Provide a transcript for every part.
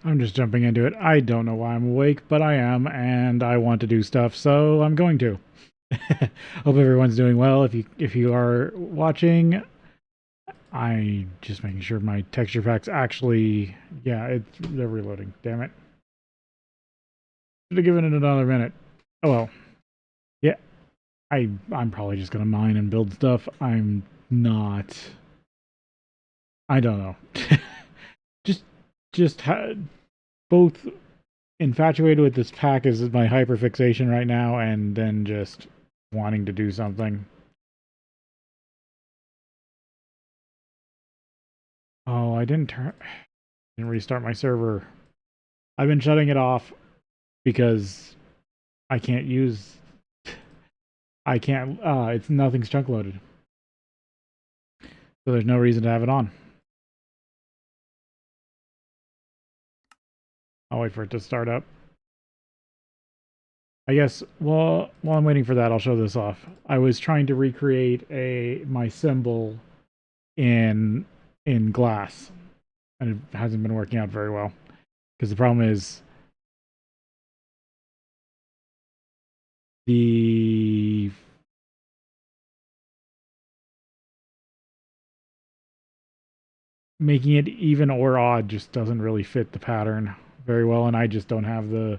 I'm just jumping into it. I don't know why I'm awake, but I am, and I want to do stuff, so I'm going to. Hope everyone's doing well. If you are watching, I just making sure my texture packs actually, yeah, they're reloading. Damn it! Should have given it another minute. Oh well. Yeah, I'm probably just gonna mine and build stuff. I'm not. I don't know. just both infatuated with this pack is my hyperfixation right now, and then just wanting to do something. Oh, didn't restart my server. I've been shutting it off because I can't use I can't it's nothing's chunk loaded. So there's no reason to have it on. I'll wait for it to start up. I guess while I'm waiting for that, I'll show this off. I was trying to recreate my symbol in glass, and it hasn't been working out very well. Because the problem is the making it even or odd just doesn't really fit the pattern very well, and I just don't have the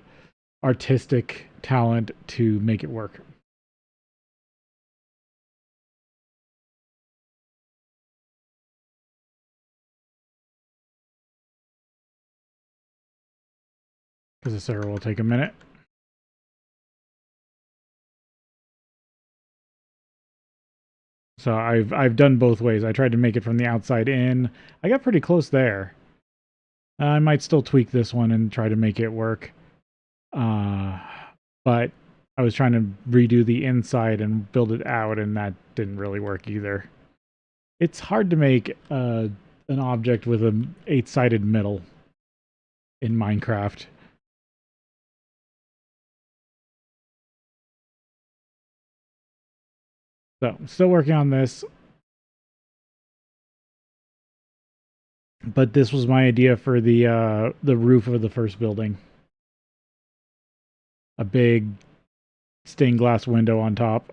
artistic talent to make it work. Because the server will take a minute. So I've done both ways. I tried to make it from the outside in. I got pretty close there. I might still tweak this one and try to make it work. But I was trying to redo the inside and build it out, and that didn't really work either. It's hard to make an object with an 8-sided middle in Minecraft. So, still working on this. But this was my idea for the roof of the first building. A big stained glass window on top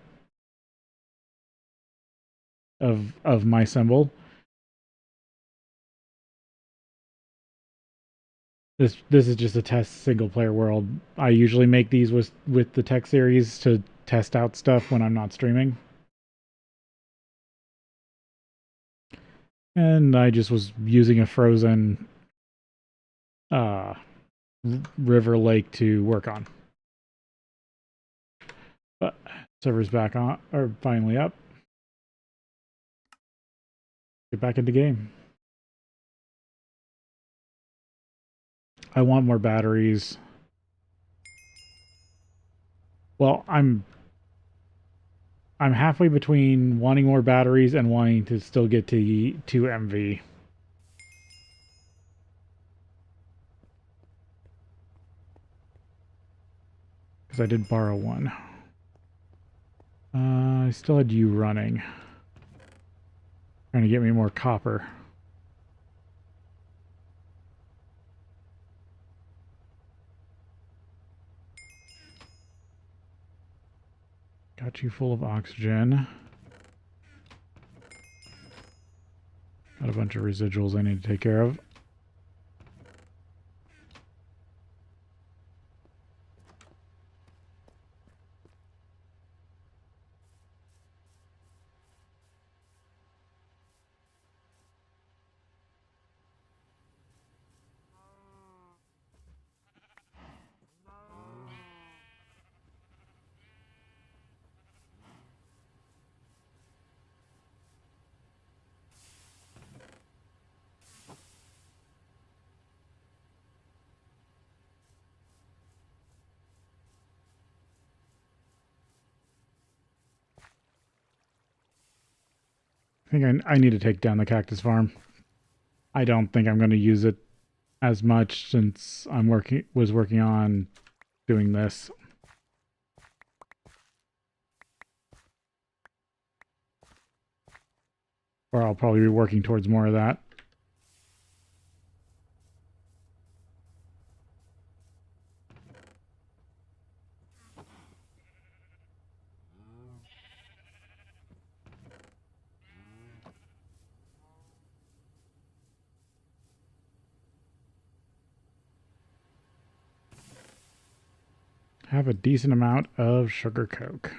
of my symbol. This is just a test single player world. I usually make these with the tech series to test out stuff when I'm not streaming. And I just was using a frozen uh, river lake to work on. But server's back on, or finally up. Get back into game. I want more batteries. Well, I'm halfway between wanting more batteries and wanting to still get to 2 MV. Because I did borrow one. I still had you running. Trying to get me more copper. Got you full of oxygen. Got a bunch of residuals I need to take care of. I think I need to take down the cactus farm. I don't think I'm going to use it as much since was working on doing this. Or I'll probably be working towards more of that. have a decent amount of sugar coke.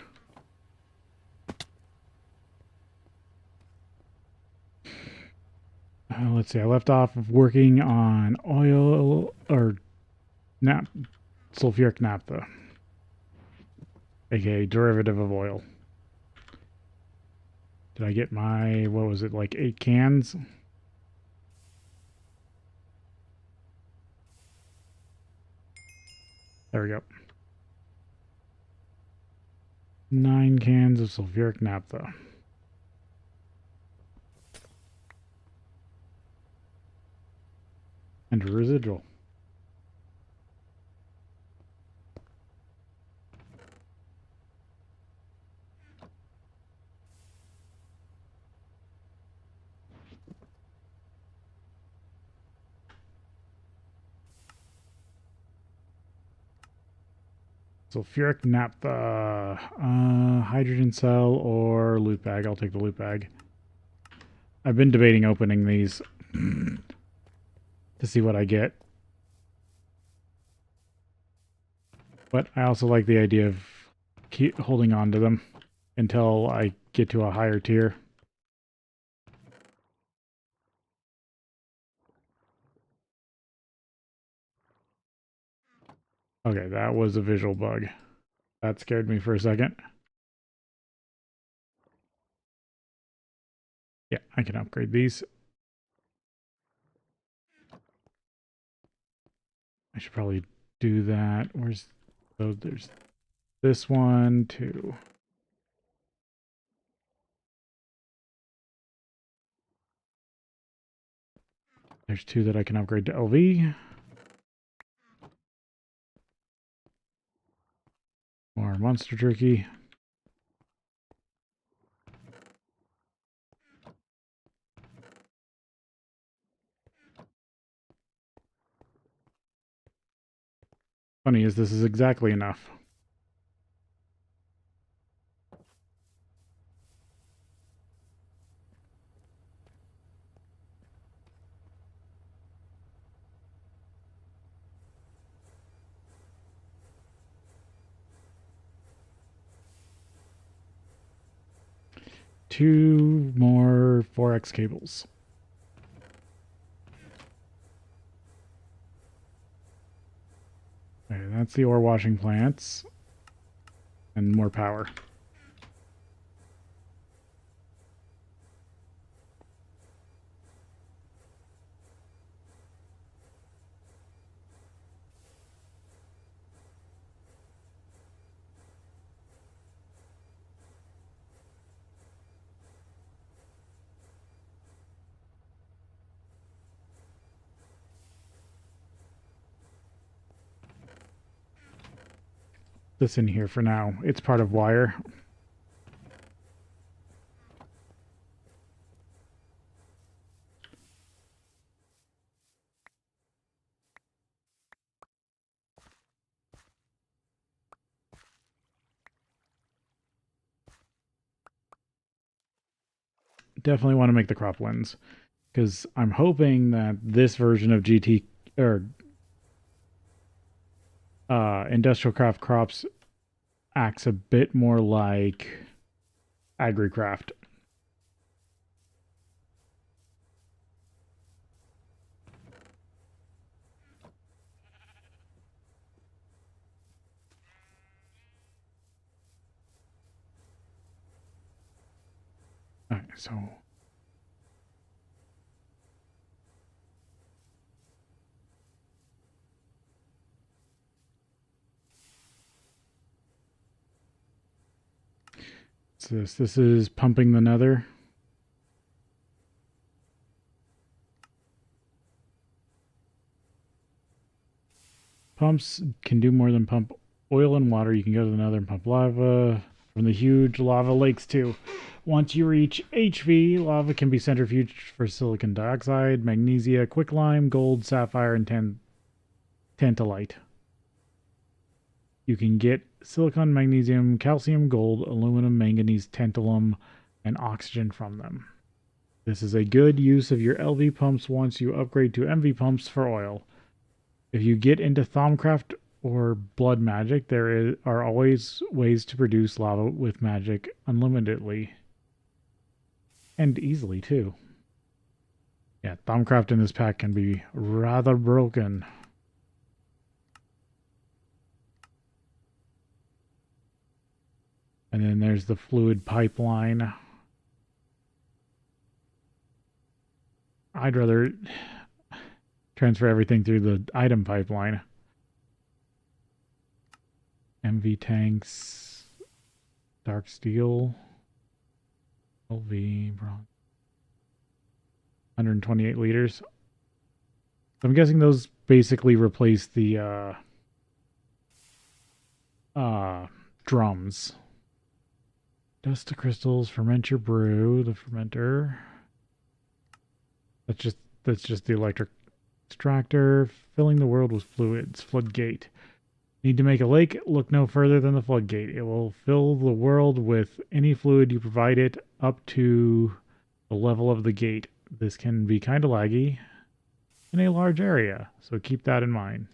Let's see, I left off of working on oil or sulfuric naphtha, aka derivative of oil. Did I get my, what was it, like 8 cans? There we go. 9 cans of sulfuric naphtha. And a residual. Sulfuric naphtha, hydrogen cell or loot bag. I'll take the loot bag. I've been debating opening these to see what I get. But I also like the idea of keep holding on to them until I get to a higher tier. Okay, that was a visual bug. That scared me for a second. Yeah, I can upgrade these. I should probably do that. Where's, oh, there's this one too. There's 2 that I can upgrade to LV. More monster jerky. Funny is this is exactly enough. Two more 4X cables. Okay, that's the ore washing plants. And more power. This in here for now. It's part of wire. Definitely want to make the crop lens because I'm hoping that this version of GT or Industrial Craft Crops acts a bit more like AgriCraft. Alright, so what's this? This is pumping the nether. Pumps can do more than pump oil and water. You can go to the nether and pump lava from the huge lava lakes too. Once you reach HV, lava can be centrifuged for silicon dioxide, magnesia, quicklime, gold, sapphire, and tantalite. You can get silicon, magnesium, calcium, gold, aluminum, manganese, tantalum, and oxygen from them. This is a good use of your LV pumps once you upgrade to MV pumps for oil. If you get into Thaumcraft or blood magic, are always ways to produce lava with magic unlimitedly and easily too. Yeah, Thaumcraft in this pack can be rather broken. And then there's the fluid pipeline. I'd rather transfer everything through the item pipeline. MV tanks, dark steel, LV, bronze. 128 liters. I'm guessing those basically replace the drums. Dust to crystals, ferment your brew, the fermenter. That's just the electric extractor, filling the world with fluids, floodgate. Need to make a lake? Look no further than the floodgate. It will fill the world with any fluid you provide it up to the level of the gate. This can be kind of laggy in a large area, so keep that in mind.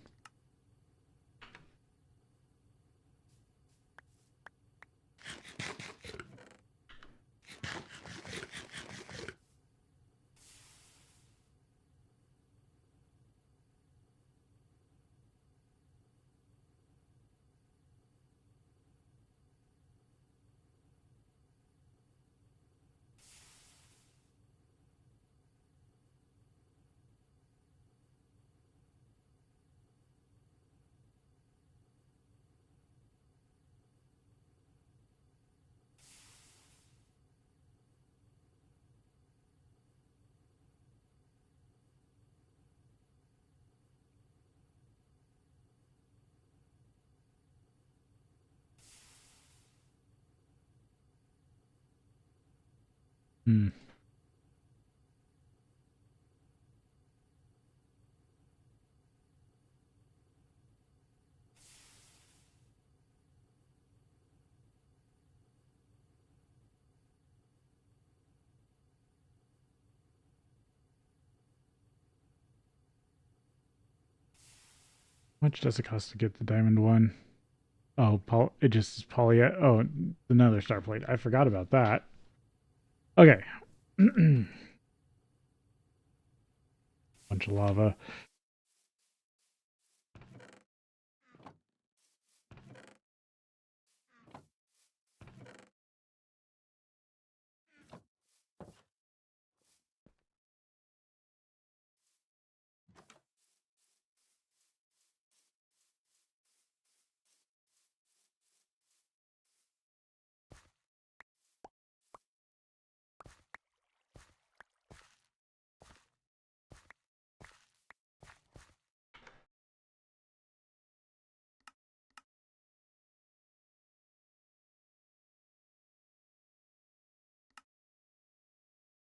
Hmm. How much does it cost to get the diamond one? Oh, it just is poly. Oh, another star plate. I forgot about that. Okay. Bunch of lava.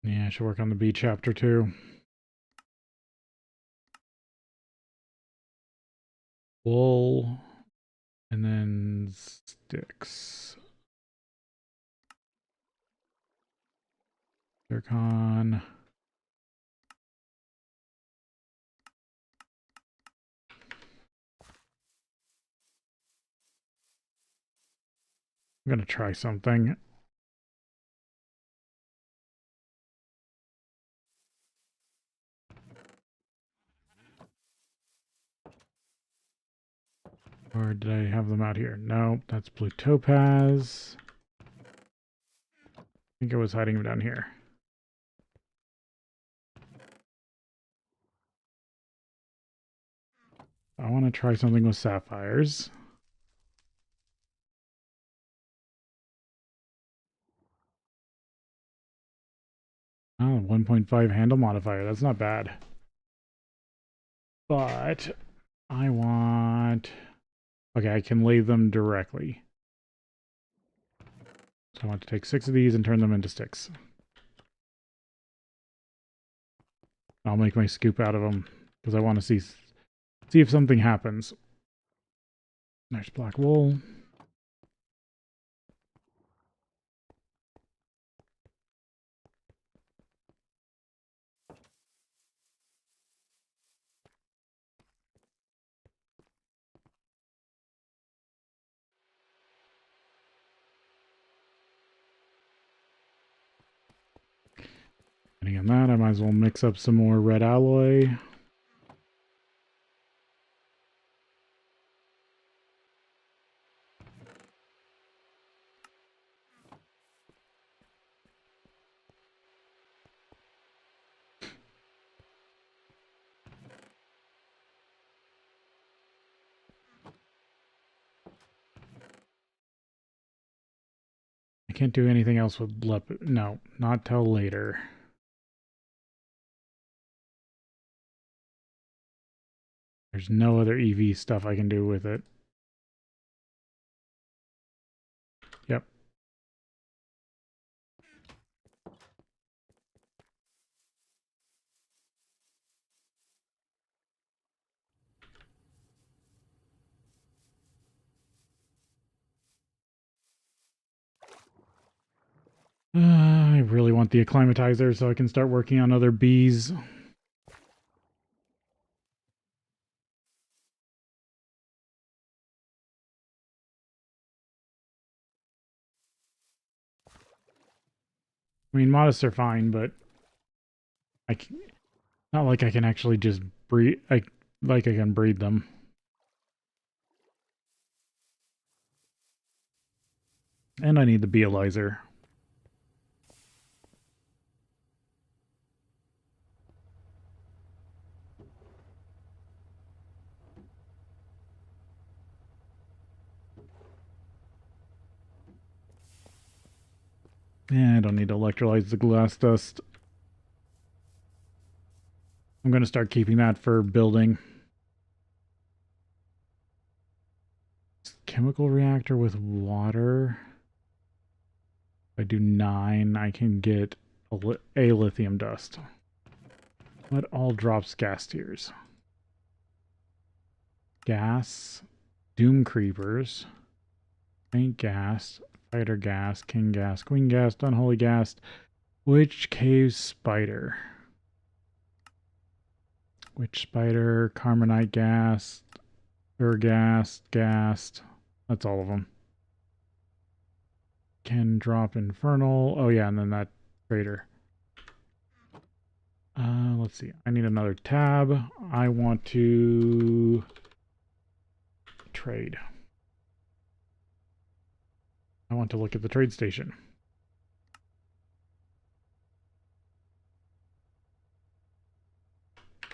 Yeah, I should work on the B chapter too. Wool. And then sticks. Zircon. I'm going to try something. Or did I have them out here? No, that's blue topaz. I think I was hiding them down here. I want to try something with sapphires. Oh, 1.5 handle modifier. That's not bad. But I want... Okay, I can lay them directly. So I want to take 6 of these and turn them into sticks. I'll make my scoop out of them because I want to see if something happens. Nice black wool. Depending on that, I might as well mix up some more red alloy. I can't do anything else with no, not till later. There's no other EV stuff I can do with it. Yep. I really want the acclimatizer so I can start working on other bees. I mean, modest are fine, but not like I can actually just breed. Like I can breed them. And I need the beealizer. Yeah, I don't need to electrolyze the glass dust. I'm going to start keeping that for building. Chemical reactor with water. If I do 9, I can get a lithium dust. What all drops gas tiers? Gas, doom creepers, faint gas, fighter gas, king gas, queen gas, unholy gas, witch cave spider. Witch spider, carbonite gas, gas. That's all of them. Can drop infernal. Oh yeah, and then that crater. Let's see. I need another tab. I want to trade. I want to look at the trade station. I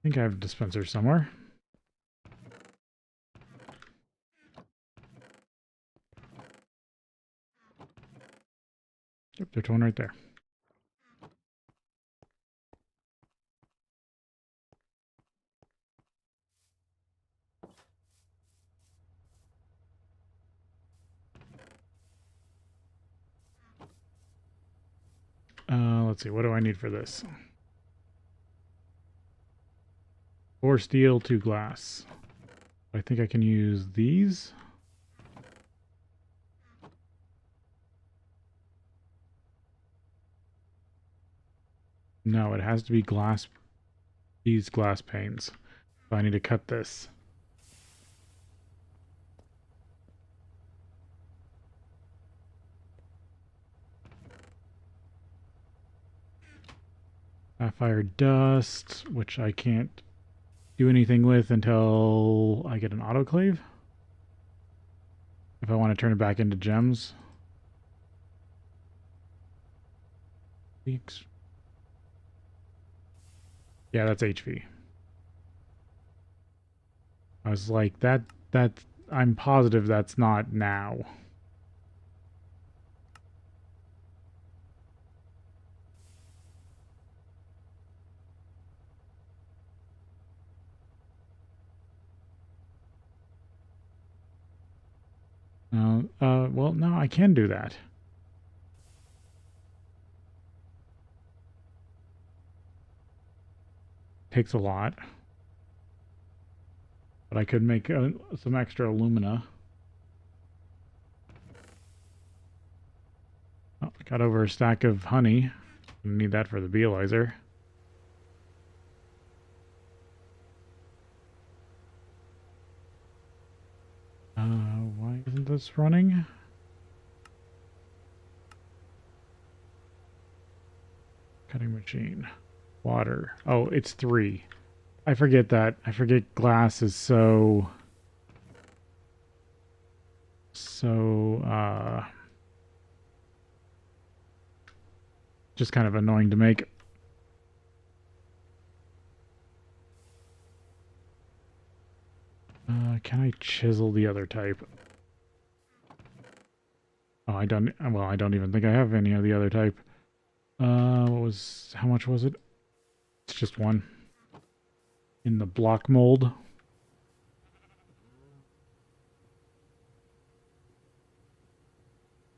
think I have a dispenser somewhere. Yep, there's one right there. Let's see. What do I need for this? 4 steel, 2 glass. I think I can use these. No, it has to be glass. These glass panes. So I need to cut this. Sapphire dust, which I can't do anything with until I get an autoclave. If I want to turn it back into gems. Yeah, that's HV. I was like, I'm positive that's not now. Well, no, I can do that. Takes a lot. But I could make some extra alumina. Oh, got over a stack of honey. Need that for the beealizer. Why isn't this running? Cutting machine. Water. Oh, it's 3. I forget that. I forget glass is so just kind of annoying to make. Can I chisel the other type? Oh, I don't, well, I don't even think I have any of the other type. How much was it? It's just 1. In the block mold.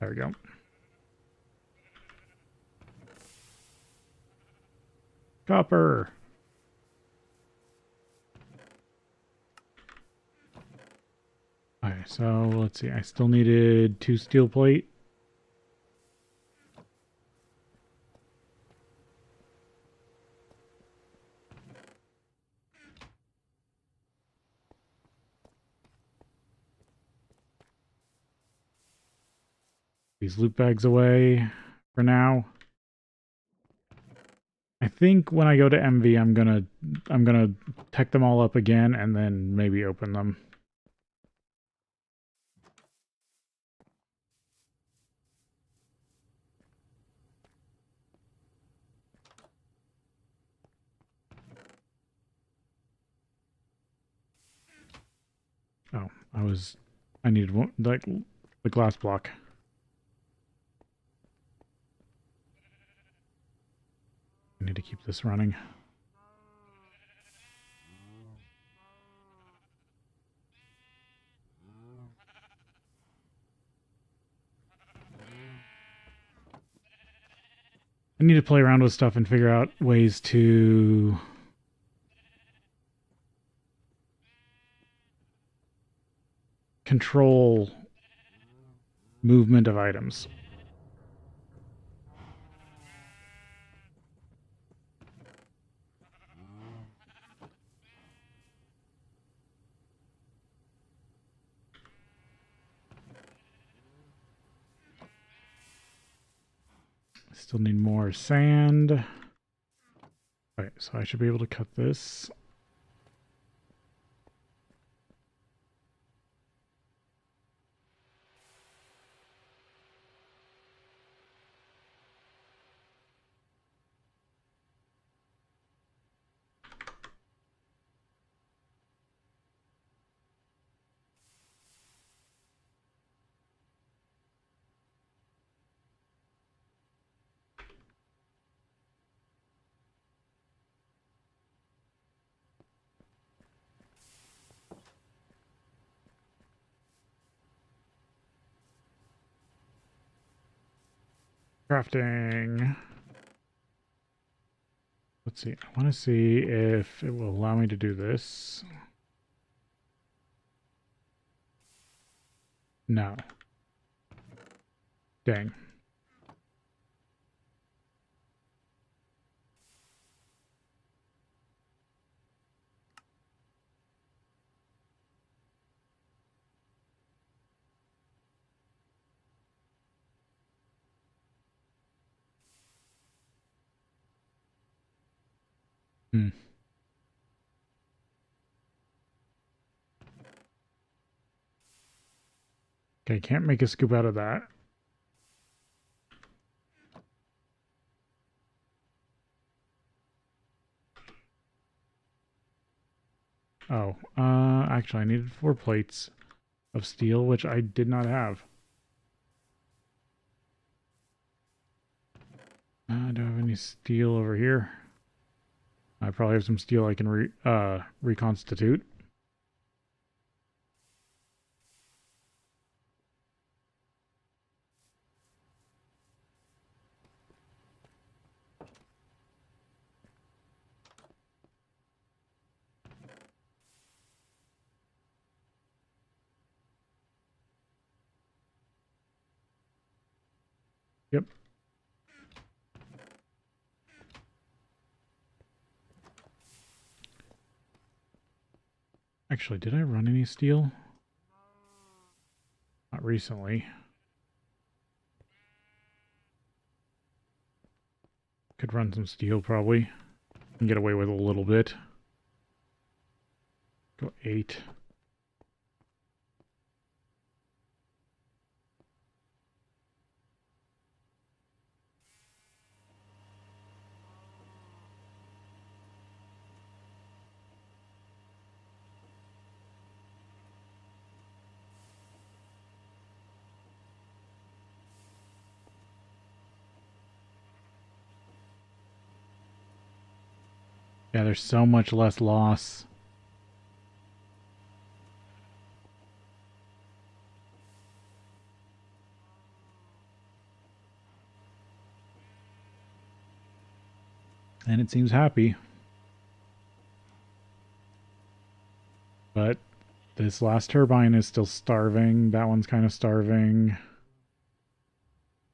There we go. Copper! Okay, so let's see. I still needed 2 steel plate. These loot bags away for now. I think when I go to MV, I'm gonna tech them all up again and then maybe open them. Oh, I needed one, like the glass block. I need to keep this running. I need to play around with stuff and figure out ways to control movement of items. Still need more sand. Alright, so I should be able to cut this. Crafting. Let's see. I want to see if it will allow me to do this. No. Dang. Hmm. Okay, can't make a scoop out of that. Oh, actually I needed 4 plates of steel, which I did not have. I don't have any steel over here. I probably have some steel I can reconstitute. Yep. Actually, did I run any steel? Not recently. Could run some steel probably and get away with a little bit. Go 8. Yeah, there's so much less loss. And it seems happy. But this last turbine is still starving. That one's kind of starving.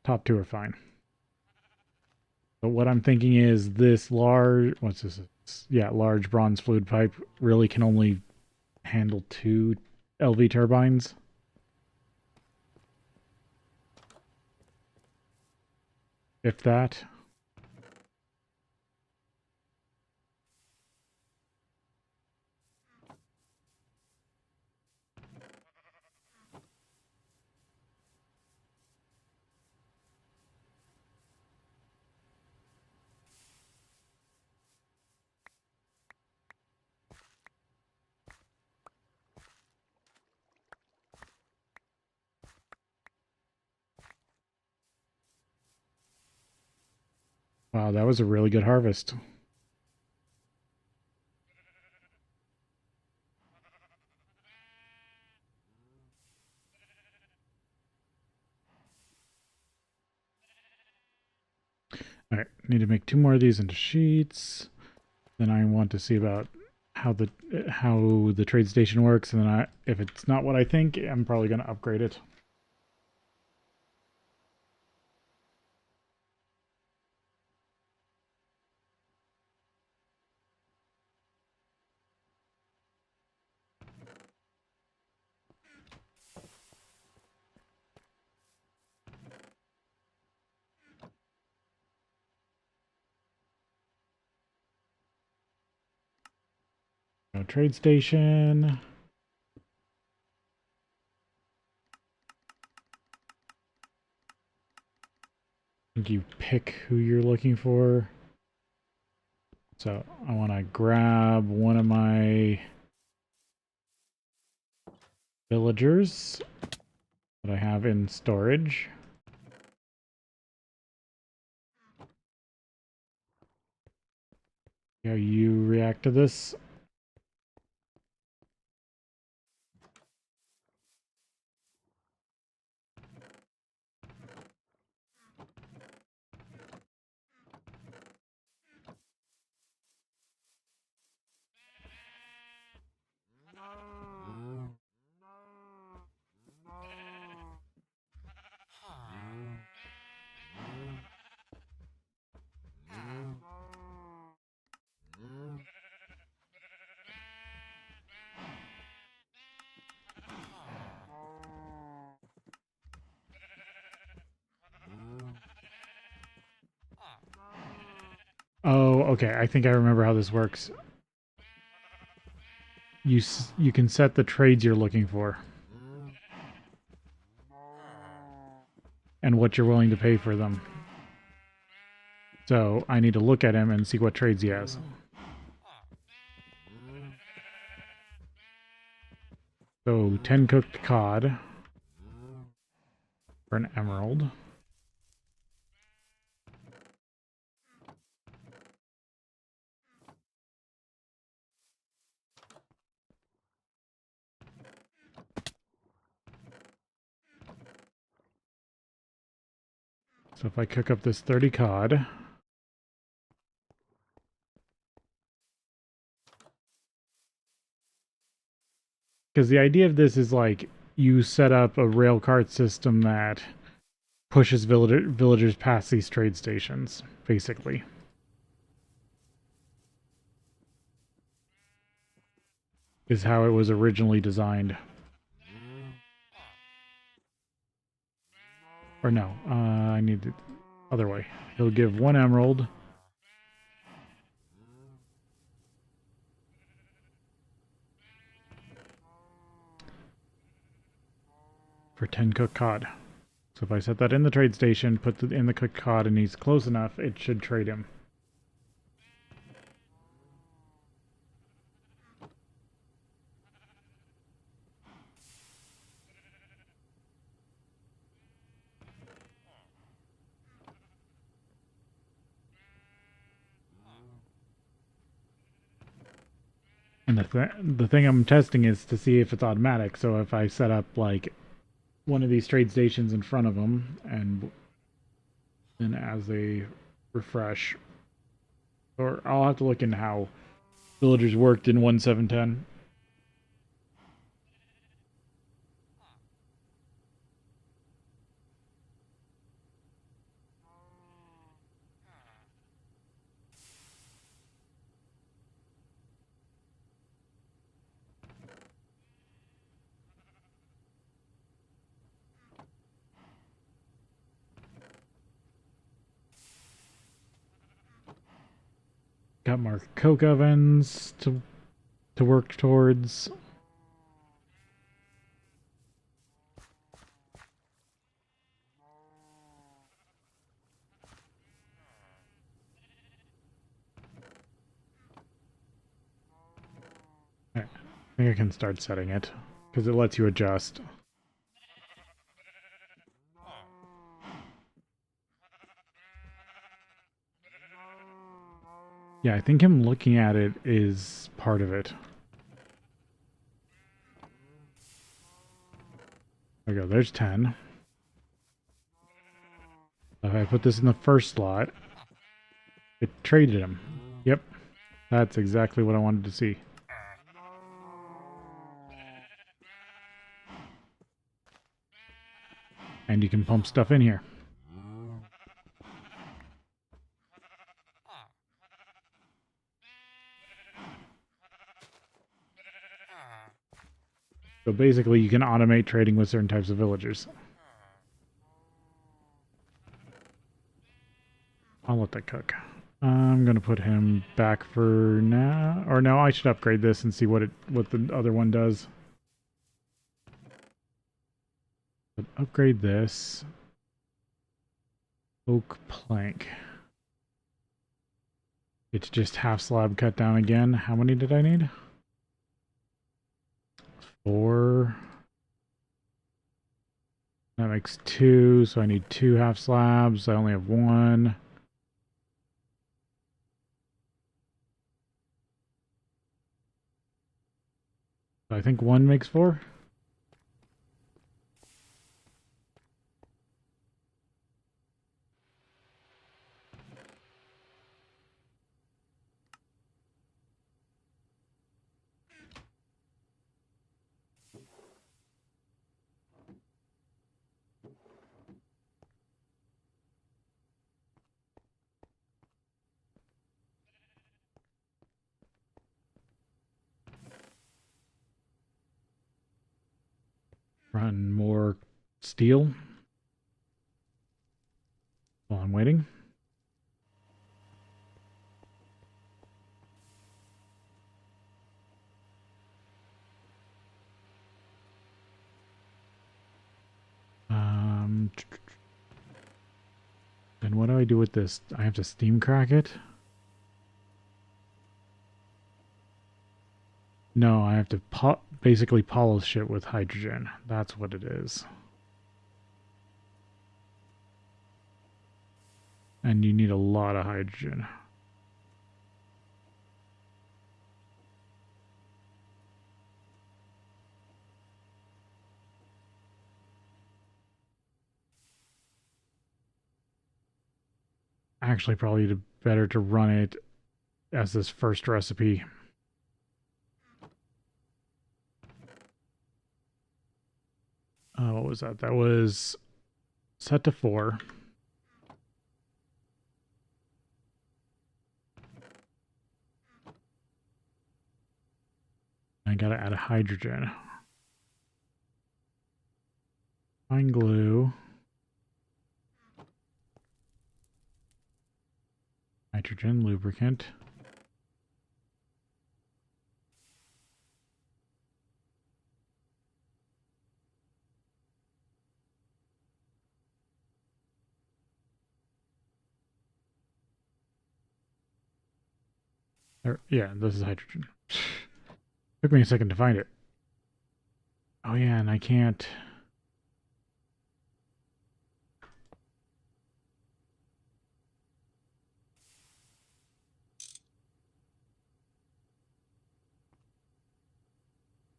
Top 2 are fine. But what I'm thinking is this large... What's this? Yeah, large bronze fluid pipe really can only handle 2 LV turbines. If that. Wow, that was a really good harvest. All right, need to make 2 more of these into sheets. Then I want to see about how the trade station works, and then if it's not what I think, I'm probably going to upgrade it. No trade station. I think you pick who you're looking for. So I want to grab one of my villagers that I have in storage. See how you react to this. Oh, okay. I think I remember how this works. You can set the trades you're looking for and what you're willing to pay for them. So I need to look at him and see what trades he has. So 10 cooked cod for an emerald. So if I cook up this 30 cod, because the idea of this is like you set up a rail cart system that pushes villagers past these trade stations, basically. Is how it was originally designed. Or no, I need the other way. He'll give 1 emerald for 10 cooked cod. So if I set that in the trade station, put it in the cooked cod, and he's close enough, it should trade him. And the thing I'm testing is to see if it's automatic. So if I set up like one of these trade stations in front of them, and then as they refresh, or I'll have to look into how villagers worked in 1.7.10. Got more coke ovens to work towards. Right. I think I can start setting it because it lets you adjust. Yeah, I think him looking at it is part of it. There we go, there's 10. If I put this in the first slot, it traded him. Yep, that's exactly what I wanted to see. And you can pump stuff in here. So basically you can automate trading with certain types of villagers. I'll let that cook. I'm gonna put him back for now. Or no, I should upgrade this and see what the other one does. But upgrade this. Oak plank. It's just half slab cut down again. How many did I need? 4. That makes 2, so I need 2 half slabs. I only have 1. So I think 1 makes 4. Run more steel while I'm waiting. And what do I do with this? I have to steam crack it? No, I have to basically polish it with hydrogen. That's what it is. And you need a lot of hydrogen. Actually, probably better to run it as this first recipe. What was that? That was set to 4. I gotta add a hydrogen. Fine glue. Nitrogen lubricant. Yeah, this is hydrogen. Took me a second to find it. Oh yeah, and I can't...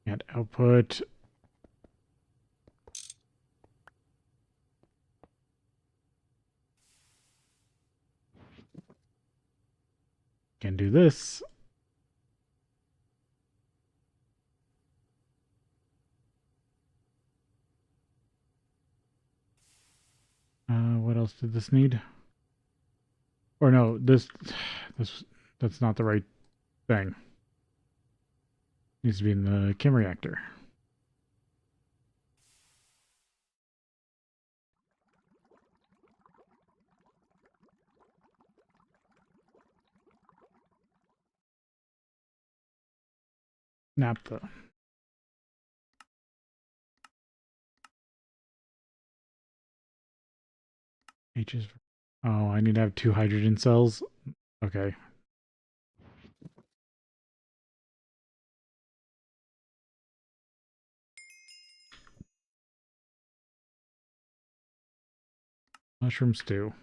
Can't output. Can do this. What else did this need? Or no, this that's not the right thing. Needs to be in the chem reactor. Naphtha. H is... Oh, I need to have 2 hydrogen cells. Okay. Mushroom stew.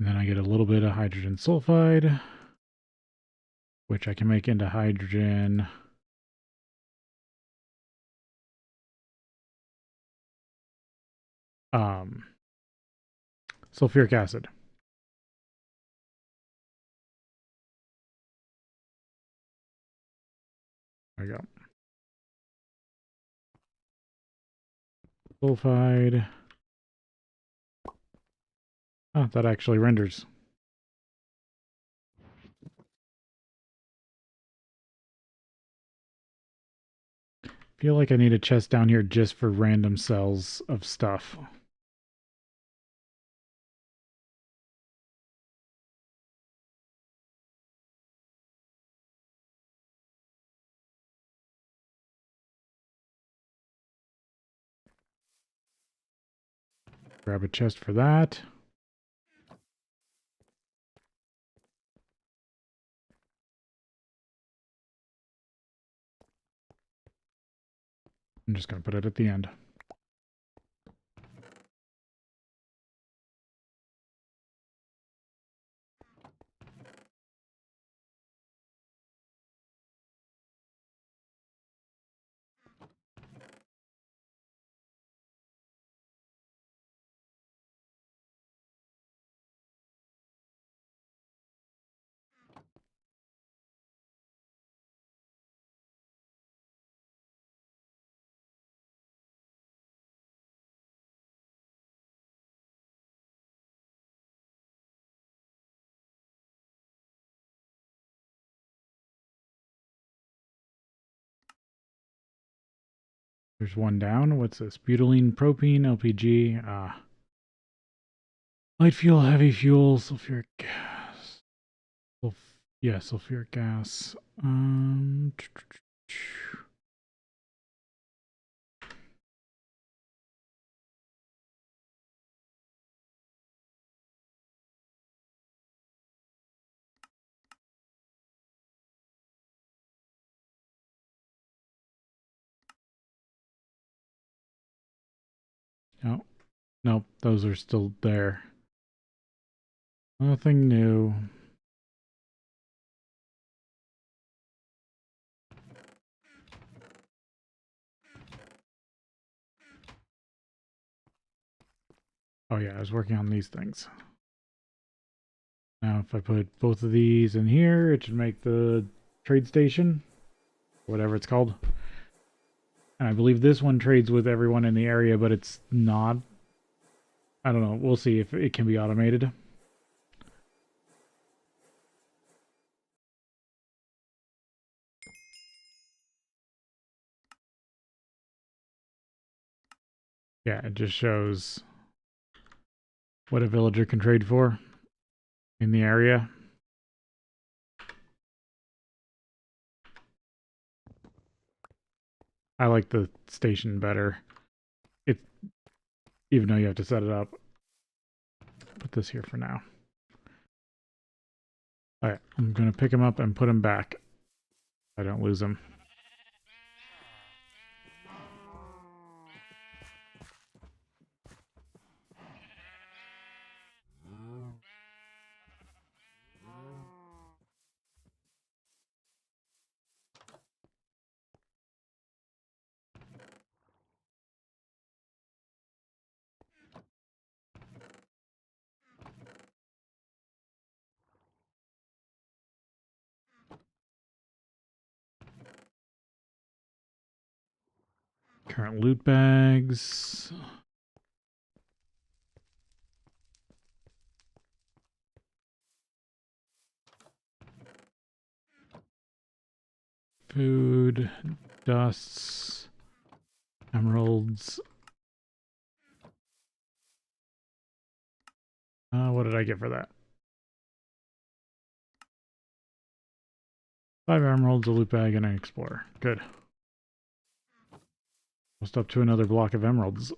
And then I get a little bit of hydrogen sulfide, which I can make into hydrogen. Um, Sulfuric acid. There we go. Sulfide. Oh, that actually renders. Feel like I need a chest down here just for random cells of stuff. Grab a chest for that. I'm just going to put it at the end. There's one down. What's this? Butylene, propene, LPG. Light fuel, heavy fuel, sulfuric gas. Yeah, sulfuric gas. No, nope, those are still there. Nothing new. Oh yeah, I was working on these things. Now if I put both of these in here, it should make the trade station, whatever it's called. And I believe this one trades with everyone in the area, but it's not. I don't know. We'll see if it can be automated. Yeah, it just shows what a villager can trade for in the area. I like the station better. It, even though you have to set it up. Put this here for now. Alright, I'm going to pick him up and put him back. I don't lose him. Current loot bags. Food, dusts, emeralds. What did I get for that? 5 emeralds, a loot bag, and an explorer. Good. Almost up to another block of emeralds.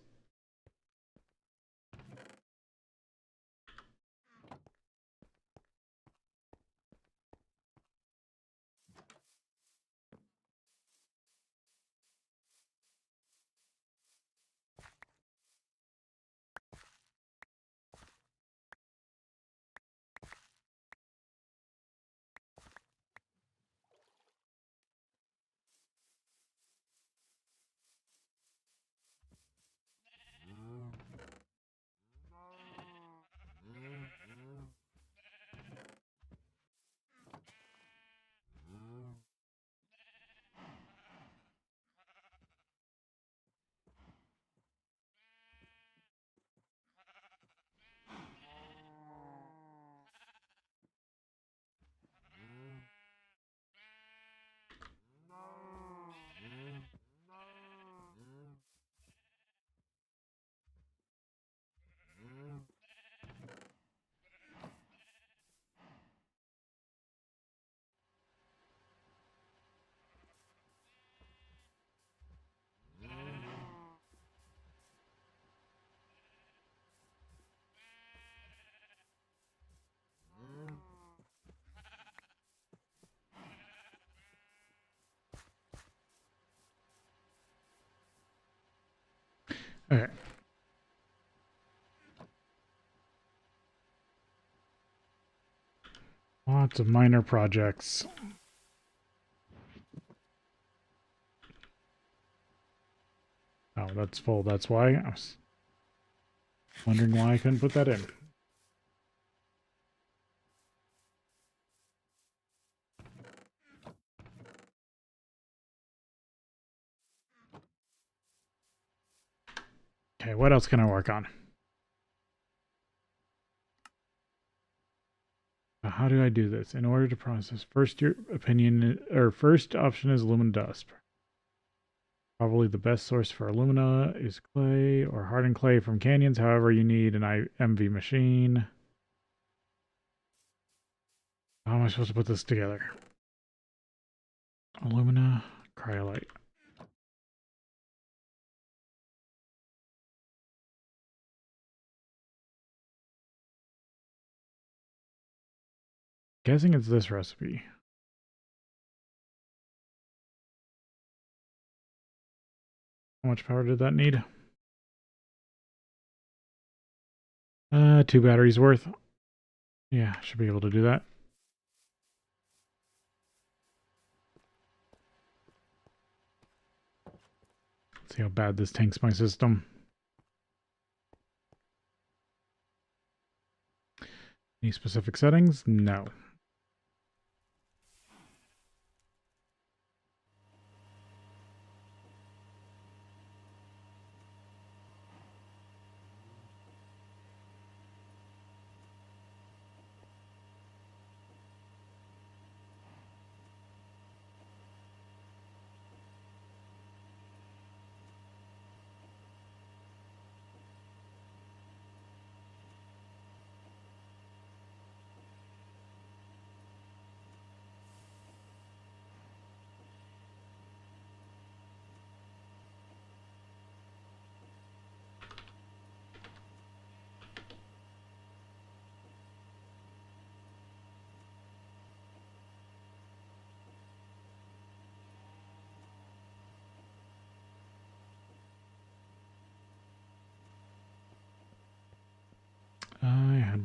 Okay. Lots of minor projects. Oh, that's full. That's why. I was wondering why I couldn't put that in. Okay, what else can I work on? How do I do this? In order to process, first your opinion, or first option is alumina dust. Probably the best source for alumina is clay or hardened clay from canyons. However, you need an MV machine. How am I supposed to put this together? Alumina, cryolite. Guessing it's this recipe. How much power did that need? 2 batteries worth. Yeah, should be able to do that. Let's see how bad this tanks my system. Any specific settings? No.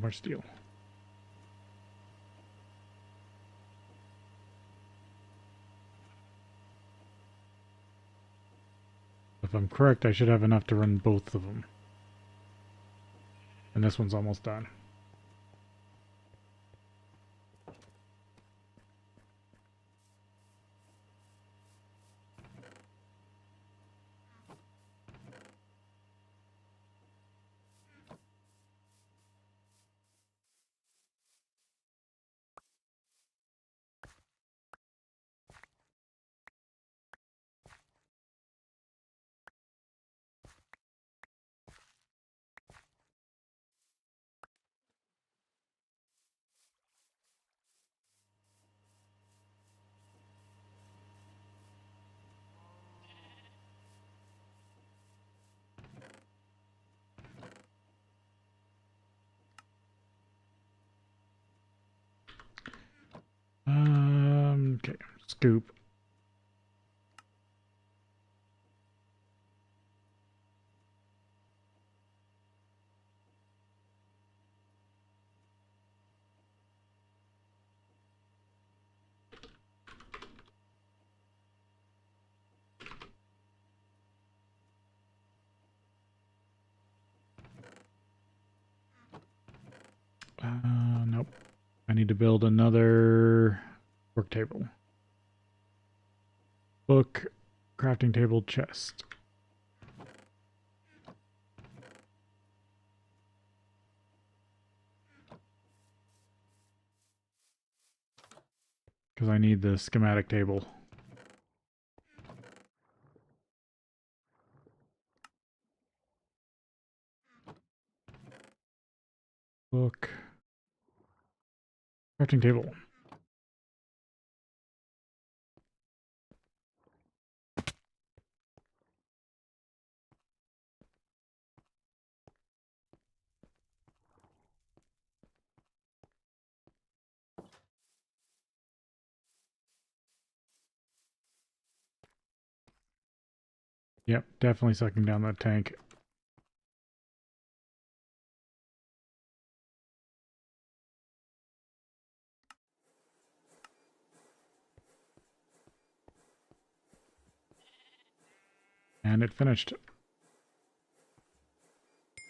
more steel. If I'm correct, I should have enough to run both of them. And this one's almost done. Okay, scoop. Nope. I need to build another work table. Book, crafting table, chest. Because I need the schematic table. Book, crafting table. Yep, definitely sucking down that tank. And it finished.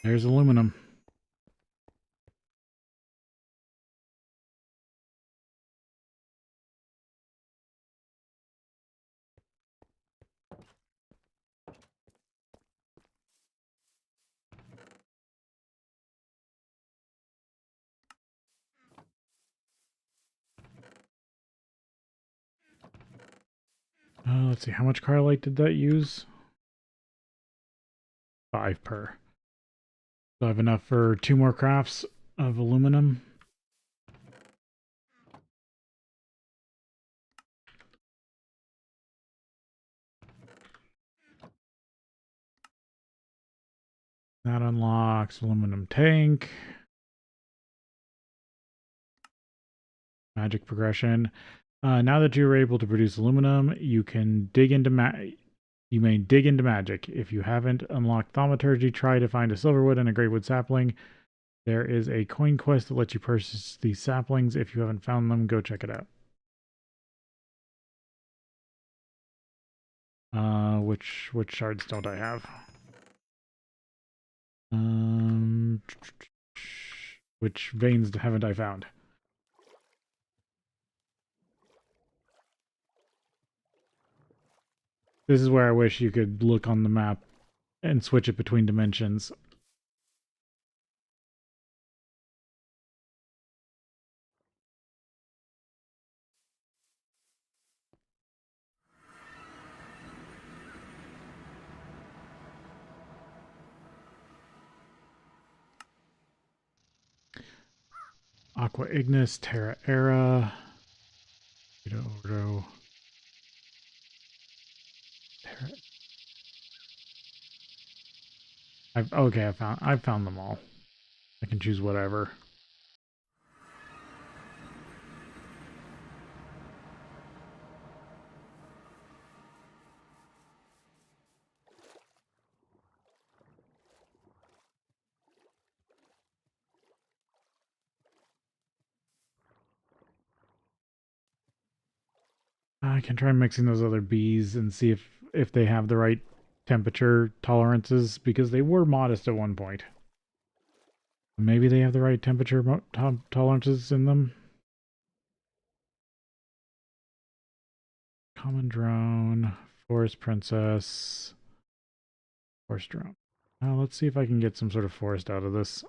There's aluminum. Let's see, how much Carlite did that use? 5 per. So I have enough for 2 more crafts of aluminum. That unlocks aluminum tank. Magic progression. Now that you're able to produce aluminum, you can dig into you may dig into magic. If you haven't unlocked thaumaturgy, try to find a silverwood and a greatwood sapling. There is a coin quest that lets you purchase these saplings. If you haven't found them, go check it out. Which shards don't I have? Which veins haven't I found? This is where I wish you could look on the map and switch it between dimensions. Aqua Ignis, Terra Era, Terra. Okay, I've found them all. I can choose whatever. I can try mixing those other bees and see if they have the right temperature tolerances, because they were modest at one point. Maybe they have the right temperature tolerances in them. Common drone, forest princess, forest drone. Let's see if I can get some sort of forest out of this.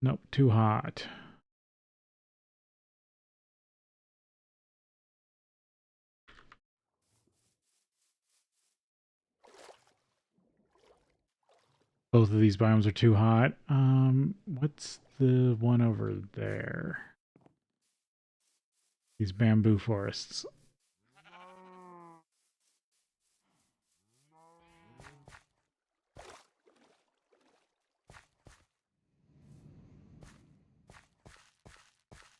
Nope, too hot. Both of these biomes are too hot. What's the one over there? These bamboo forests.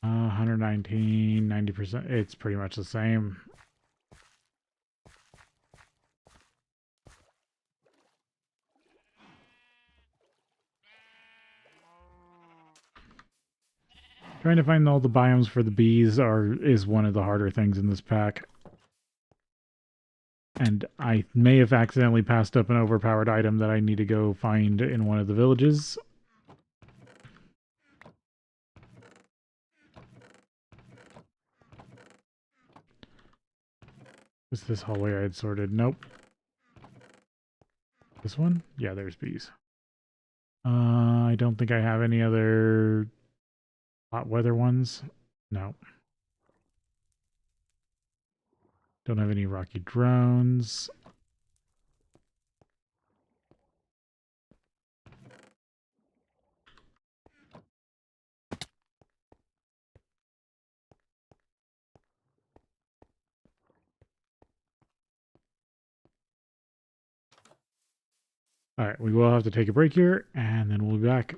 Uh, 119, 90%. It's pretty much the same. Trying to find all the biomes for the bees is one of the harder things in this pack. And I may have accidentally passed up an overpowered item that I need to go find in one of the villages. Is this hallway I had sorted? Nope. This one? Yeah, there's bees. I don't think I have any other hot weather ones. No. Don't have any rocky drones. All right, we will have to take a break here, and then we'll be back.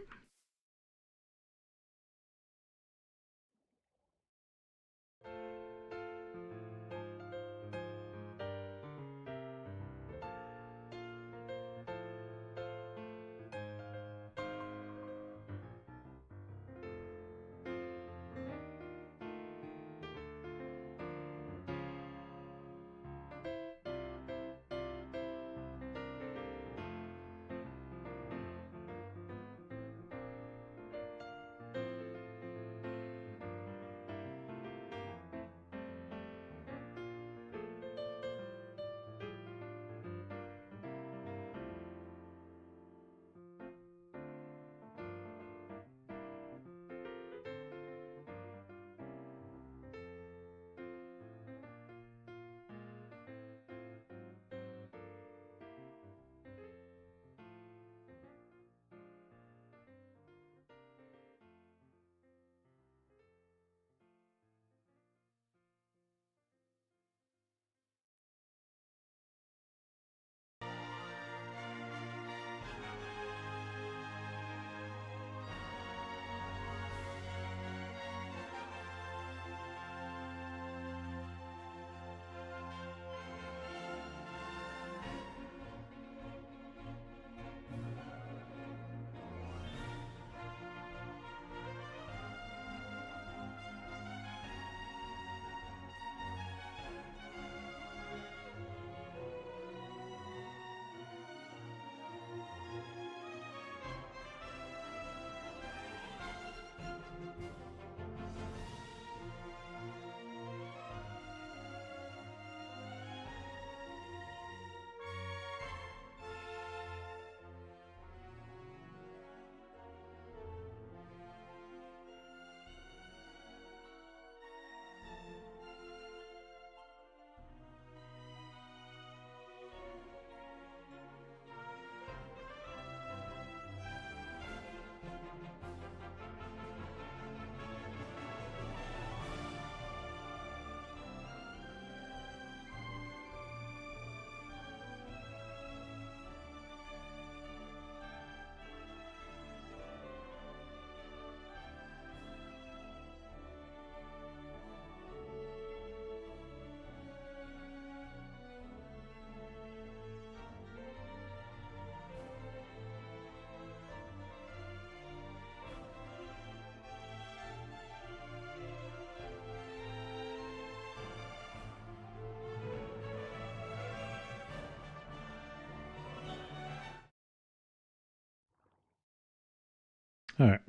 All right.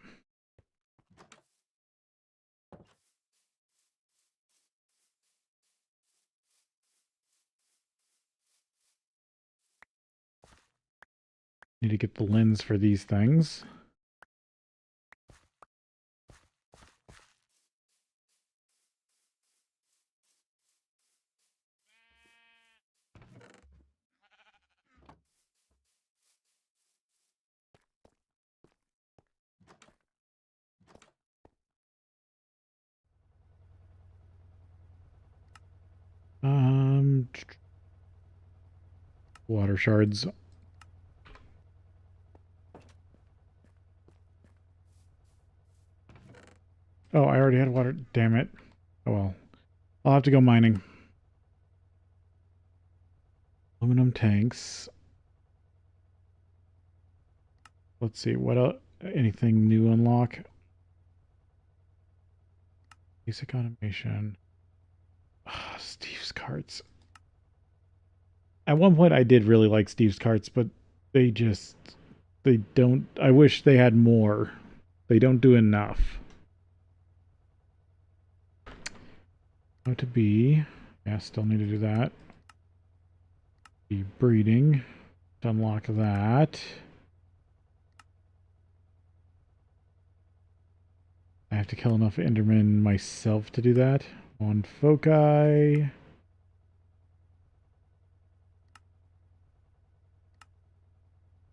Need to get the lens for these things. Water shards. Oh, I already had water. Damn it. Oh well. I'll have to go mining. Aluminum tanks. Let's see. What else? Anything new unlock? Basic automation. Steve's carts. At one point, I did really like Steve's carts, but they just. They don't. I wish they had more. They don't do enough. How to be. Yeah, still need to do that. Be breeding. To unlock that. I have to kill enough Endermen myself to do that. On foci.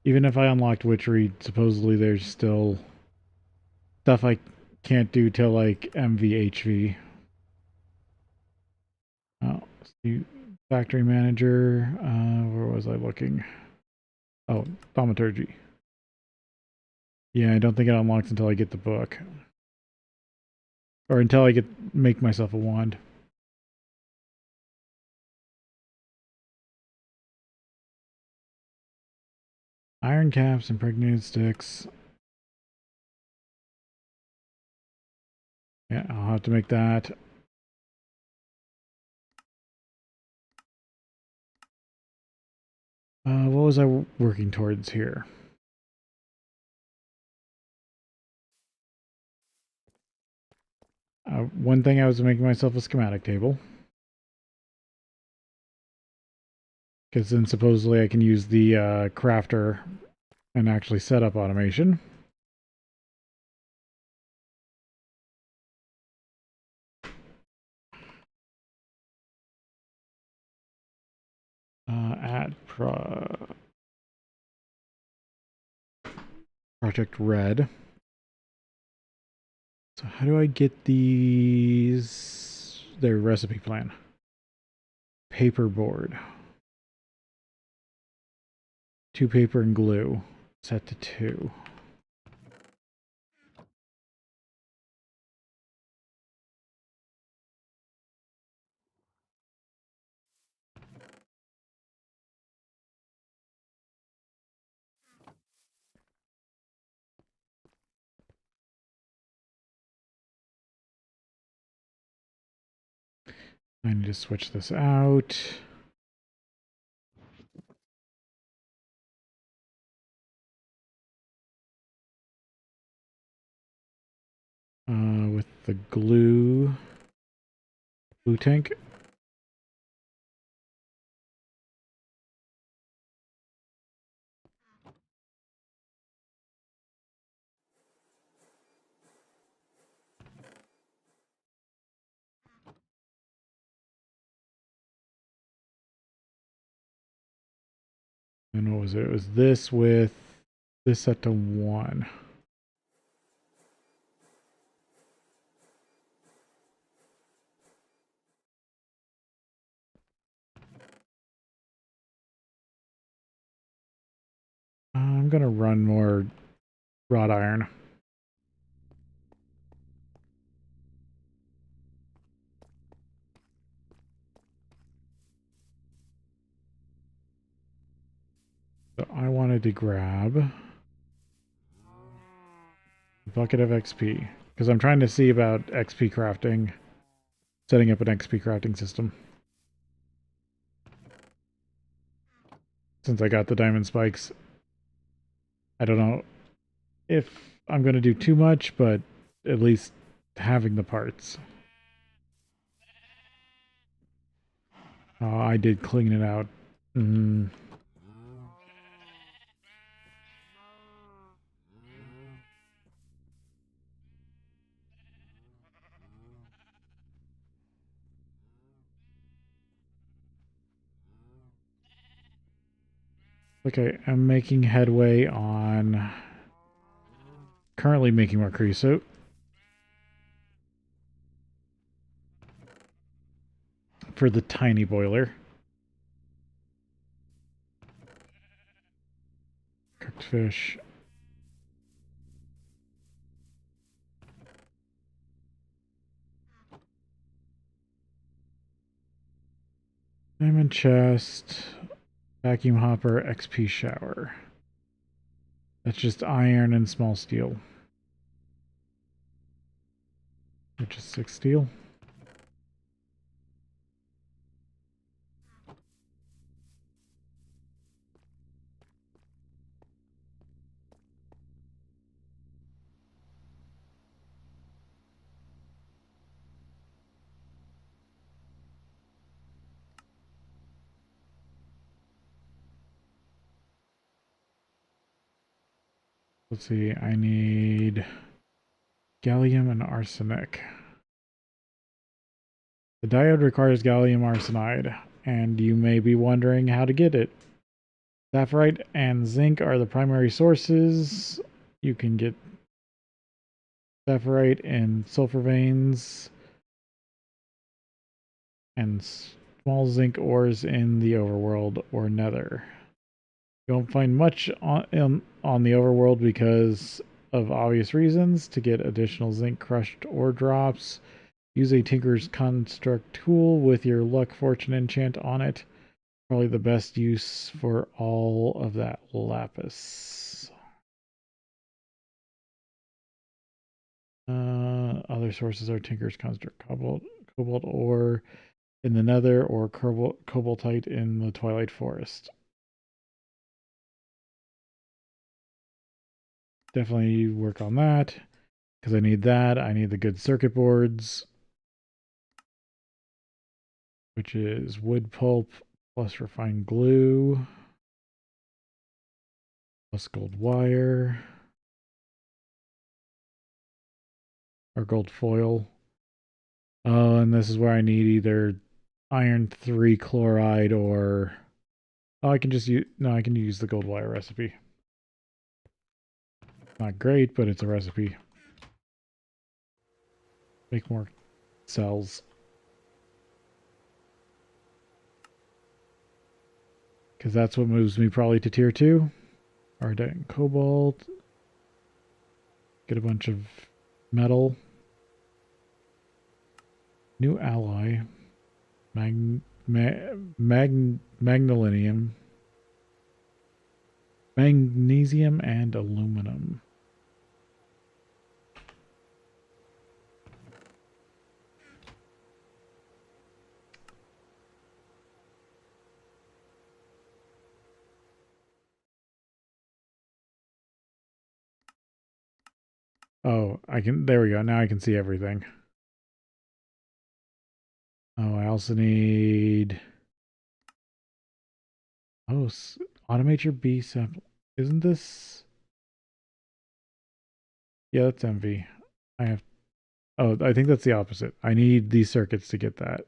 Even if I unlocked Witchery, supposedly there's still stuff I can't do till like MVHV. Oh, see, factory manager. Where was I looking? Oh, thaumaturgy. Yeah, I don't think it unlocks until I get the book. Or until I make myself a wand. Iron caps, impregnated sticks. Yeah, I'll have to make that. What was I working towards here? One thing I was making myself a schematic table. Because then supposedly I can use the crafter and actually set up automation. Add project red. So how do I get these? Their recipe plan. Paperboard. 2 paper and glue. Set to 2. I need to switch this out. With the glue tank. And what was it? It was this with this set to 1. I'm gonna run more wrought iron. So I wanted to grab a bucket of XP because I'm trying to see about XP crafting, setting up an XP crafting system. Since I got the diamond spikes, I don't know. if I'm going to do too much, but at least having the parts. Oh, I did clean it out. Mm. Okay, I'm making headway on currently making more creosote for the tiny boiler. Cooked fish. Diamond chest. Vacuum hopper. XP shower. That's just iron and small steel. Which is 6 steel. Let's see, I need gallium and arsenic. The diode requires gallium arsenide, and you may be wondering how to get it. Sapphirite and zinc are the primary sources. You can get sapphirite in sulfur veins and small zinc ores in the overworld or nether. You won't find much on the overworld because of obvious reasons. To get additional zinc crushed ore drops, use a Tinker's Construct tool with your luck fortune enchant on it. Probably the best use for all of that lapis. Other sources are Tinker's Construct cobalt ore in the nether or cobaltite in the Twilight Forest. Definitely work on that because I need that. I need the good circuit boards, which is wood pulp plus refined glue plus gold wire or gold foil. Oh, and this is where I need either iron 3 chloride or oh, I can just use no, I can use the gold wire recipe. Not great, but it's a recipe. Make more cells. Because that's what moves me probably to tier 2. Ardite and cobalt. Get a bunch of metal. New alloy. Magnesium. Magnesium and aluminum. Oh, I can, there we go. Now I can see everything. Oh, I also need, oh, automate your B sample. Isn't this, yeah, that's MV. I have, oh, I think that's the opposite. I need these circuits to get that.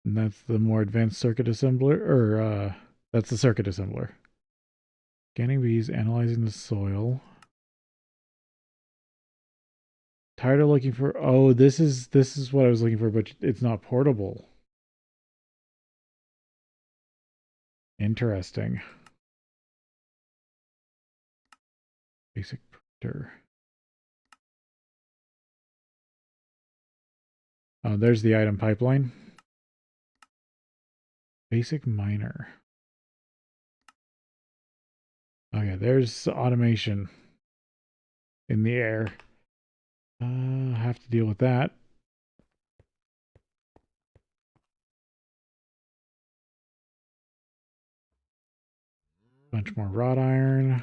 And that's the more advanced circuit assembler, or, that's the circuit assembler. Scanning bees, analyzing the soil. Tired of looking for, oh, this is what I was looking for, but it's not portable. Interesting. Basic printer. Oh, there's the item pipeline. Basic miner. Okay, there's automation in the air. Have to deal with that. Bunch more wrought iron.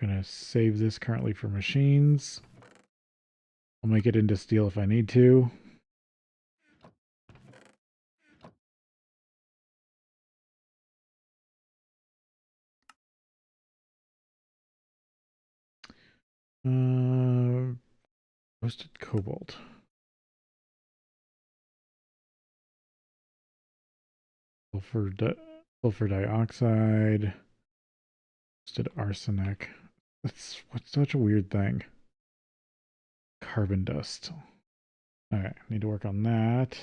Gonna save this currently for machines. I'll make it into steel if I need to. Roasted cobalt. Sulfur dioxide. Roasted arsenic. That's what's such a weird thing. Carbon dust. Alright, need to work on that.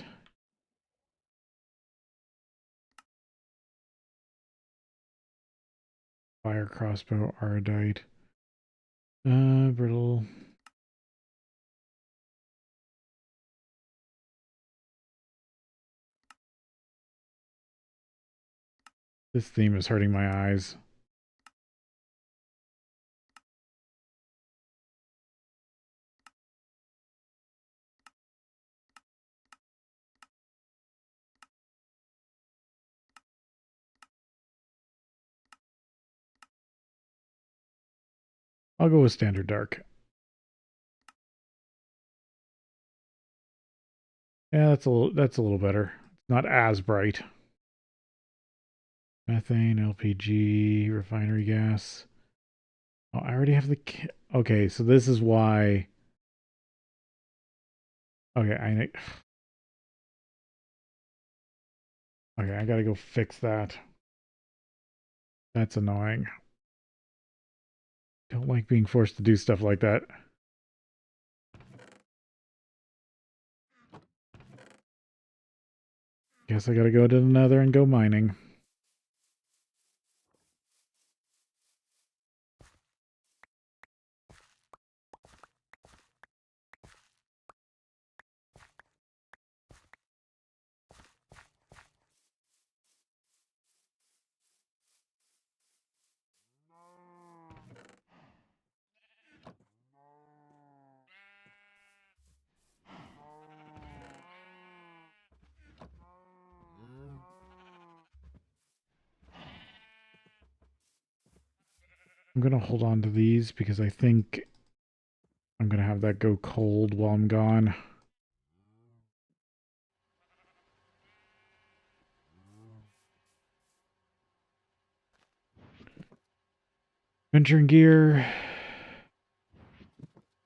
Fire crossbow, ardite. Brittle. This theme is hurting my eyes. I'll go with standard dark. Yeah, that's a little better. It's not as bright. Methane, LPG, refinery gas. Oh, I already have the okay, so this is why. Okay, I gotta go fix that. That's annoying. Don't like being forced to do stuff like that. Guess I gotta go to the nether and go mining. I'm gonna hold on to these because I think I'm gonna have that go cold while I'm gone. Venturing gear.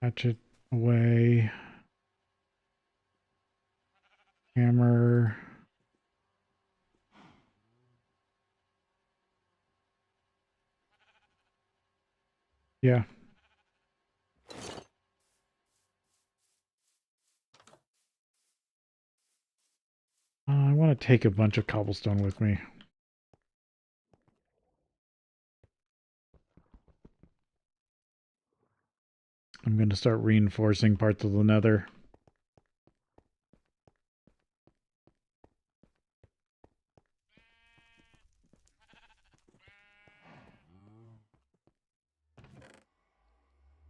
Hatchet away. Hammer. Yeah. I want to take a bunch of cobblestone with me. I'm going to start reinforcing parts of the nether.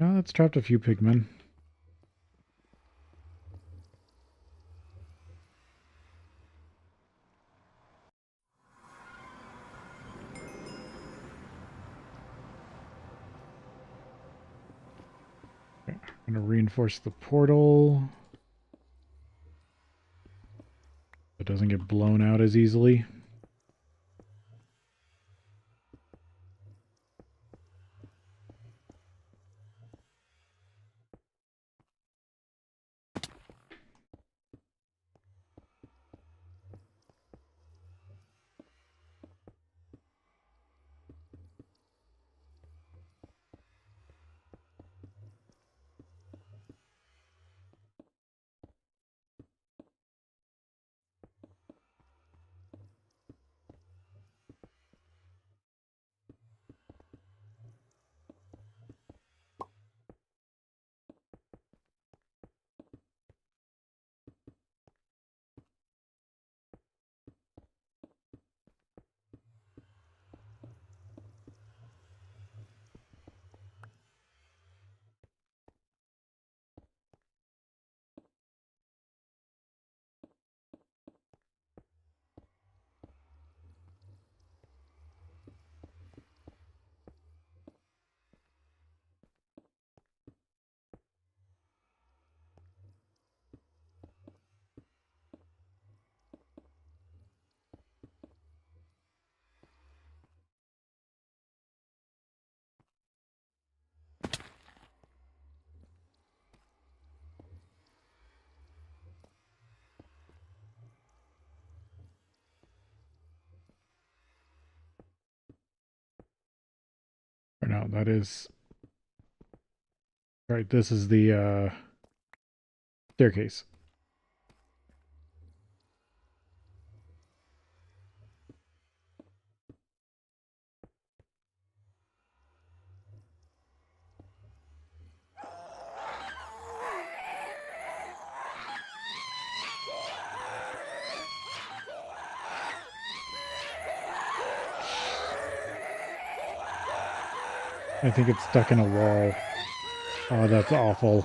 Oh, that's trapped a few pigmen. Okay, I'm going to reinforce the portal. It doesn't get blown out as easily. no, that is... Right, this is the staircase. I think it's stuck in a wall. Oh, that's awful.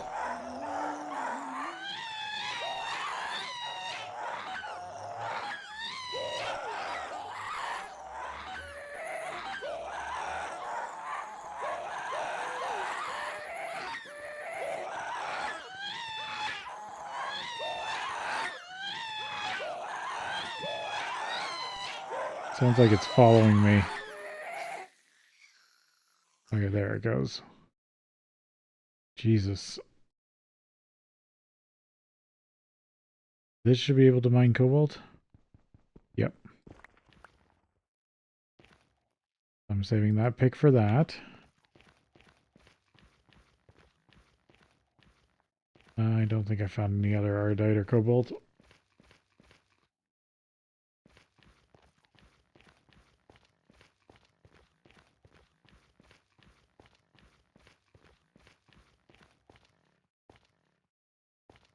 Sounds like it's following me. Okay, there it goes. Jesus. This should be able to mine cobalt? Yep. I'm saving that pick for that. I don't think I found any other ardite or cobalt.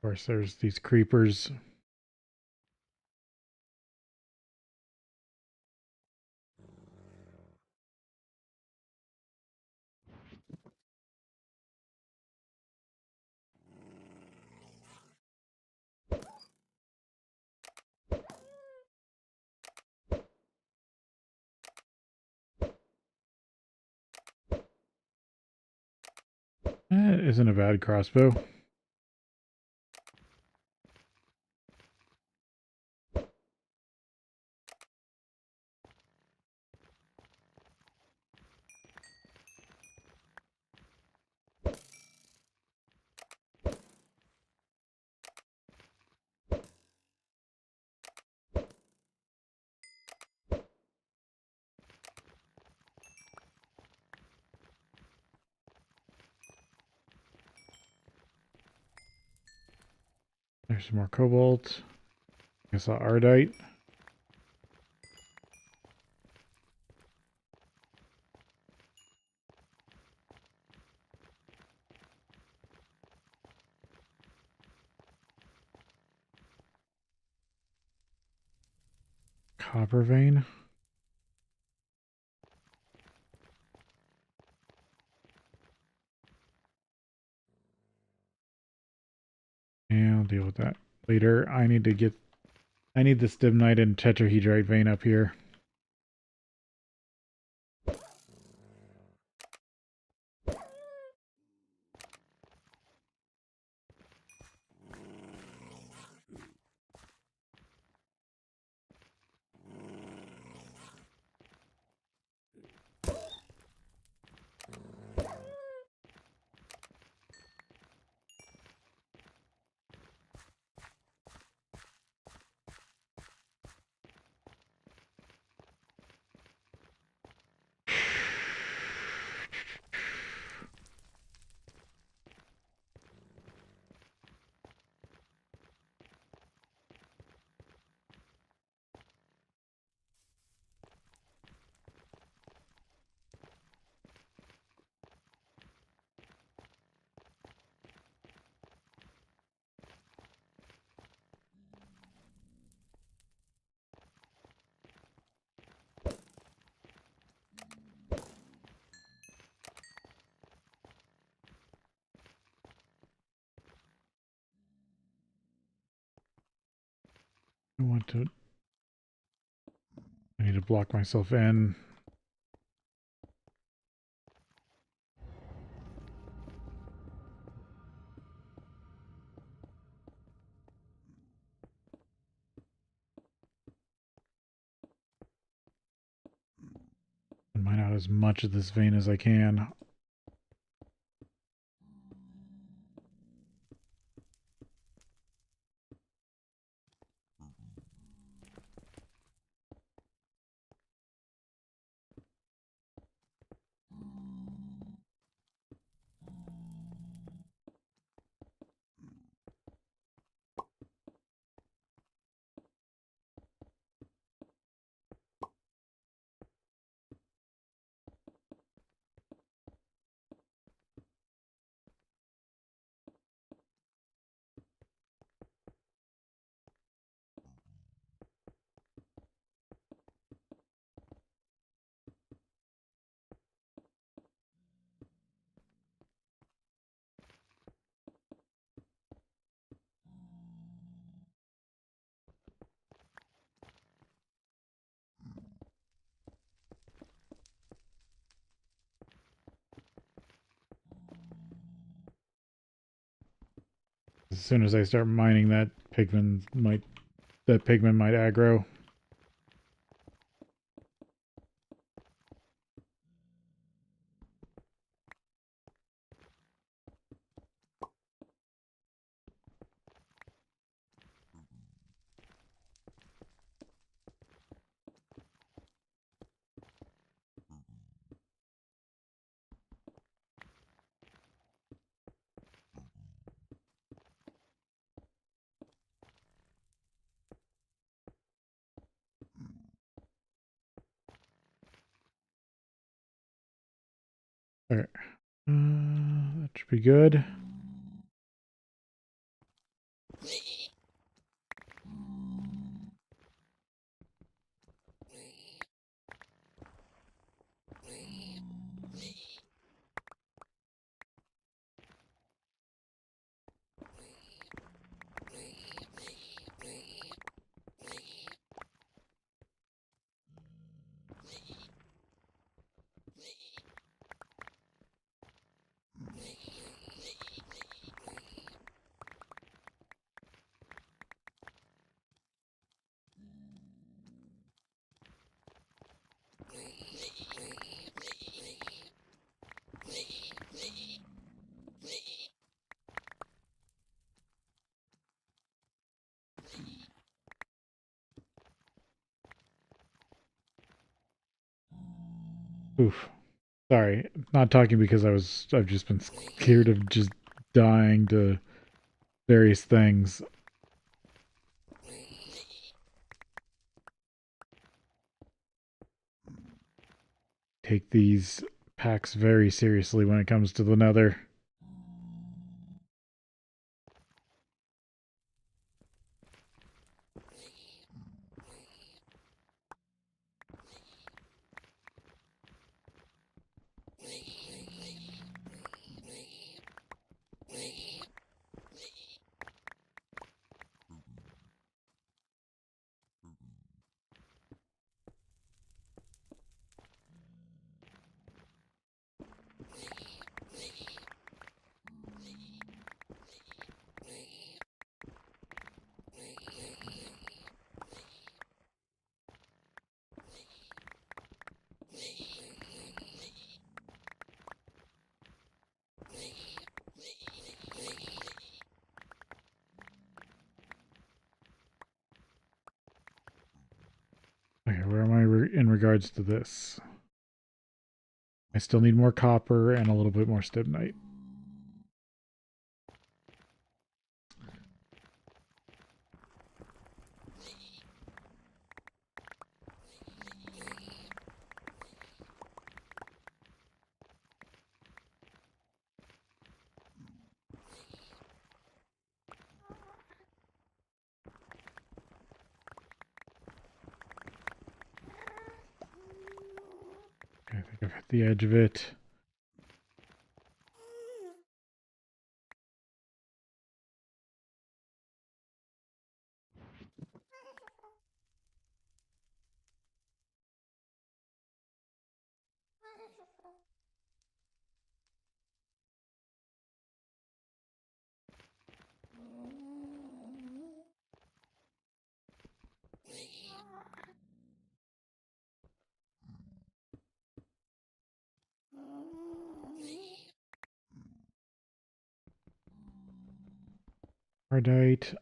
Of course, there's these creepers. It isn't a bad crossbow. There's some more cobalt. I saw ardite. Copper vein. Yeah, I'll deal with that later. I need the stibnite and tetrahedrite vein up here. I need to block myself in. And mine out as much of this vein as I can. soon as I start mining, that pigman might aggro. All right. That should be good. Oof. Sorry, not talking because I've just been scared of just dying to various things. Take these packs very seriously when it comes to the nether. Okay, where am I in regards to this? I still need more copper and a little bit more stibnite. Okay, I think I've hit the edge of it. Ardite.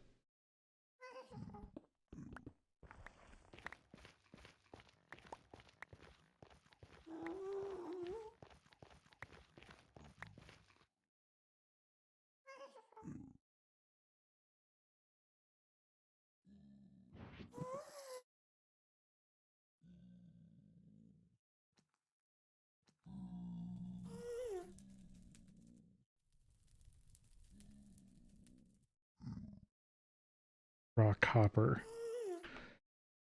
Raw copper.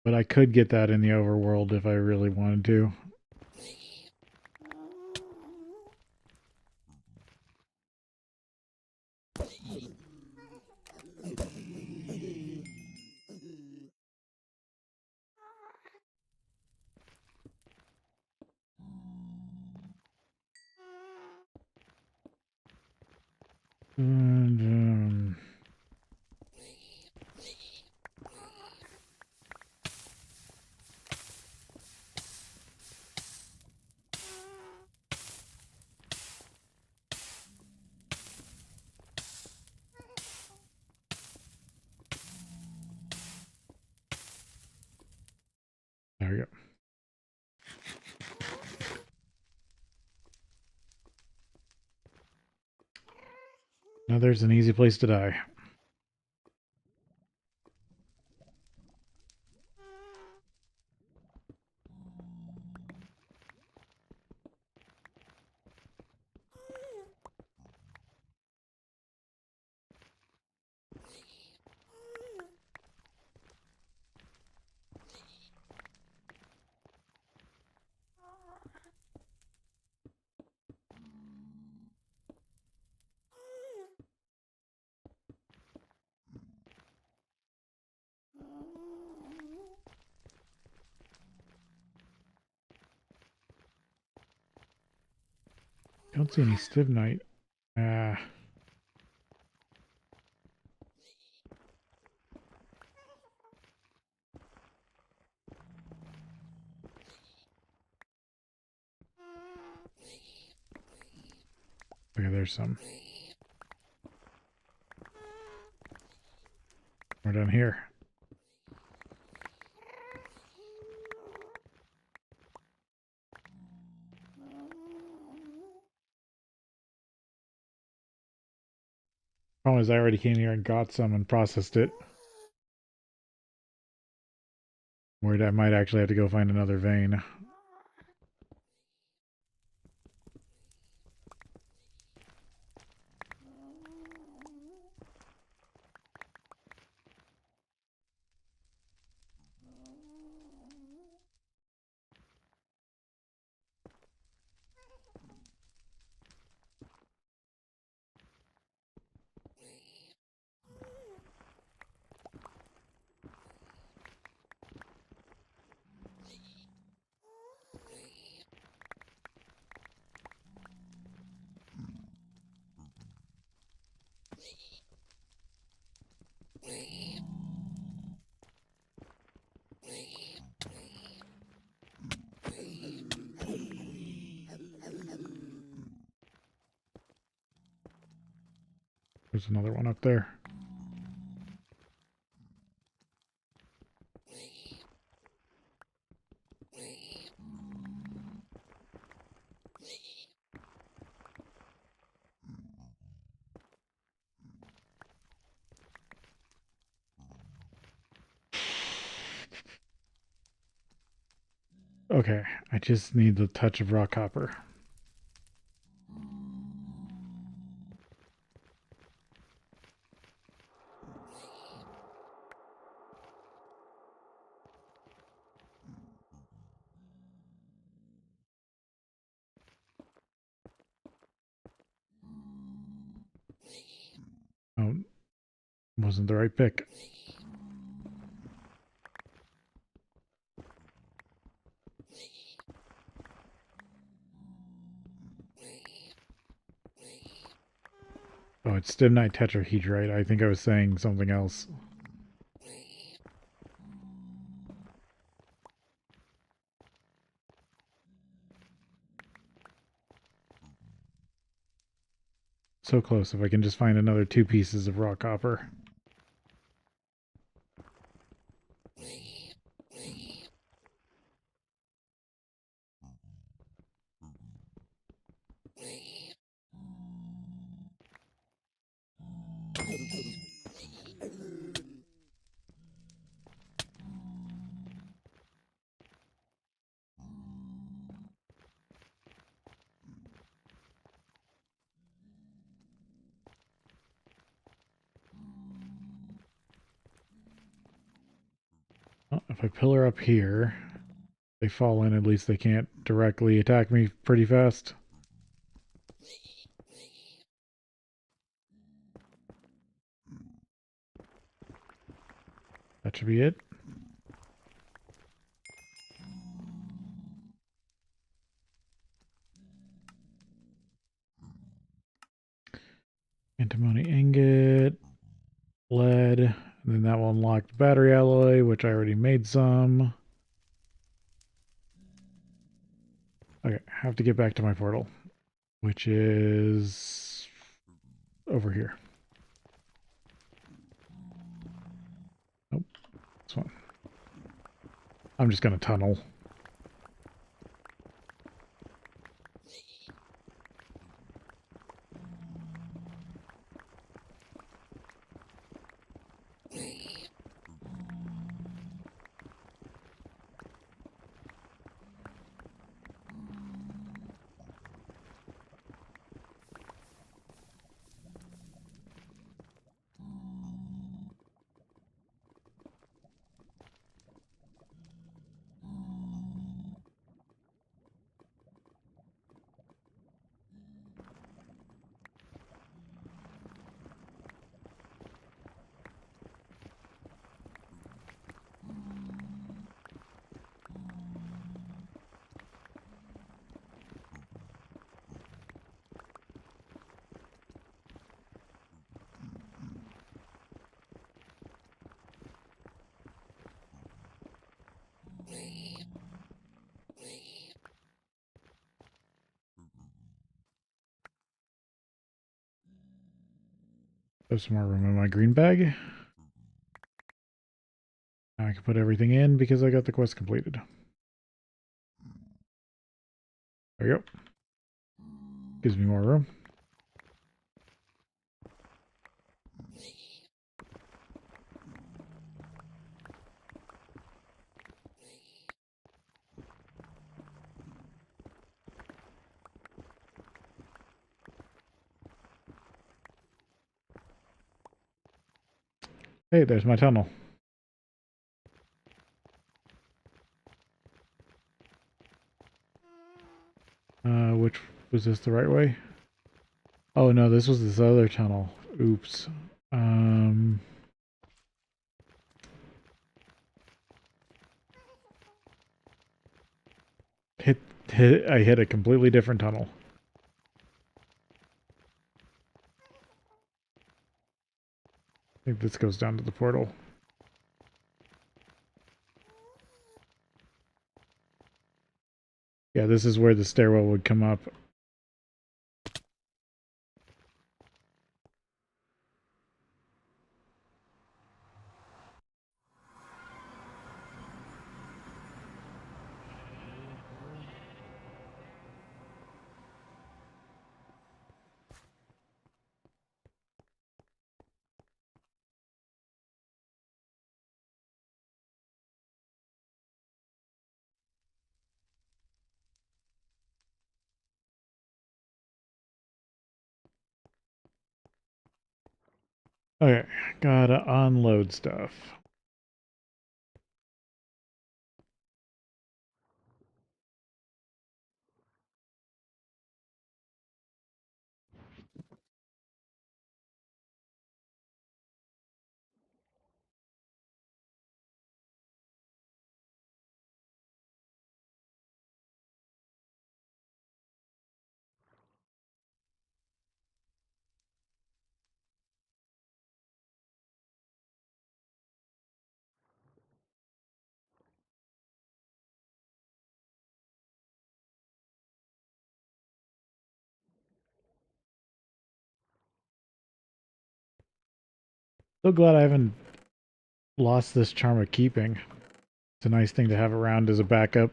But I could get that in the overworld if I really wanted to. And, There we go. Now there's an easy place to die. Don't see any stibnite. Okay, there's some. We're done here. Problem is I already came here and got some and processed it. Worried I might actually have to go find another vein. There's another one up there. Okay, I just need the touch of rock copper. Oh, wasn't the right pick. Oh, it's stibnite tetrahedrite. I think I was saying something else. So close. If I can just find another 2 pieces of rock copper. Well, if I pillar up here, they fall in, at least they can't directly attack me pretty fast. That should be it. Antimony ingot, lead, and then that will unlock the battery alloy, which I already made some. Okay, I have to get back to my portal, which is over here. Nope, this one. I'm just gonna tunnel. There's some more room in my green bag. Now I can put everything in because I got the quest completed. There we go. Gives me more room. Hey, there's my tunnel. Which was this the right way? Oh no, this was this other tunnel. Oops. I hit a completely different tunnel. I think this goes down to the portal. Yeah, this is where the stairwell would come up. Okay, gotta unload stuff. So glad I haven't lost this charm of keeping. It's a nice thing to have around as a backup.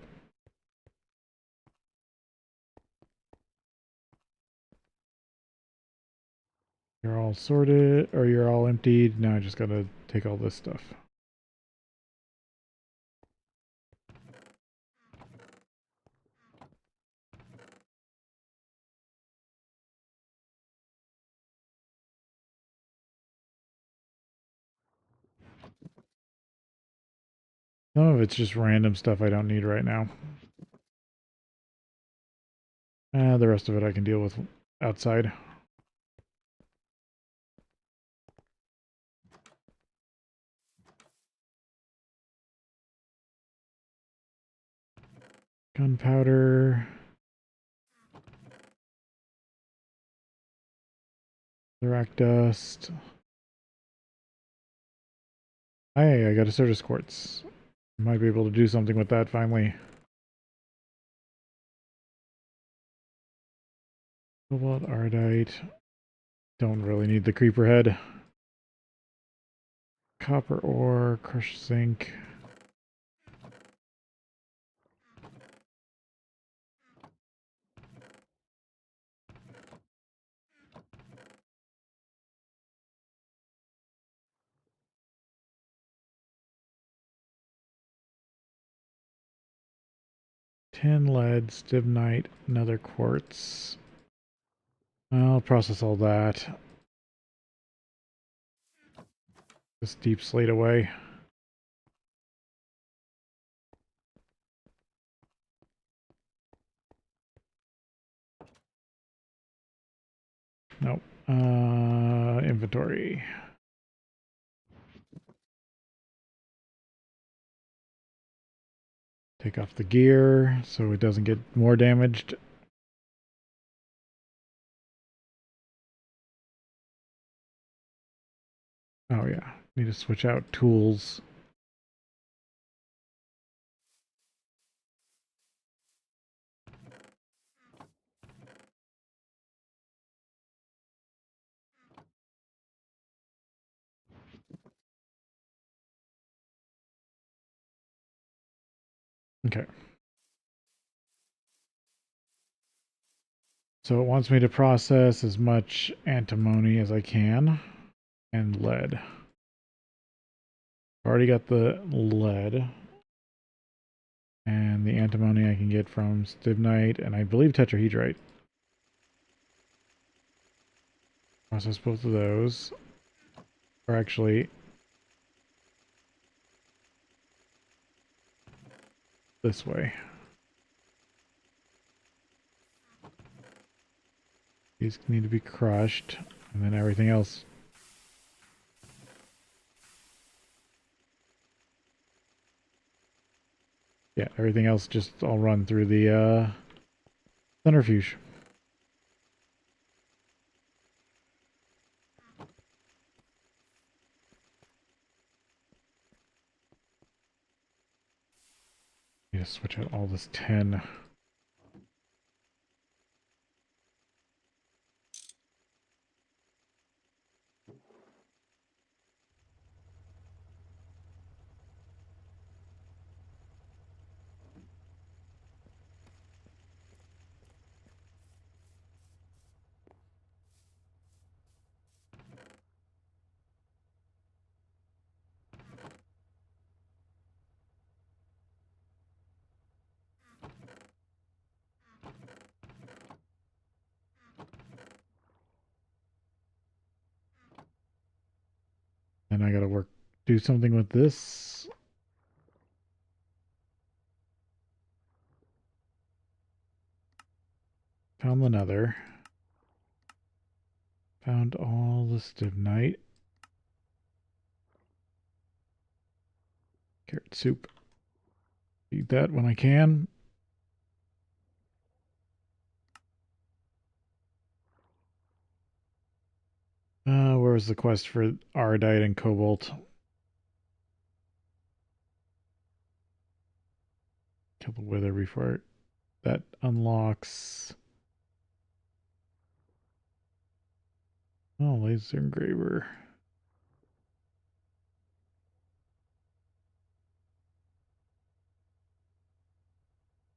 You're all sorted, or you're all emptied. Now I just gotta take all this stuff. Some of it's just random stuff I don't need right now. The rest of it I can deal with outside. Gunpowder. Rack dust. Hey, I got a Certus quartz. Might be able to do something with that finally. Cobalt ardite. Don't really need the creeper head. Copper ore, crushed zinc. 10 lead, stibnite, another quartz. I'll process all that. This deep slate away. Nope. Inventory. Take off the gear so it doesn't get more damaged. Oh yeah, need to switch out tools. Okay. So it wants me to process as much antimony as I can and lead. Already got the lead and the antimony I can get from stibnite and I believe tetrahedrite. Process both of those. Or actually, this way. These need to be crushed, and then everything else. Yeah, everything else just all run through the centrifuge. Need to switch out all this tin. And I gotta do something with this. Found the nether. Found all the stibnite. Carrot soup. Eat that when I can. Where's the quest for Ardite and Cobalt? Kill the wither before that unlocks. Oh, laser engraver.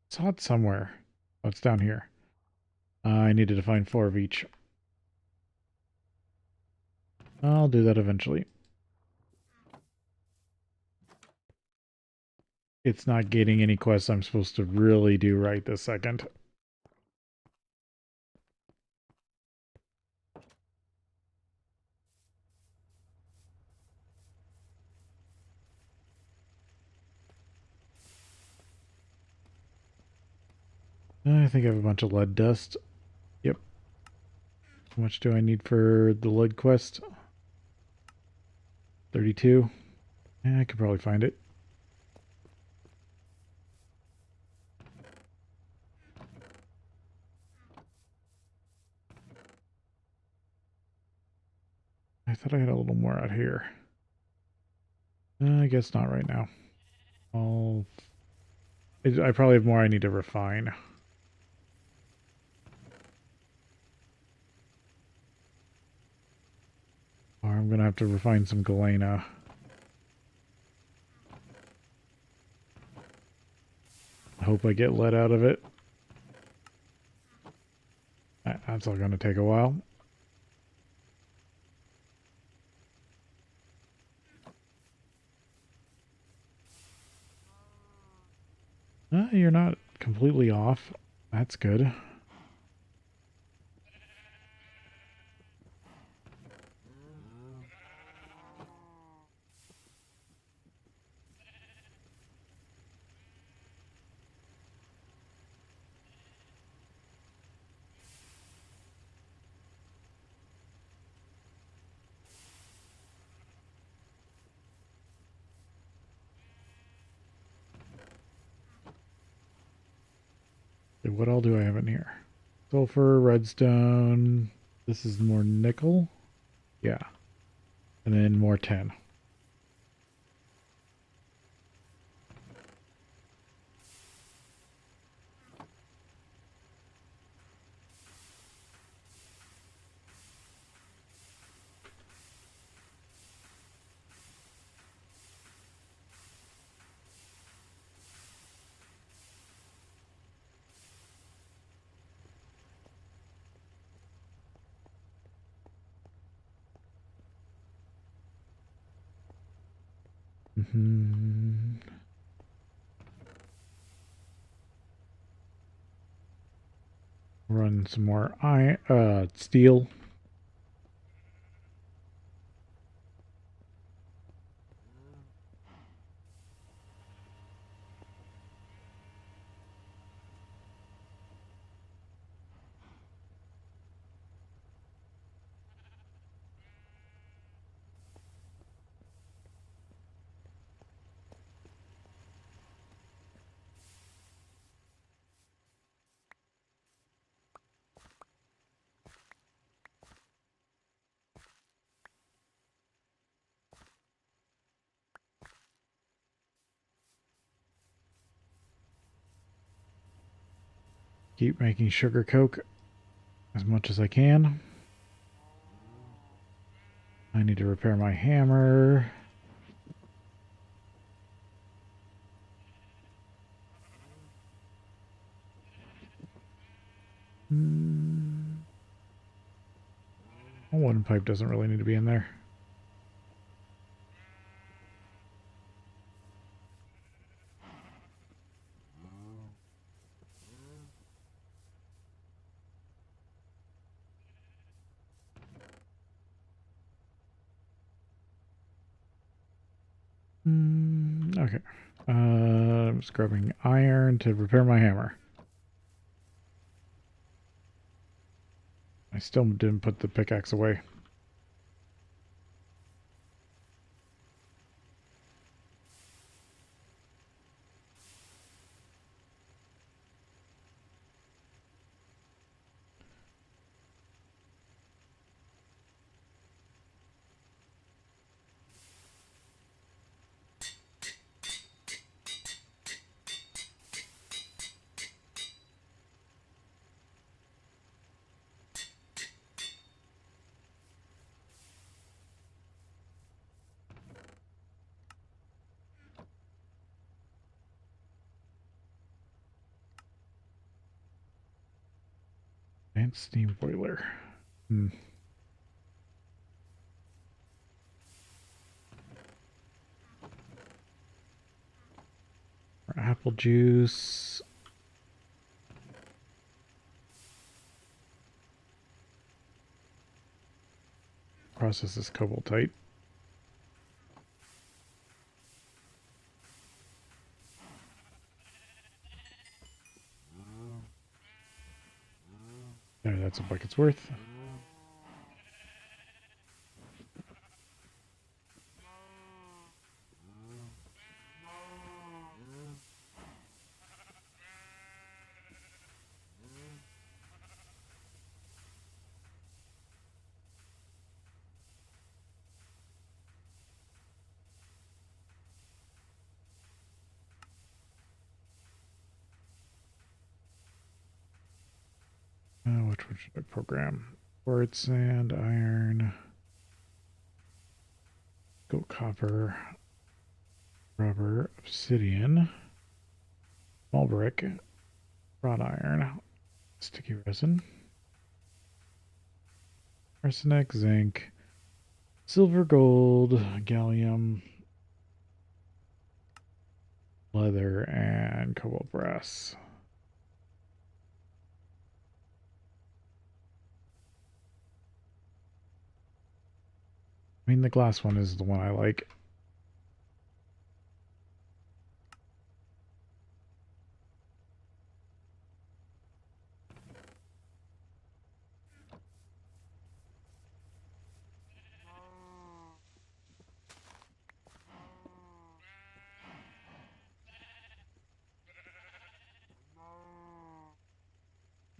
Saw it somewhere. Oh, it's down here. I needed to find 4 of each. I'll do that eventually. It's not getting any quests I'm supposed to really do right this second. I think I have a bunch of lead dust. Yep. How much do I need for the lead quest? 32. Yeah, I could probably find it. I thought I had a little more out here. I guess not right now. I probably have more I need to refine. Or I'm going to have to refine some galena. I hope I get lead out of it. That's all going to take a while. You're not completely off. That's good. Okay, what all do I have in here? Sulfur, redstone. This is more nickel. Yeah. And then more tin. Run some more steel. Keep making sugar coke as much as I can. I need to repair my hammer. A wooden pipe doesn't really need to be in there. Okay. I'm just grabbing iron to repair my hammer. I still didn't put the pickaxe away. Advanced steam boiler. Apple juice. Process this cobaltite. There, that's a bucket's worth. Which one should I program? Quartz, sand, iron, gold, copper, rubber, obsidian, small brick, wrought iron, sticky resin, arsenic, zinc, silver, gold, gallium, leather, and cobalt brass. I mean, the glass one is the one I like.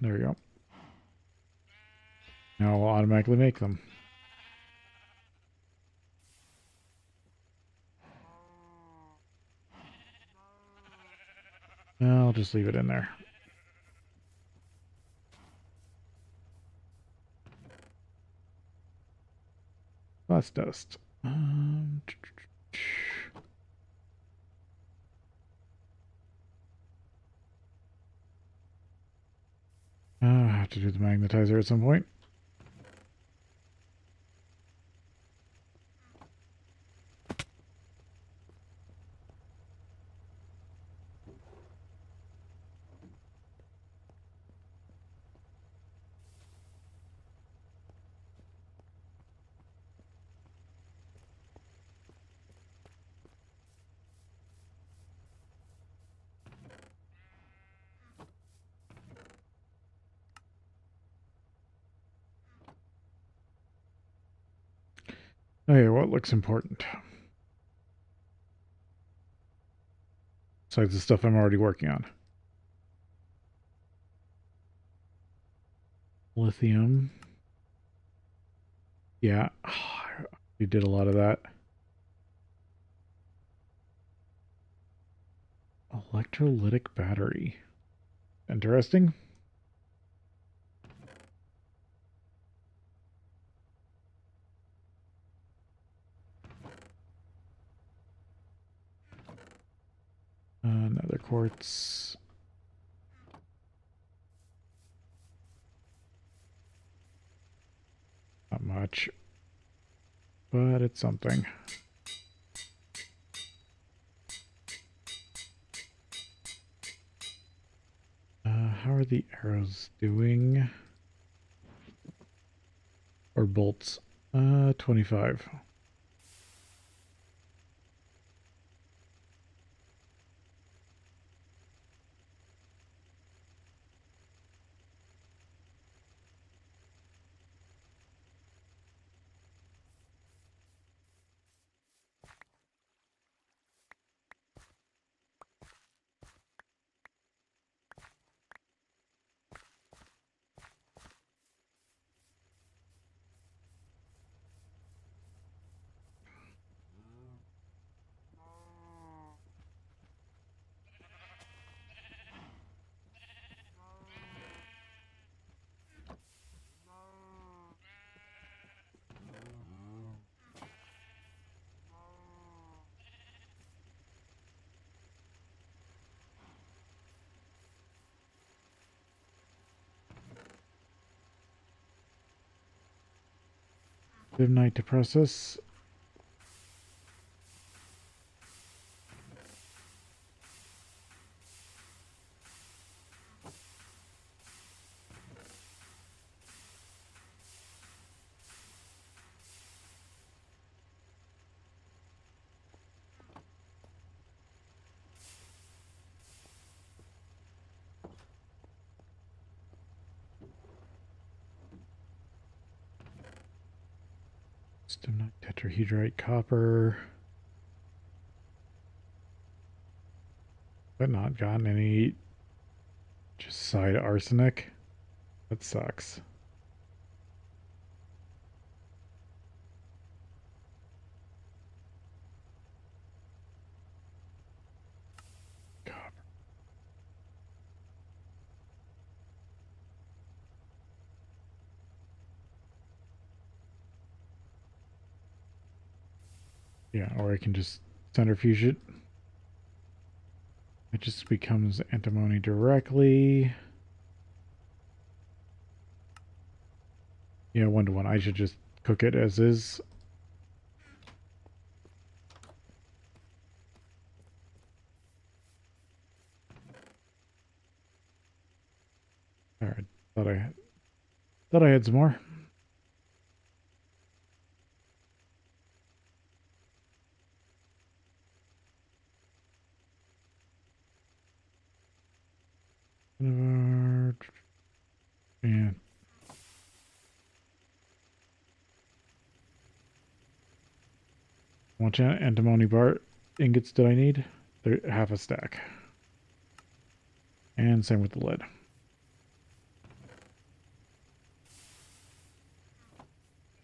There we go. Now we'll automatically make them. I'll just leave it in there. Glass dust. I have to do the magnetizer at some point. Okay, what looks important? Besides the stuff I'm already working on. Lithium. Yeah, we did a lot of that. Electrolytic battery. Interesting. Another quartz. Not much, but it's something. How are the arrows doing? Or bolts? 25. Midnight to process. Stemnite tetrahedrite copper. But not gotten any just side arsenic. That sucks. Copper. Yeah, or I can just centrifuge it. It just becomes antimony directly. Yeah, 1-to-1. I should just cook it as is. Alright, thought I had some more. much antimony bar ingots did I need? Half a stack. And same with the lead.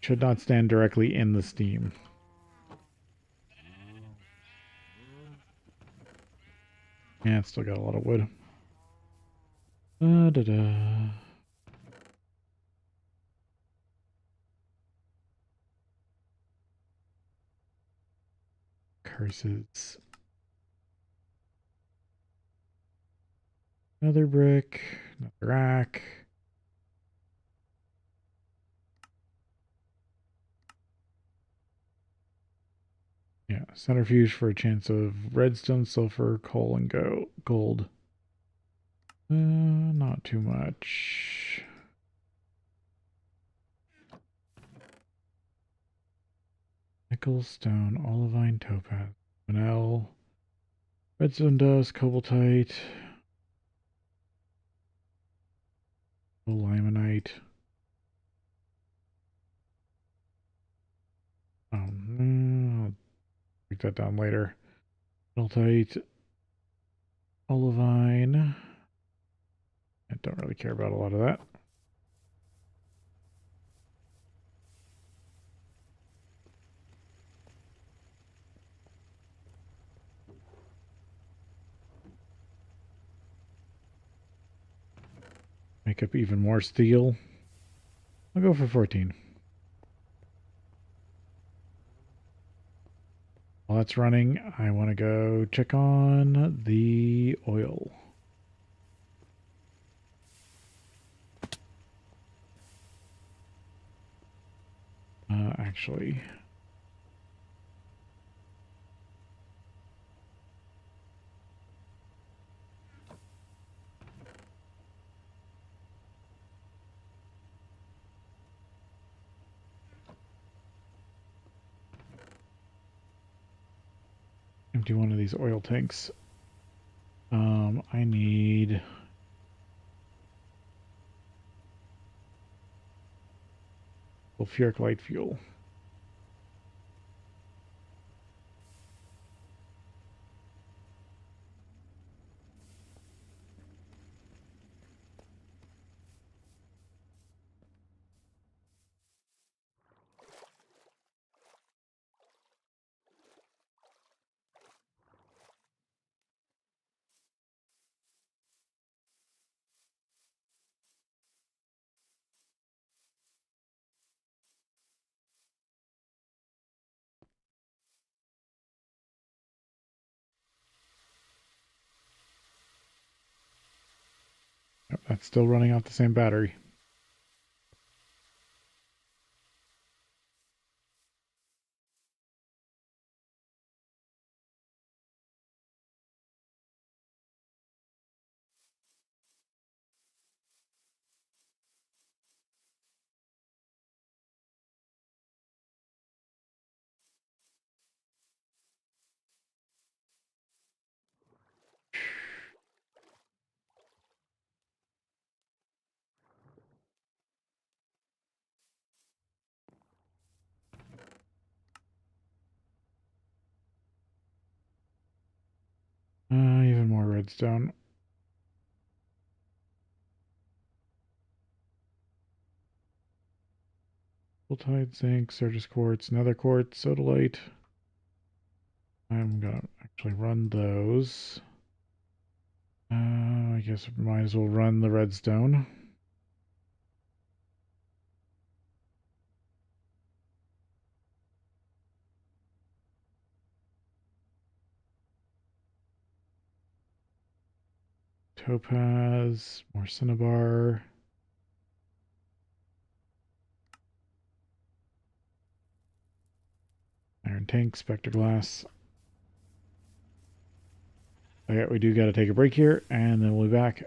Should not stand directly in the steam. Yeah, it's still got a lot of wood. Da-da-da. Curses. Another brick. Another rack. Yeah, centrifuge for a chance of redstone, sulfur, coal, and gold. Not too much. Nickel, stone, olivine, topaz, vanel, redstone dust, cobaltite, limonite. I'll break that down later. Cobaltite, olivine. I don't really care about a lot of that. Make up even more steel. I'll go for 14. While that's running, I want to go check on the oil. Actually, empty one of these oil tanks. I need sulfuric light fuel. Yep, that's still running off the same battery. Even more redstone. Tide, zinc, Sturgis quartz, nether quartz, sodalite. I'm gonna actually run those. I guess we might as well run the redstone. Topaz, more cinnabar. Iron tank, specter glass. Okay, we do got to take a break here, and then we'll be back.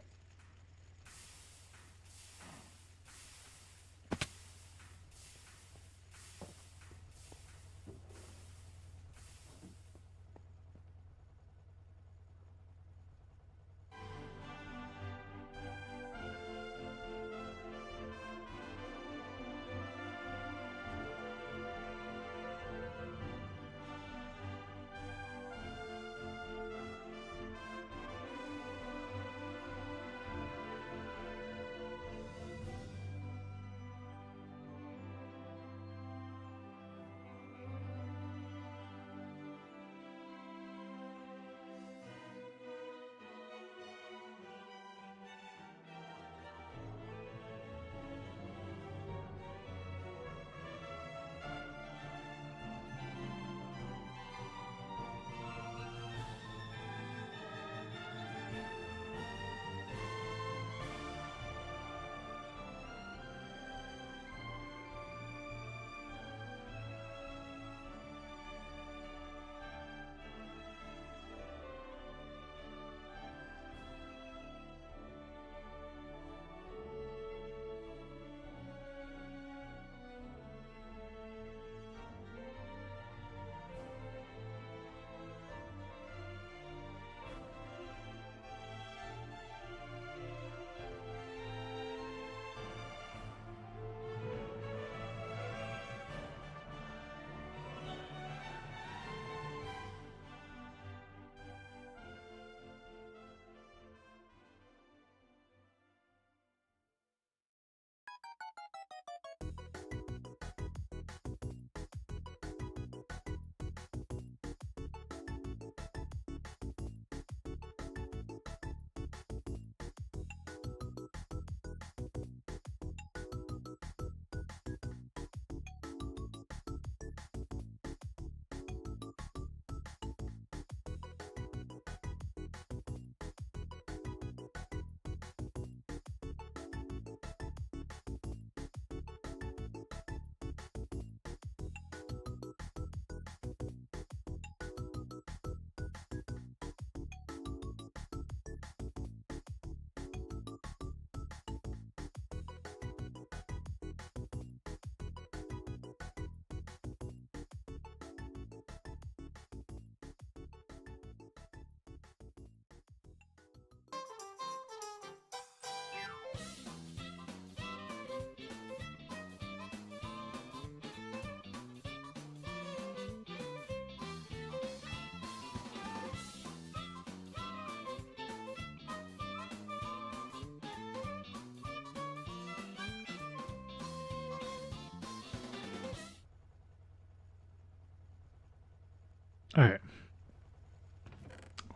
Alright.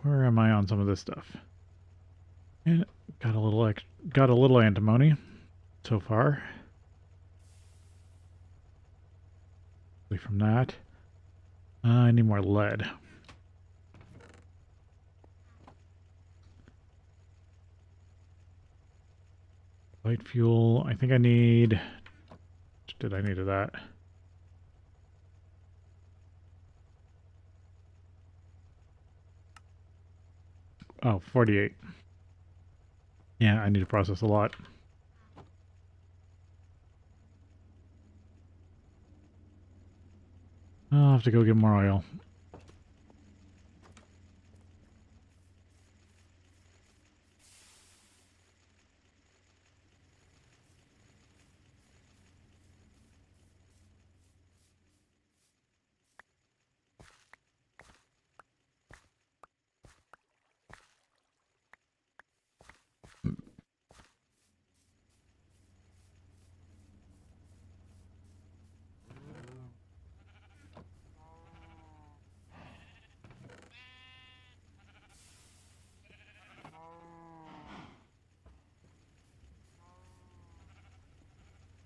Where am I on some of this stuff? And got a little antimony so far. From that. I need more lead. Light fuel. I think I need... Did I need that? Oh, 48. Yeah, I need to process a lot. I'll have to go get more oil.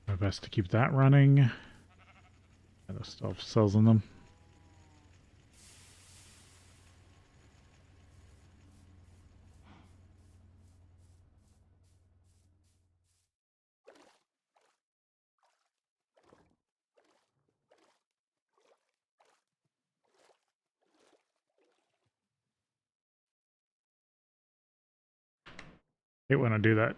My best to keep that running. Yeah, there's still cells in them. Hate when I do that.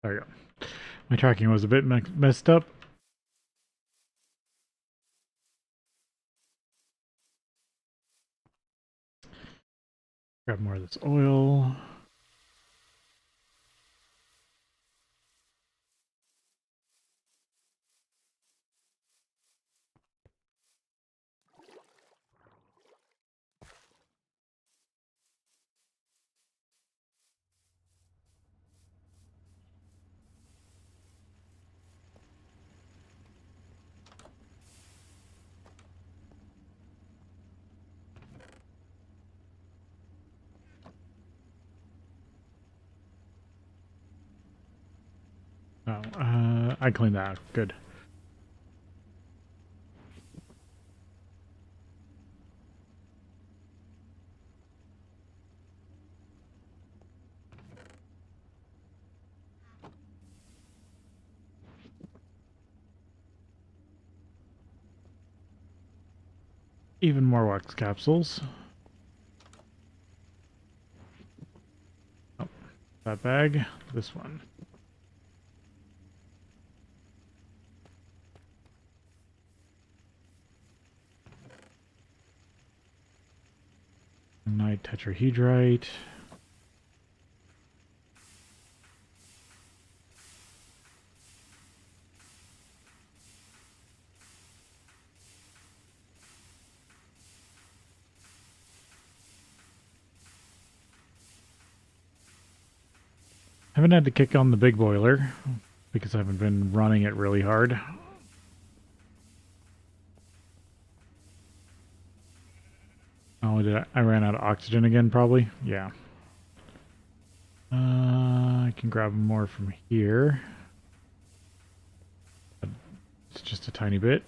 There we go. My tracking was a bit messed up. Grab more of this oil. Oh, I cleaned that out. Good. Even more wax capsules. Oh, that bag. This one. Night tetrahedrite. Haven't had to kick on the big boiler because I haven't been running it really hard. Oh, I ran out of oxygen again, probably? Yeah. I can grab more from here. It's just a tiny bit.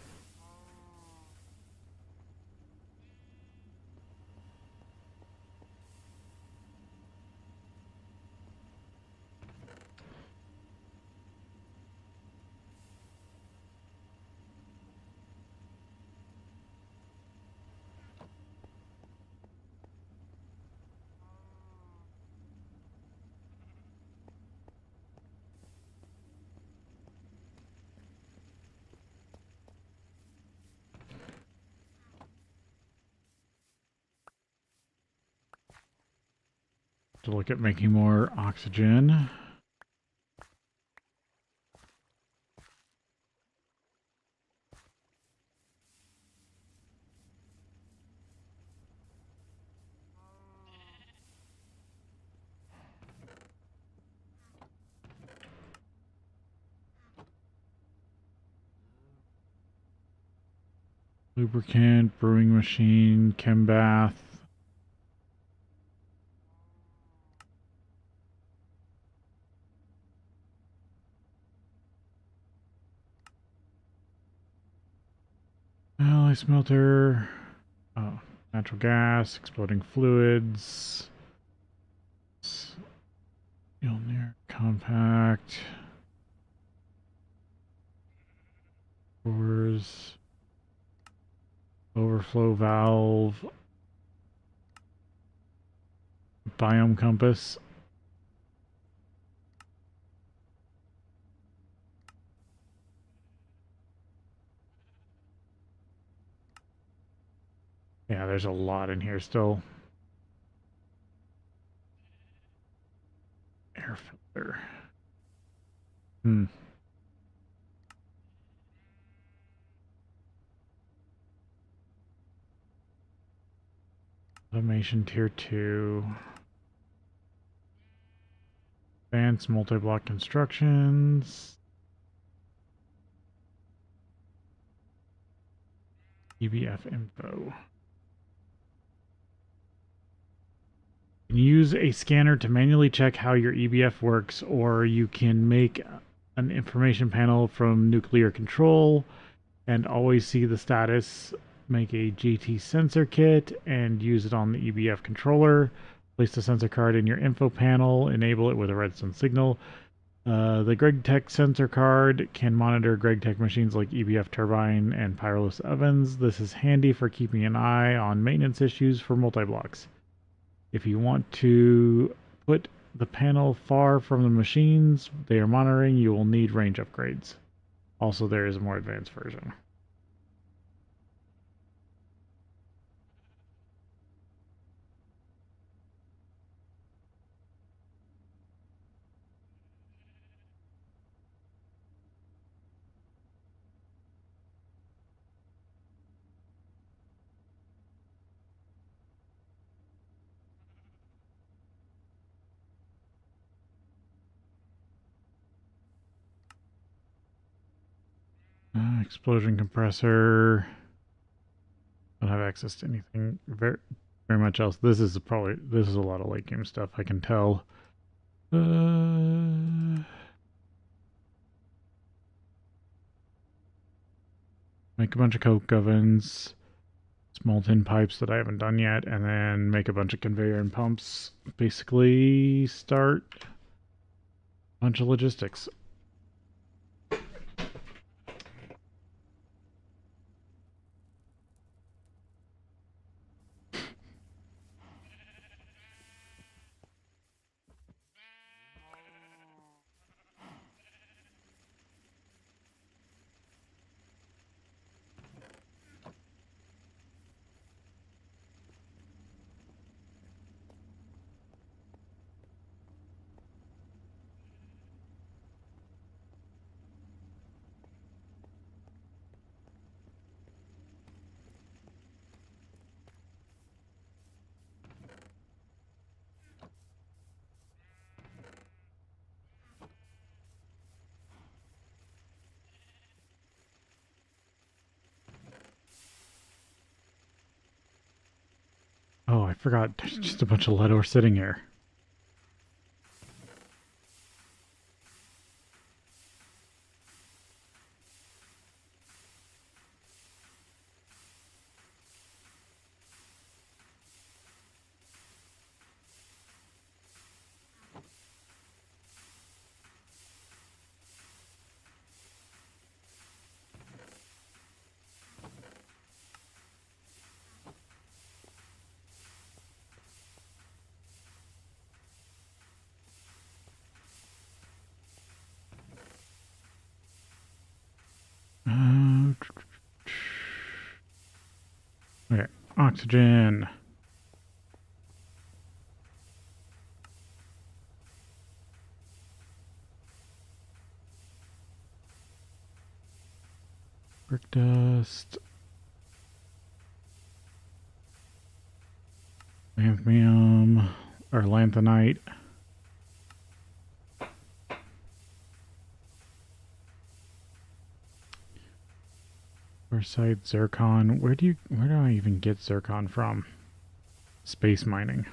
to look at making more oxygen. Lubricant, brewing machine, chem bath. Alloy smelter. Oh, natural gas, exploding fluids. Steel near compact. Doors. Overflow valve. Biome compass. Yeah, there's a lot in here still. Air filter. Automation tier 2. Advanced multi-block constructions. EBF info. You can use a scanner to manually check how your EBF works, or you can make an information panel from nuclear control and always see the status. Make a GT sensor kit and use it on the EBF controller. Place the sensor card in your info panel, enable it with a redstone signal. The GregTech sensor card can monitor GregTech machines like EBF turbine and Pyrolysis ovens. This is handy for keeping an eye on maintenance issues for multi-blocks. If you want to put the panel far from the machines they are monitoring, you will need range upgrades. Also, there is a more advanced version. Explosion compressor. Don't have access to anything very much else. This is a lot of late game stuff, I can tell. Make a bunch of coke ovens, small tin pipes that I haven't done yet, and then make a bunch of conveyor and pumps. Basically, start a bunch of logistics. Oh, I forgot. There's just a bunch of lead ore sitting here. Okay, oxygen. dust, lanthanum, or lanthanite. Foresight, zircon. Where do I even get zircon from? Space mining.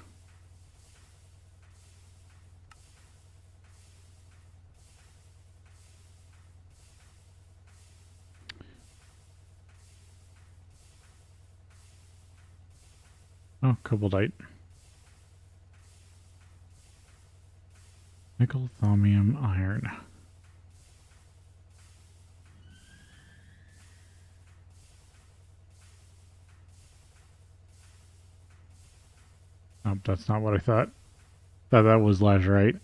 Oh, cobaltite. Nickel, thaumium, iron. Oh, that's not what I thought. Thought that was lazurite.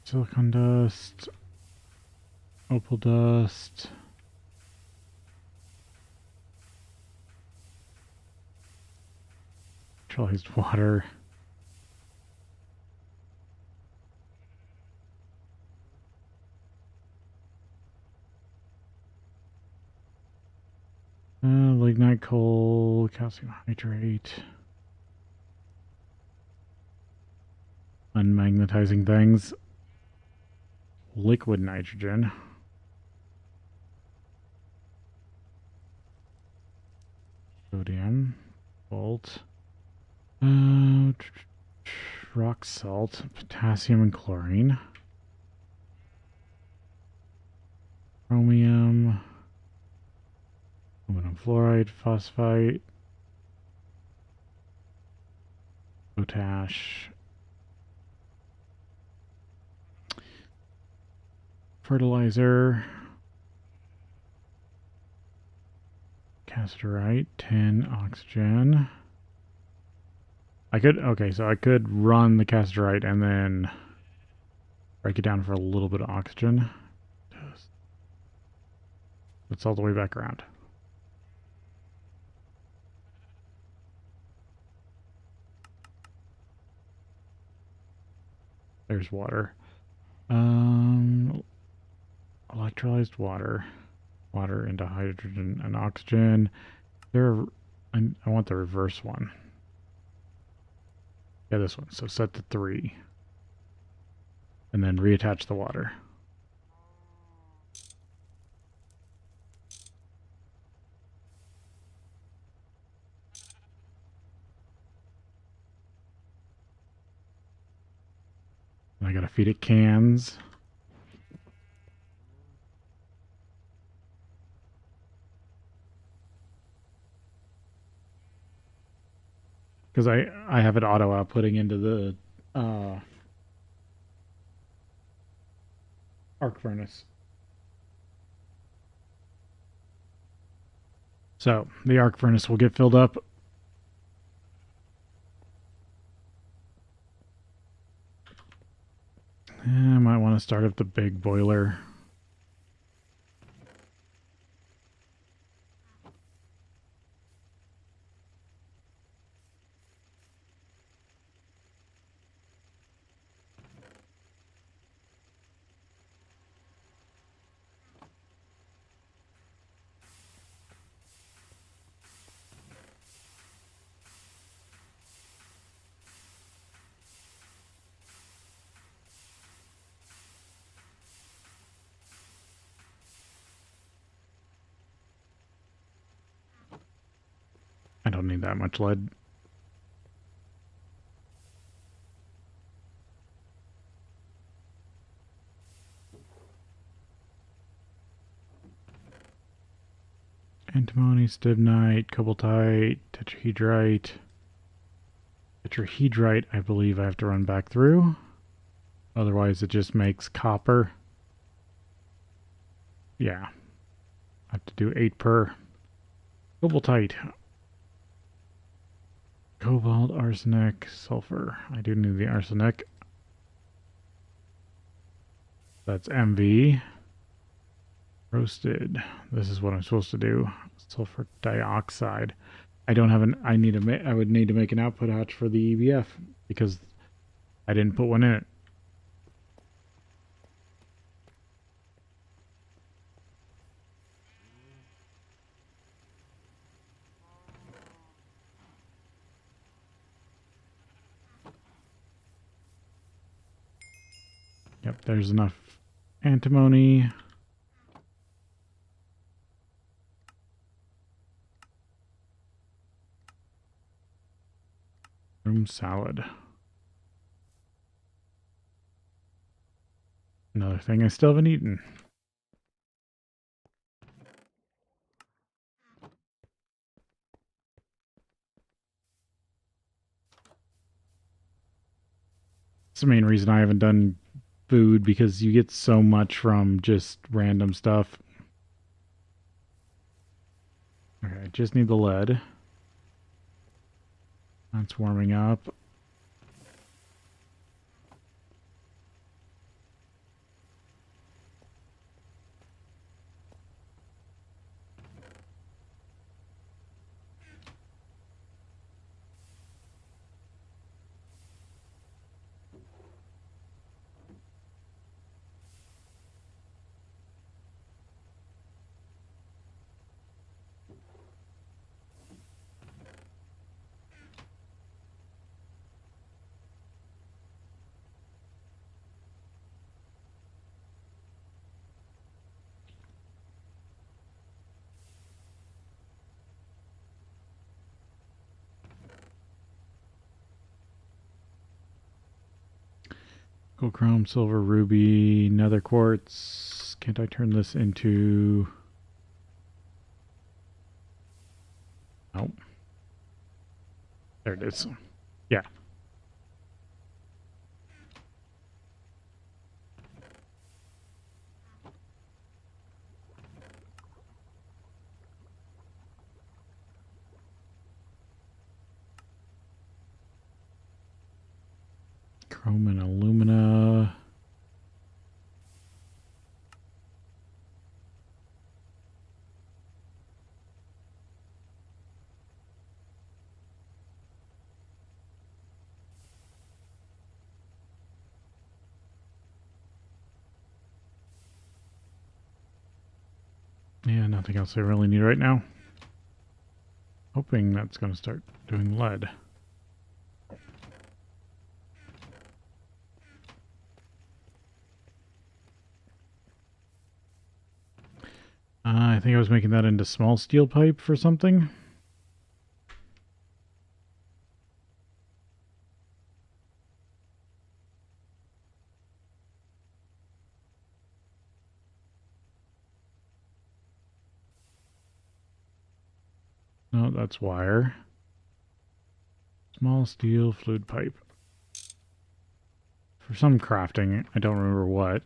Silicon dust. Opal dust. Neutralized water. Lignite coal, calcium hydrate. Unmagnetizing things. Liquid nitrogen. Sodium. Salt. Rock salt. Potassium and chlorine. Chromium. Aluminum fluoride. Phosphite. Potash. Fertilizer. Casterite. Tin. Oxygen. Okay, so I could run the casterite and then break it down for a little bit of oxygen. It's all the way back around. There's water. Electrolyzed water. Water into hydrogen and oxygen. I want the reverse one. Yeah, this one. So set to 3. And then reattach the water. And I gotta feed it cans. Because I have it auto outputting into the arc furnace. So the arc furnace will get filled up. I might want to start up the big boiler. I don't need that much lead. Antimony, stibnite, cobaltite, tetrahedrite. Tetrahedrite, I believe I have to run back through. Otherwise, it just makes copper. Yeah. I have to do 8 per. Cobaltite. Cobalt, arsenic, sulfur. I do need the arsenic. That's MV. Roasted. This is what I'm supposed to do. Sulfur dioxide. I don't have an. I would need to make an output hatch for the EBF because I didn't put one in it. Yep, there's enough antimony. Room salad. Another thing I still haven't eaten. That's the main reason I haven't done food, because you get so much from just random stuff. Okay, I just need the lead. That's warming up. Gold, chrome, silver, ruby, nether quartz. Can't I turn this into... Oh. There it is. Yeah. Chrome and alumina. Yeah, nothing else I really need right now. Hoping that's going to start doing lead. I think I was making that into small steel pipe for something. No, that's wire. Small steel fluid pipe. For some crafting, I don't remember what.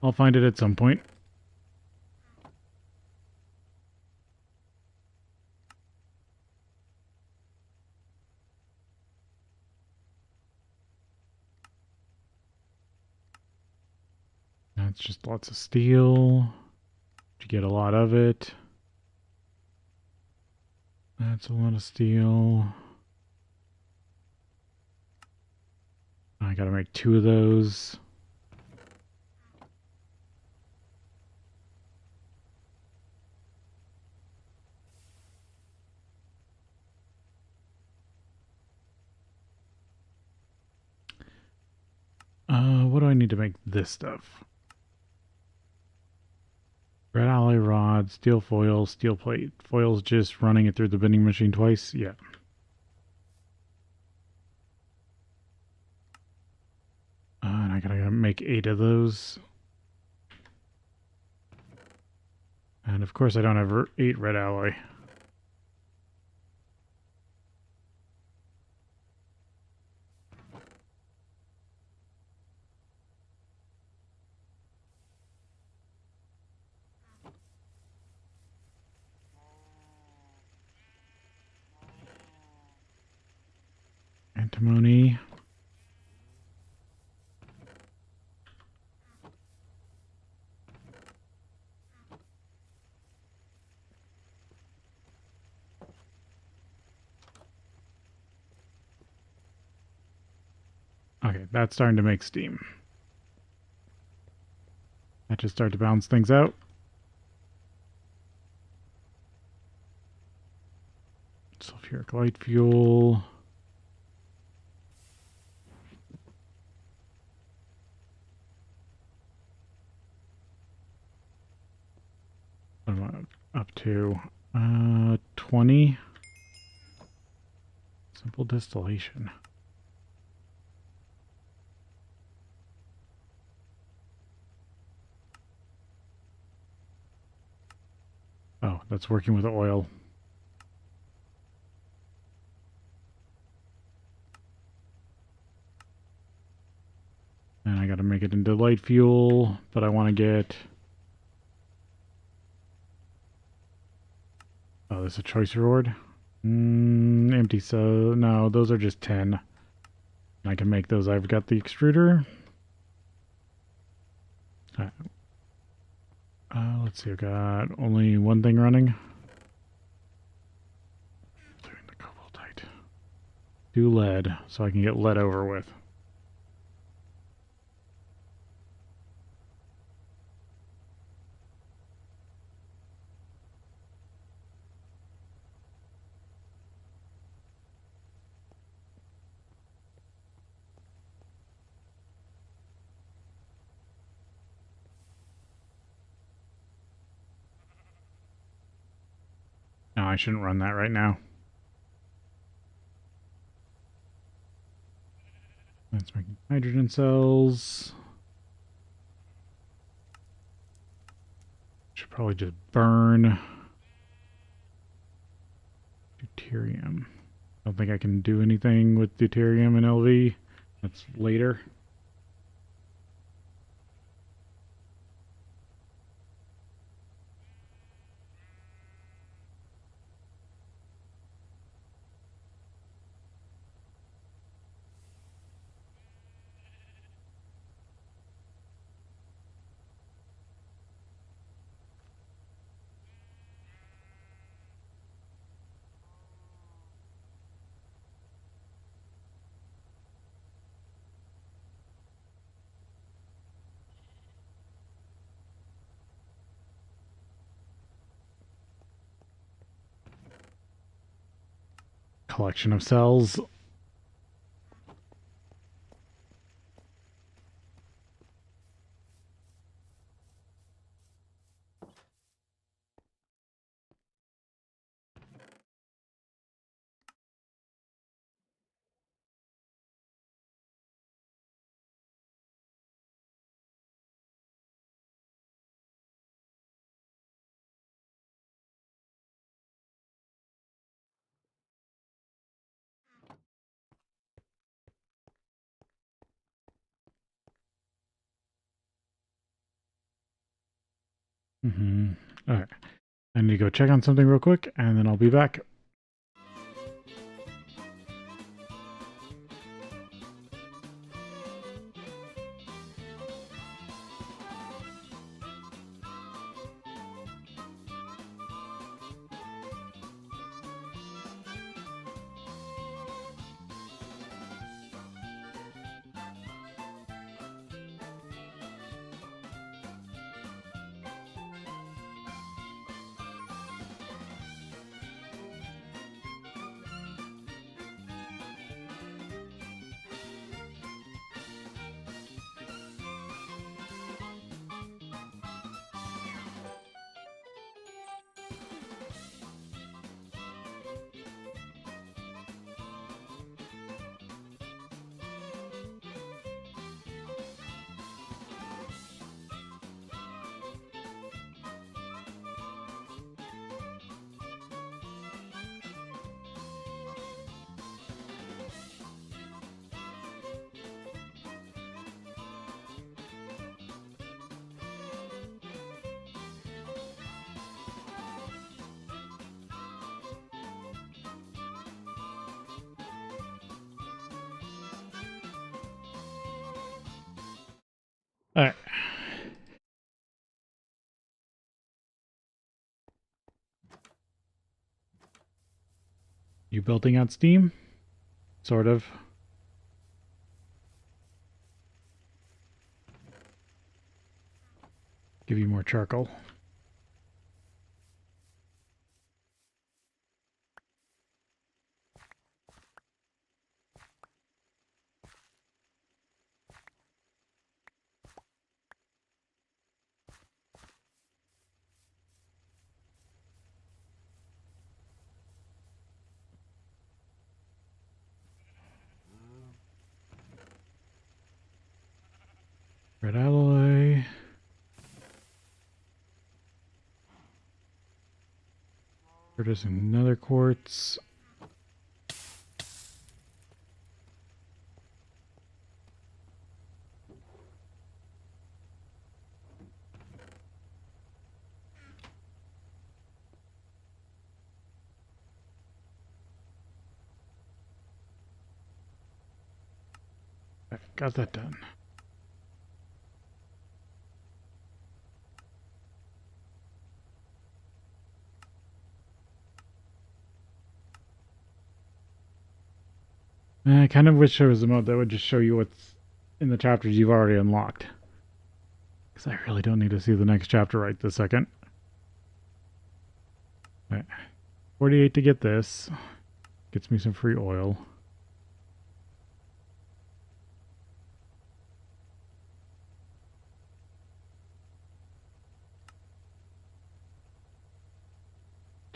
I'll find it at some point. That's just lots of steel. You get a lot of it. That's a lot of steel. I gotta make 2 of those. What do I need to make this stuff? Red alloy rod, steel foil, steel plate. Foil's just running it through the bending machine twice? Yeah. And I gotta make 8 of those. And of course I don't have 8 red alloy. Antimony. Okay, that's starting to make steam. That just started to balance things out. Sulfuric light fuel. What am I up to? 20. Simple distillation. Oh, that's working with oil. And I gotta make it into light fuel, but I want to get... Oh, this is a choice reward? Empty, so... No, those are just 10. I can make those. I've got the extruder. Let's see, I've got only one thing running. Doing the cobaltite. Do lead, so I can get lead over with. No, I shouldn't run that right now. That's making hydrogen cells. Should probably just burn deuterium. I don't think I can do anything with deuterium and LV. That's later. Collection of cells. Alright. I need to go check on something real quick, and then I'll be back. Alright. You building out steam? Sort of. Give you more charcoal. Red alloy. There's another quartz. I got that done. I kind of wish there was a mode that would just show you what's in the chapters you've already unlocked. Because I really don't need to see the next chapter right this second. Right. 48 to get this. Gets me some free oil.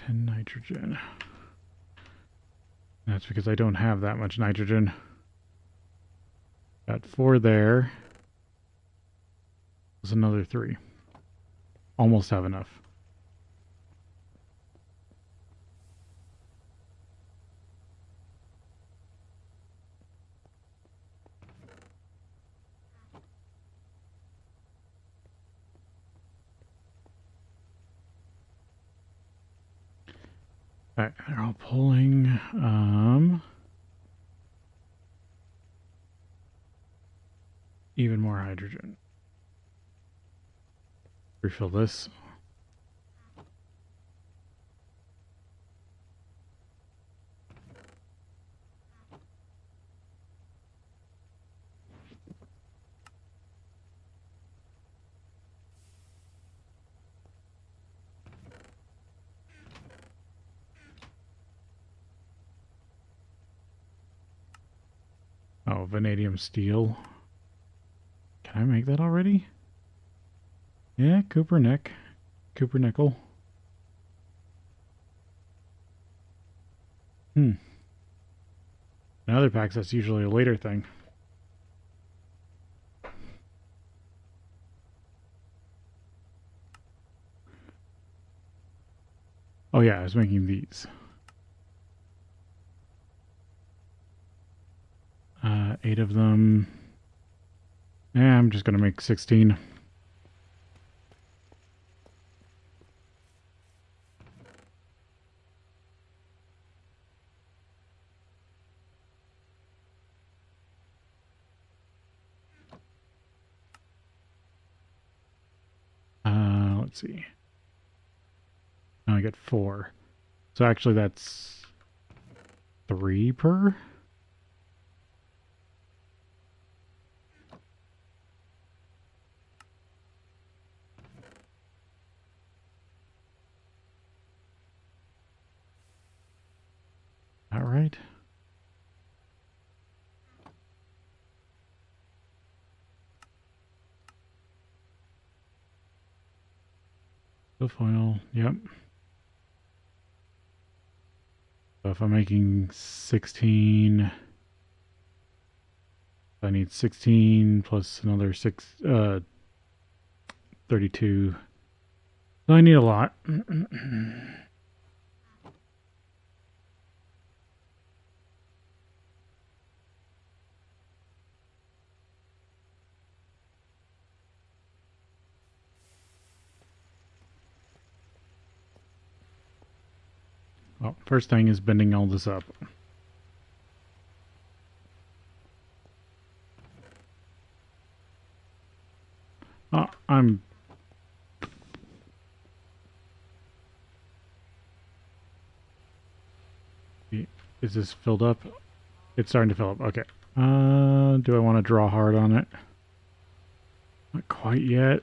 Nitrogen. That's because I don't have that much nitrogen. Got 4 there. There's another 3. Almost have enough. Alright, they're all pulling. Even more hydrogen. Refill this. Oh, vanadium steel. Can I make that already? Yeah, Cooper nickel. In other packs, that's usually a later thing. Oh yeah, I was making these. 8 of them. Yeah, I'm just gonna make 16. Let's see. Now I get 4. So actually that's 3 per. All right. The foil, yep. So if I'm making 16, I need 16 plus another 32. So I need a lot. Well, first thing is bending all this up. I'm... Is this filled up? It's starting to fill up. Okay. Do I want to draw hard on it? Not quite yet.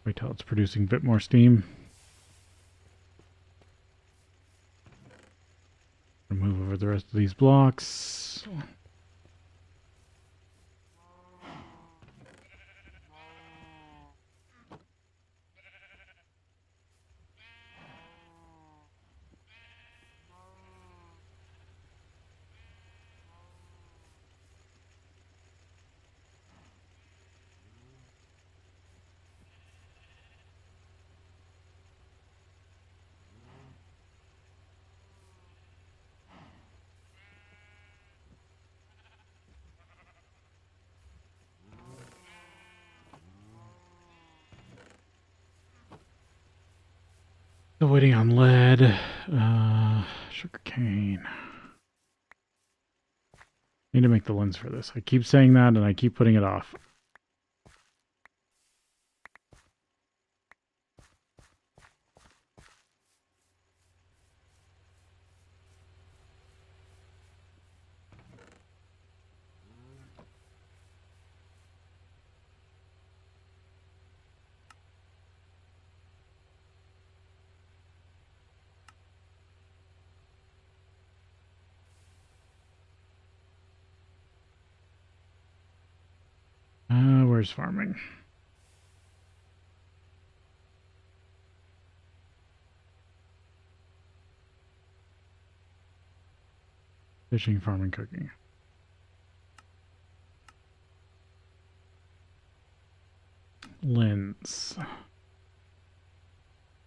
Wait till it's producing a bit more steam. Move over the rest of these blocks. Still waiting on lead. Sugar cane. Need to make the lens for this. I keep saying that and I keep putting it off. Where's farming? Fishing, farming, cooking. Lens.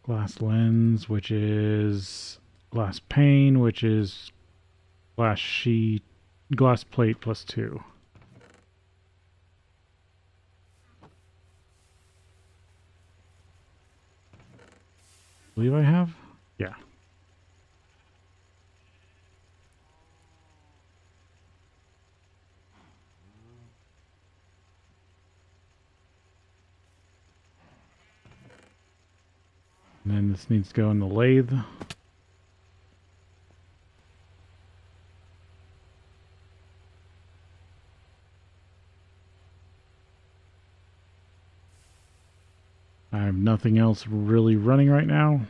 Glass lens, which is glass pane, which is glass sheet, glass plate plus 2. I believe I have? Yeah. And then this needs to go in the lathe. I have nothing else really running right now.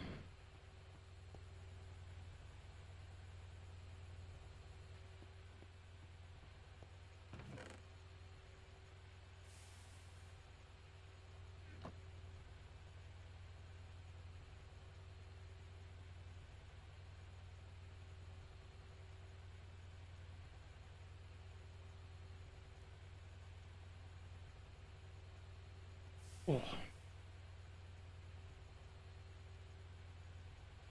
Oh.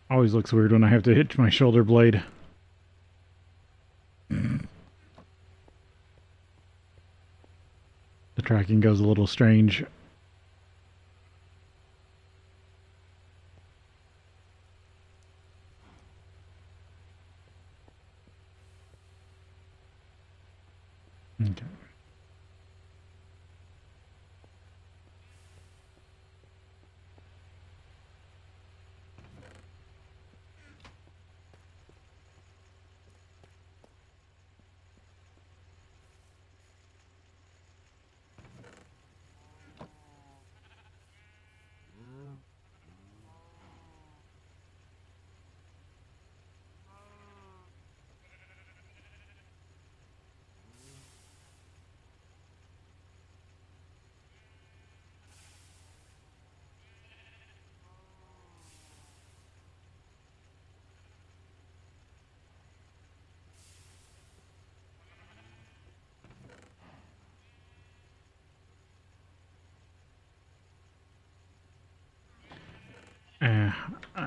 Always looks weird when I have to hit my shoulder blade. The tracking goes a little strange. Okay.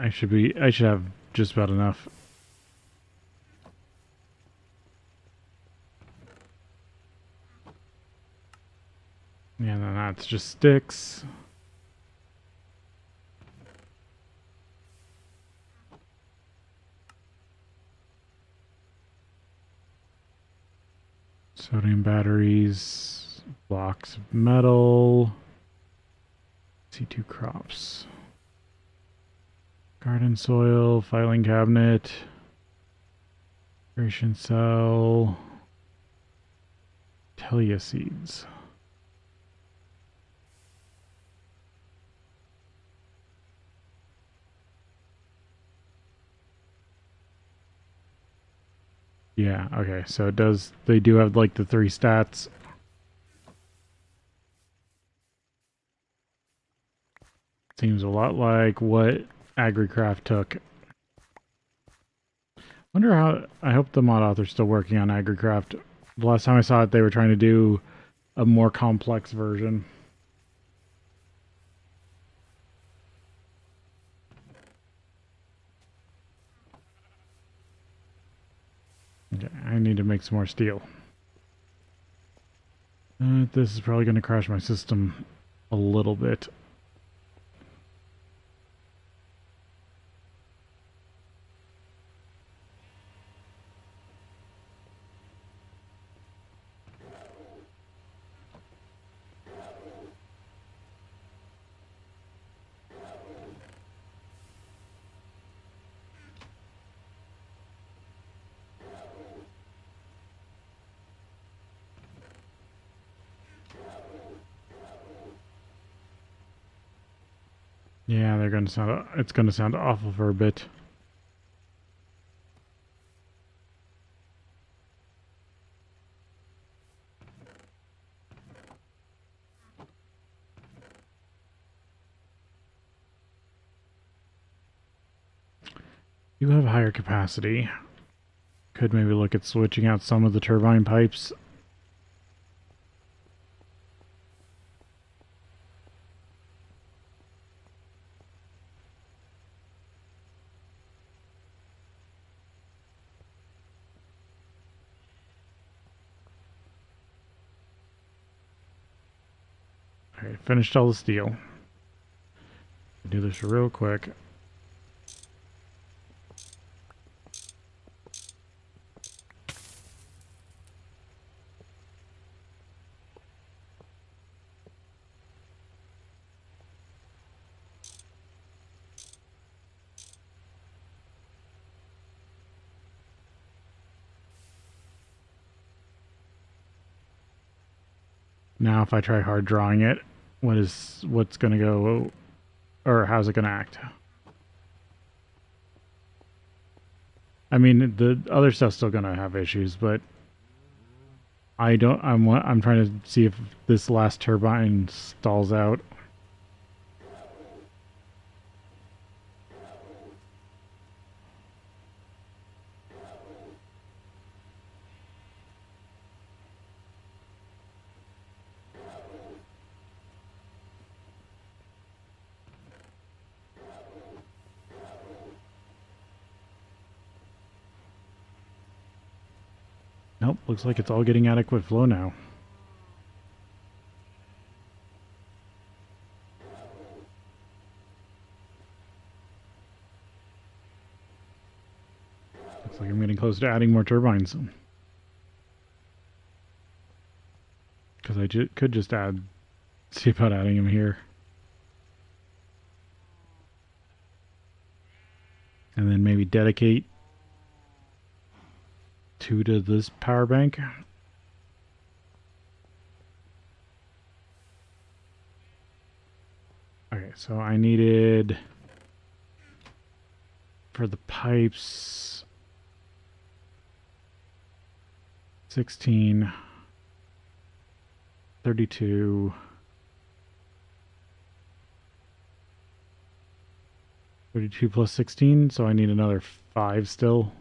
I should have just about enough. Yeah, then that's just sticks. Sodium batteries, blocks of metal, C2 crops, garden soil, filing cabinet, irrigation cell, Telia seeds. Yeah, okay, so it does, they do have like the 3 stats. Seems a lot like what AgriCraft took. Wonder how, I hope the mod author's still working on AgriCraft. The last time I saw it, they were trying to do a more complex version. Okay, I need to make some more steel. This is probably going to crash my system a little bit. Yeah, they're going to sound, it's going to sound awful for a bit. You have higher capacity. Could maybe look at switching out some of the turbine pipes. Alright, finished all the steel. Do this real quick. Now if I try hard drawing it, what's going to go, or how's it going to act? I mean, the other stuff's still going to have issues, but I'm trying to see if this last turbine stalls out. Nope, looks like it's all getting adequate flow now. Looks like I'm getting close to adding more turbines. Because I could just see about adding them here. And then maybe dedicate 2 to this power bank. Okay, so I needed for the pipes 16, 32, 32 plus 16, so I need another 5 still.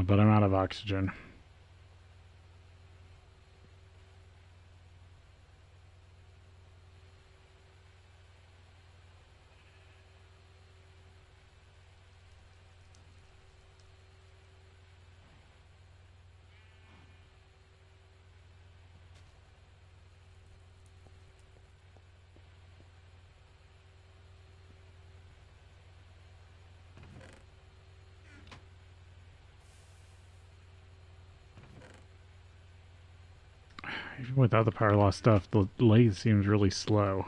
But I'm out of oxygen. Even without the power loss stuff, the lathe seems really slow.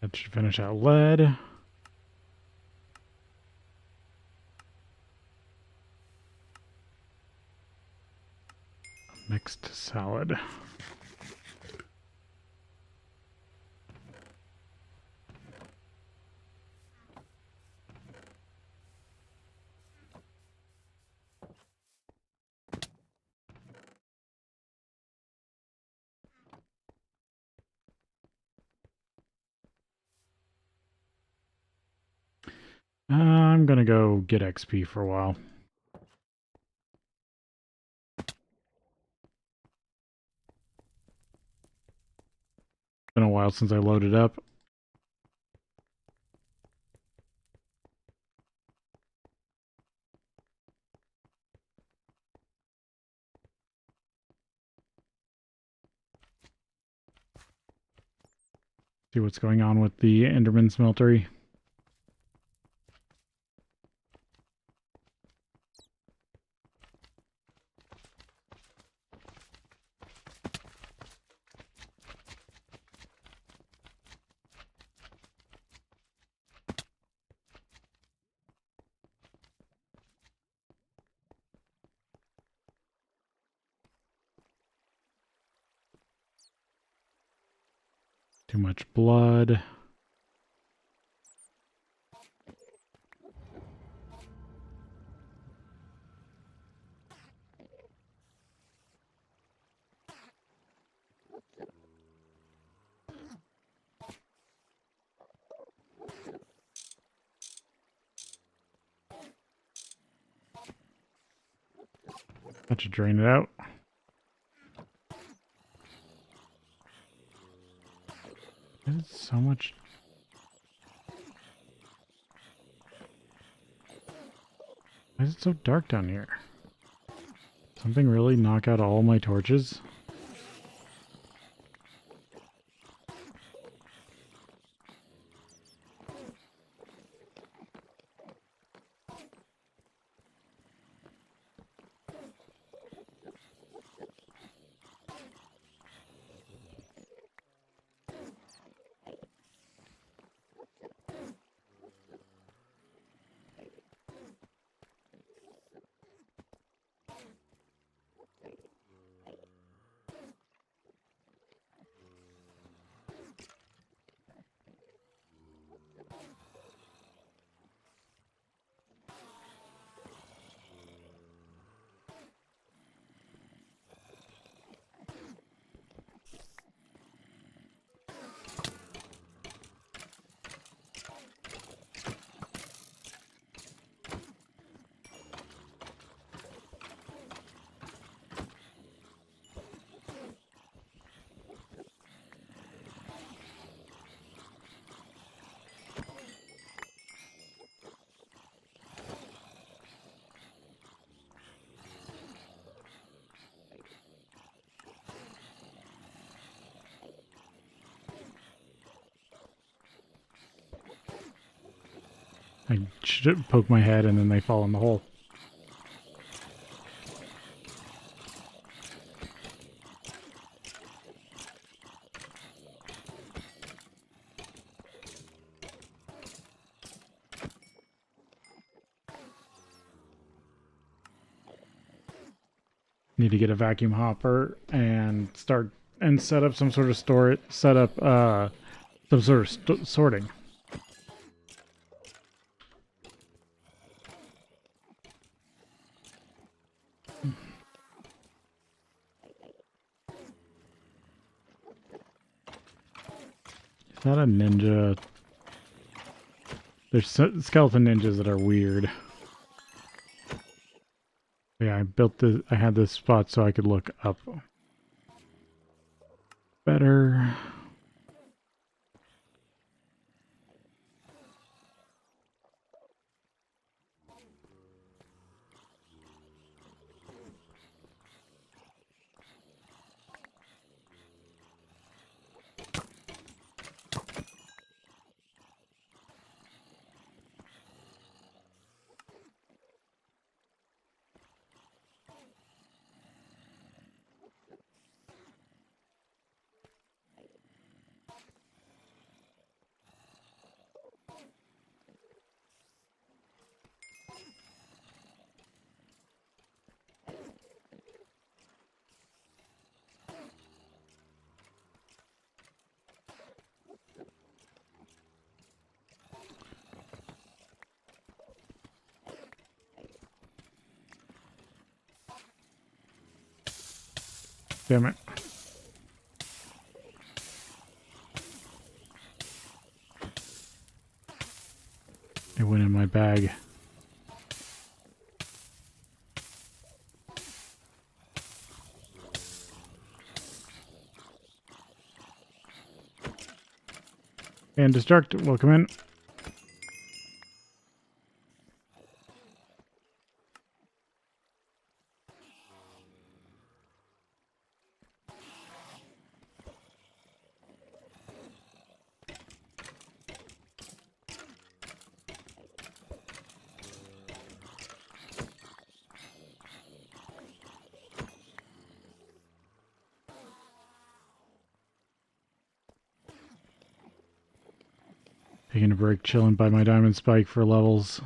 That should finish out lead. Mixed salad. I'm gonna go get XP for a while. Been a while since I loaded up. See what's going on with the Enderman smeltery. Too much blood. That should drain it out. There's so much. Why is it so dark down here? Something really knock out all my torches? I should poke my head and then they fall in the hole. Need to get a vacuum hopper and set up some sort of some sort of sorting. Is that a ninja? There's skeleton ninjas that are weird. Yeah, I had this spot so I could look up better. Damn it. It went in my bag. And destruct, welcome in. Taking a break, chilling by my diamond spike for levels.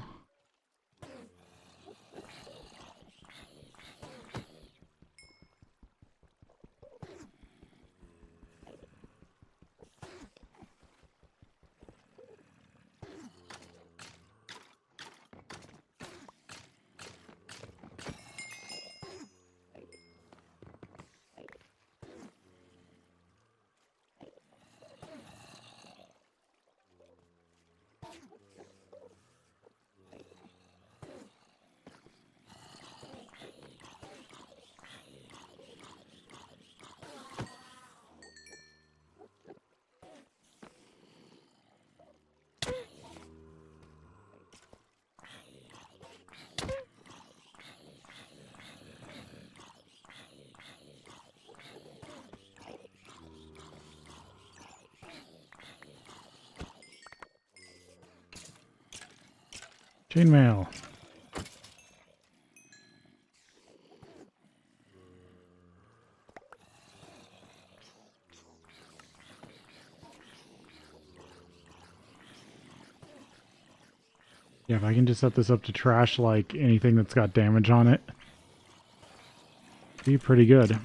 Chainmail. Yeah, if I can just set this up to trash like anything that's got damage on it, be pretty good.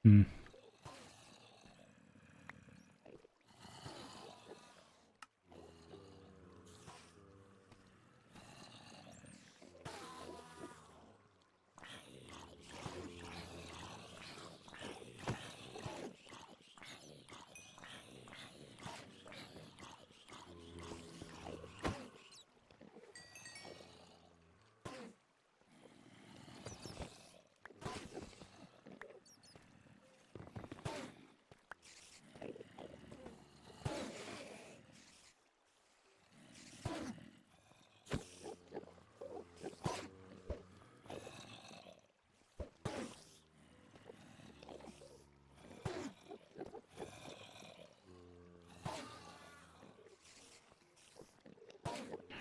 Hmm.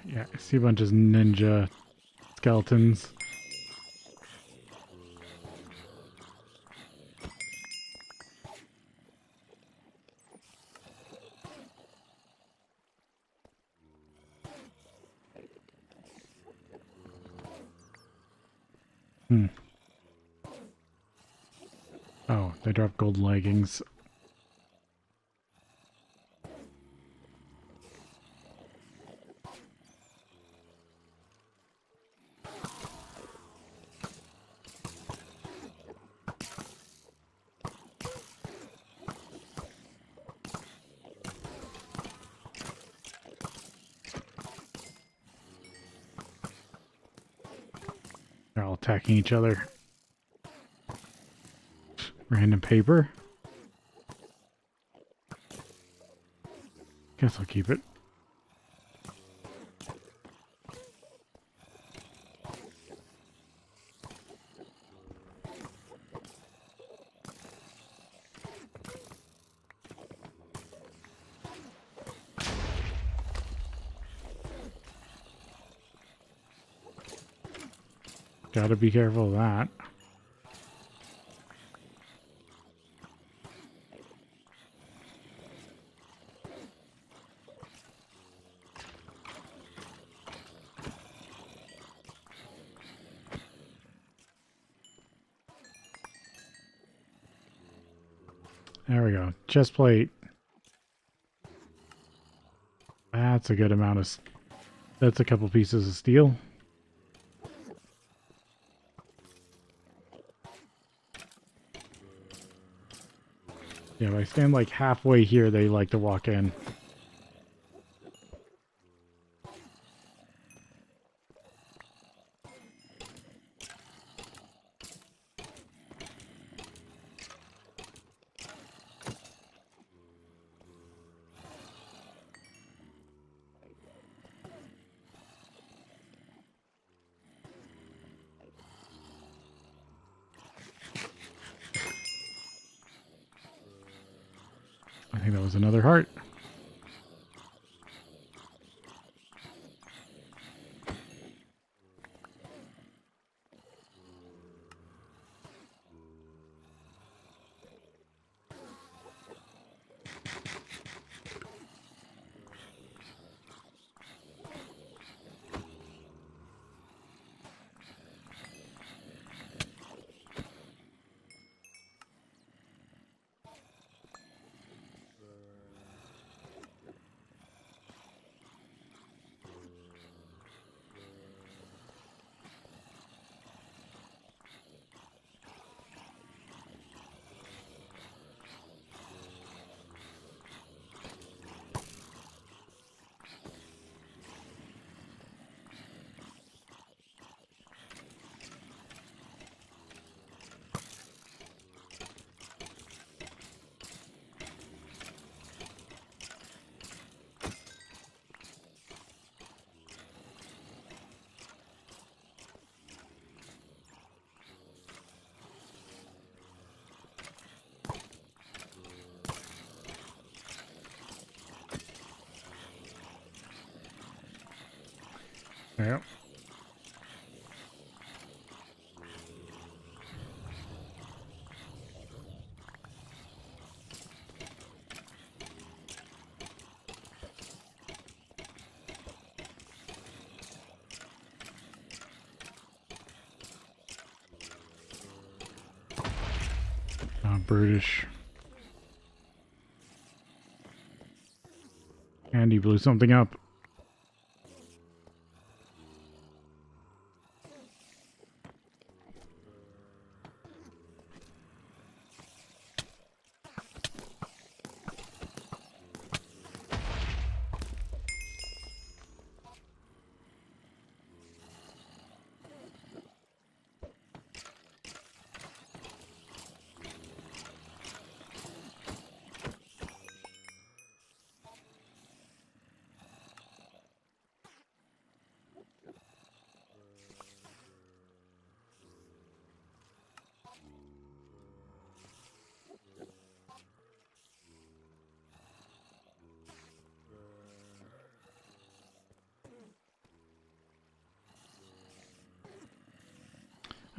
Yeah, I see a bunch of ninja skeletons. Hmm. Oh, they dropped gold leggings. They're all attacking each other. Random paper. Guess I'll keep it. Gotta be careful of that. There we go. Chest plate. That's a good amount of... That's a couple pieces of steel. Yeah, if I stand like halfway here, they like to walk in. I think that was another heart. Yeah. Brutish. And he blew something up.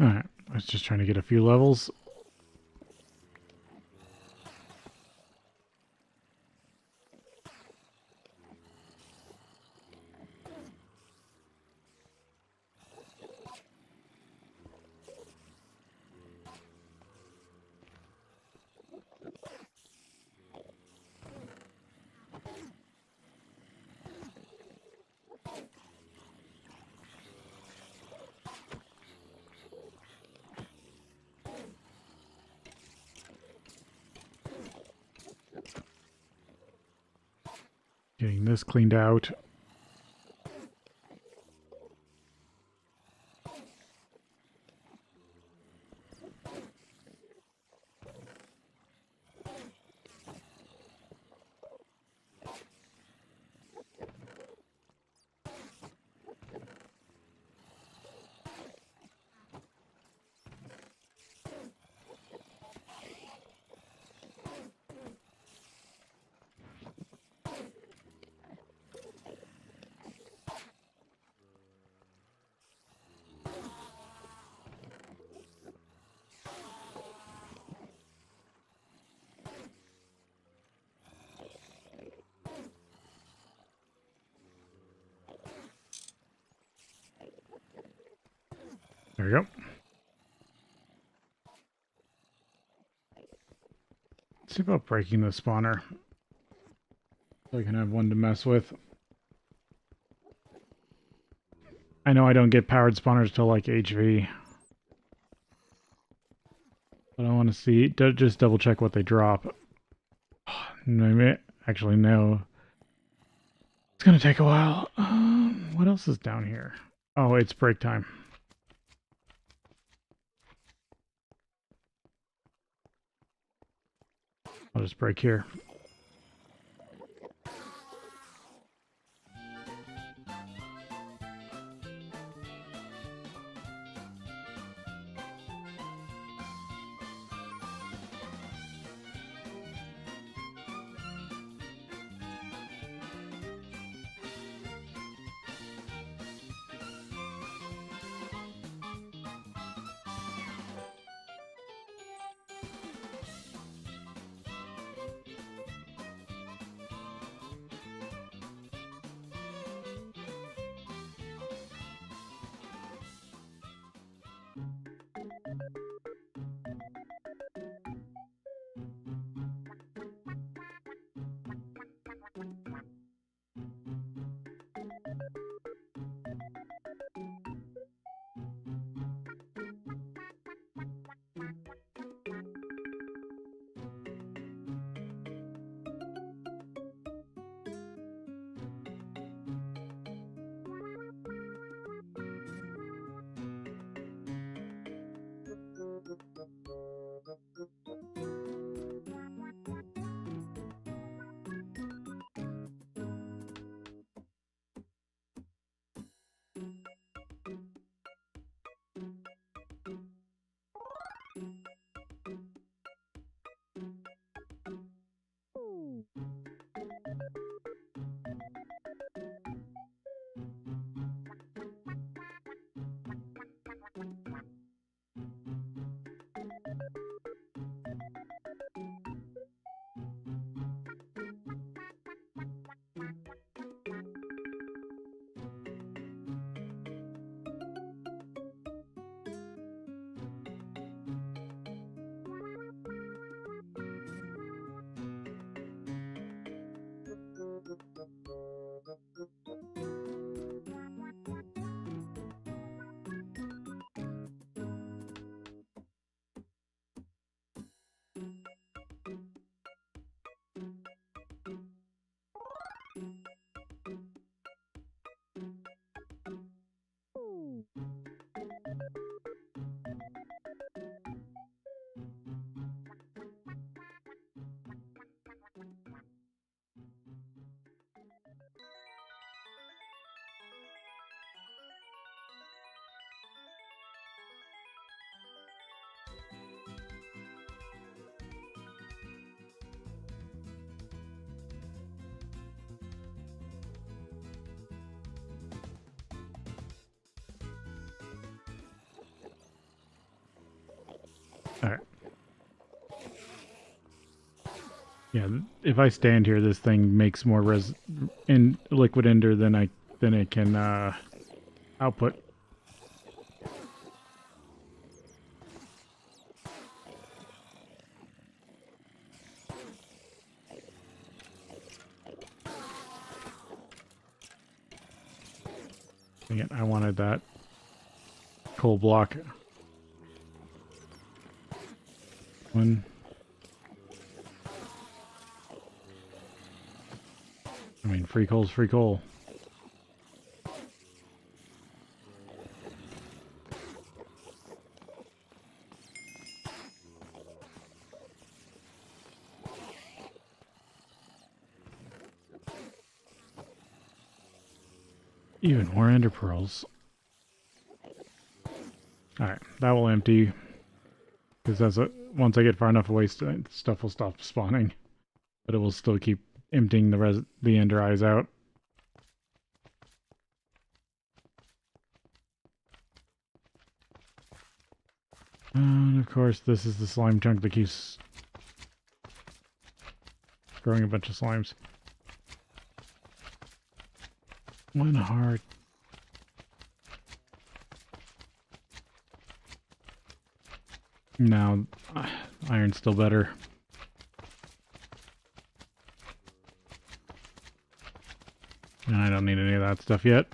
Alright, I was just trying to get a few levels. Getting this cleaned out. There we go. Let's see about breaking the spawner. So I can have one to mess with. I know I don't get powered spawners till like HV. But I want to see, just double check what they drop. Maybe, actually no. It's gonna take a while. What else is down here? Oh, it's break time. I'll just break here. Alright. Yeah, if I stand here, this thing makes more liquid ender than it can output. Dang it, I wanted that coal block. One. I mean, free coal's free coal. Even more ender pearls. Alright, that will empty. Because once I get far enough away, stuff will stop spawning. But it will still keep emptying the ender eyes out. And of course, this is the slime chunk that keeps growing a bunch of slimes. One heart. Now, iron's still better. And I don't need any of that stuff yet.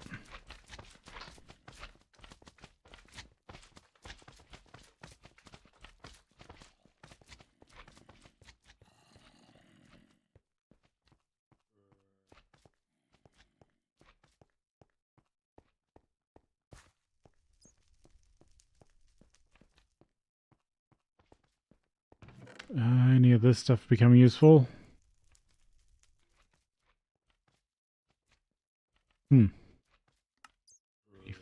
Any of this stuff become useful?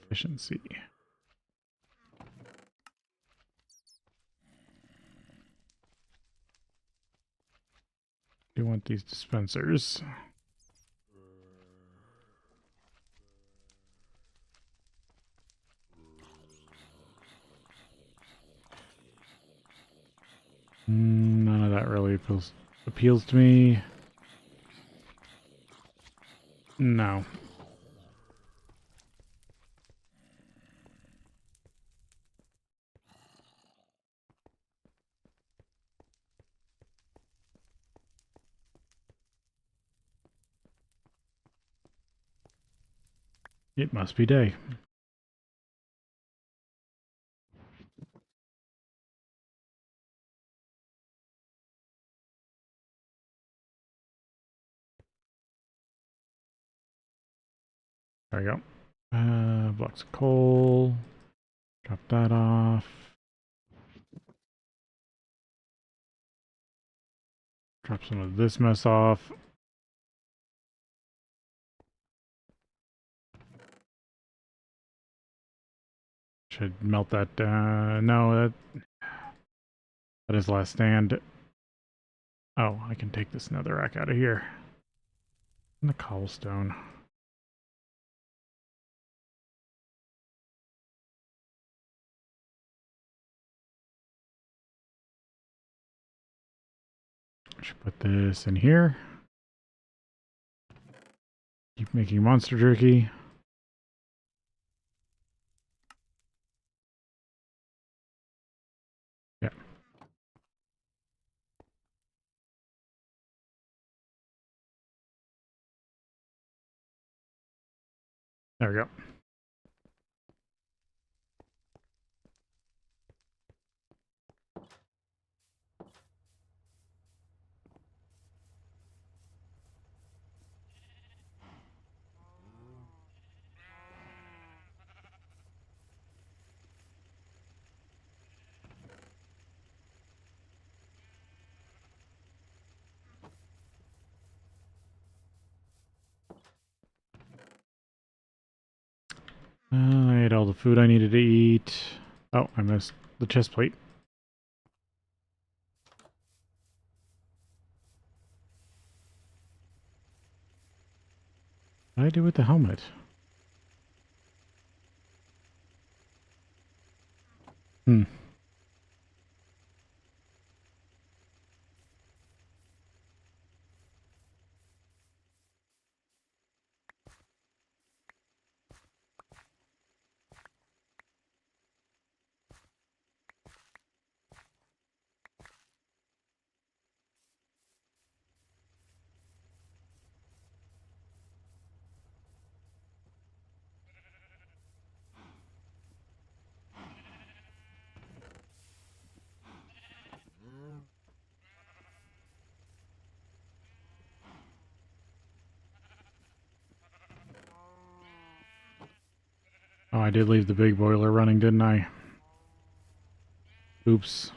Efficiency. Do want these dispensers. None of that really appeals to me. No. It must be day. There we go. Blocks of coal. Drop that off. Drop some of this mess off. Should melt that. No, that is last stand. Oh, I can take this netherrack out of here. And the cobblestone. Should put this in here. Keep making monster jerky. Yeah. There we go. I ate all the food I needed to eat. Oh, I missed the chest plate. What did I do with the helmet? Hmm. Oh, I did leave the big boiler running, didn't I? Oops.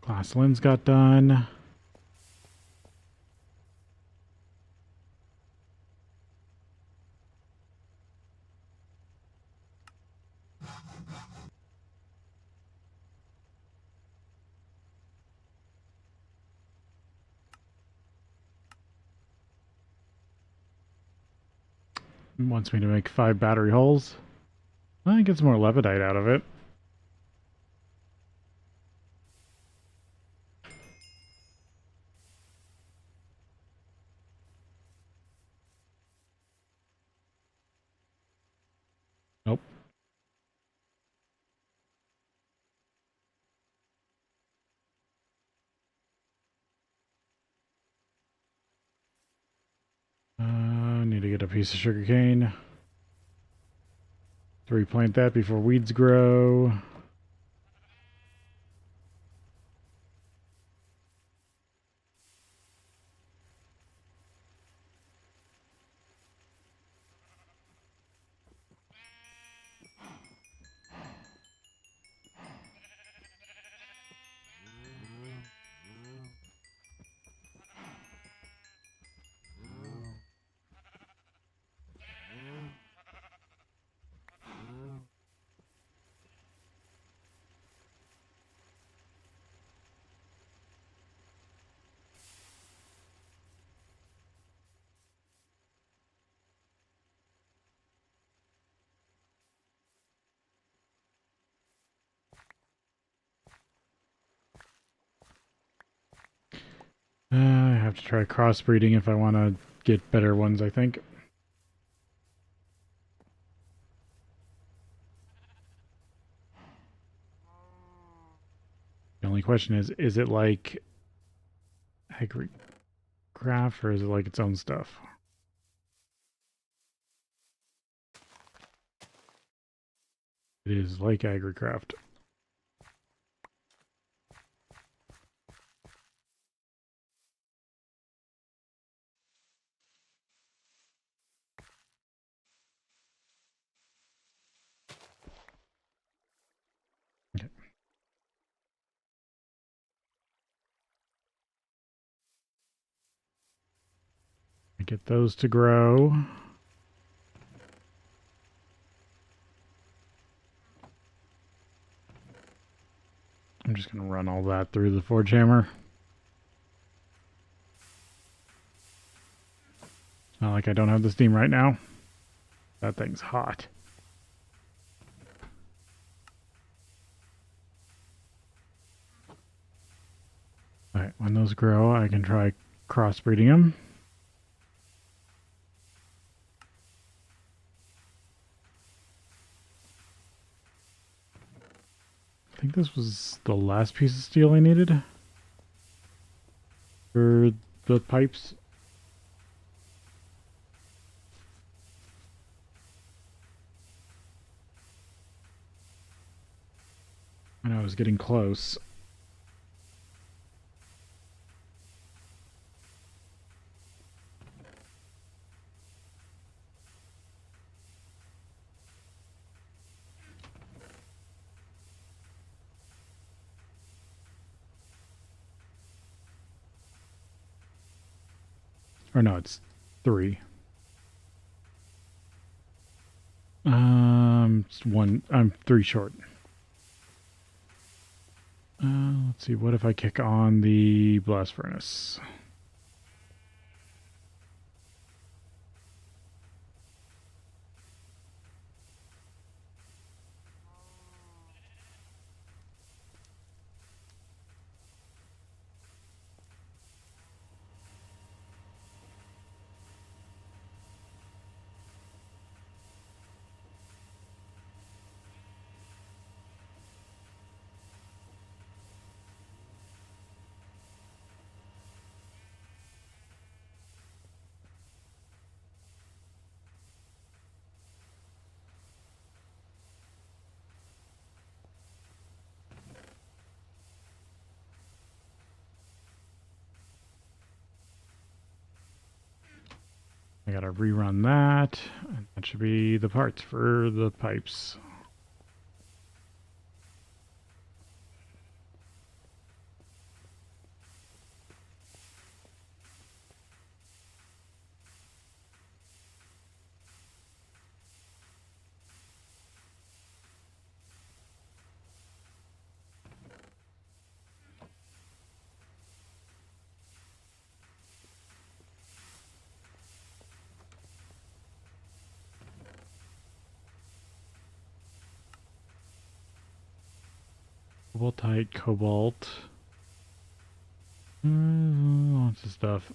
Glass lens got done. It wants me to make 5 battery holes. I think it's more levidite out of it. Nope. Need to get a piece of sugar cane to replant that before weeds grow. I have to try crossbreeding if I want to get better ones, I think. The only question is it like AgriCraft or is it like its own stuff? It is like AgriCraft. Okay. I get those to grow. I'm just going to run all that through the forge hammer. Not like I don't have the steam right now. That thing's hot. Alright, when those grow, I can try crossbreeding them. I think this was the last piece of steel I needed for the pipes. And I was getting close. Or no, it's 3. I'm 3 short. Let's see, what if I kick on the blast furnace? I gotta rerun that, and that should be the parts for the pipes. Cobaltite, cobalt. Lots of stuff.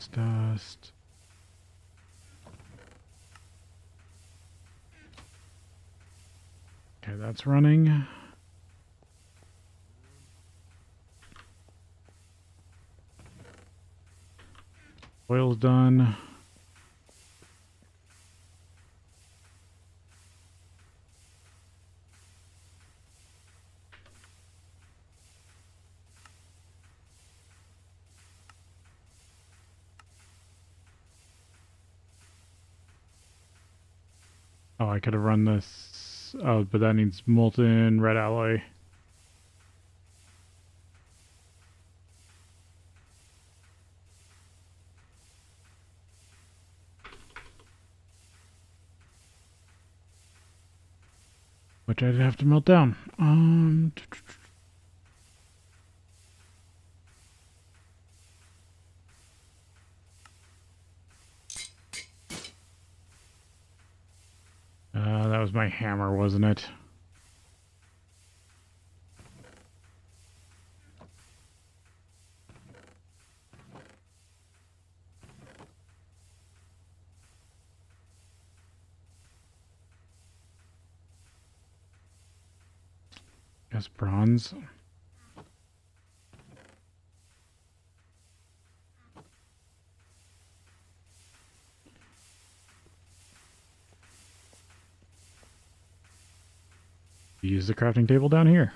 It's dust. Okay, that's running. Oil's done. Oh, I could have run this. Oh, but that needs molten red alloy. Which I'd have to melt down. That was my hammer, wasn't it? Guess bronze. Use the crafting table down here.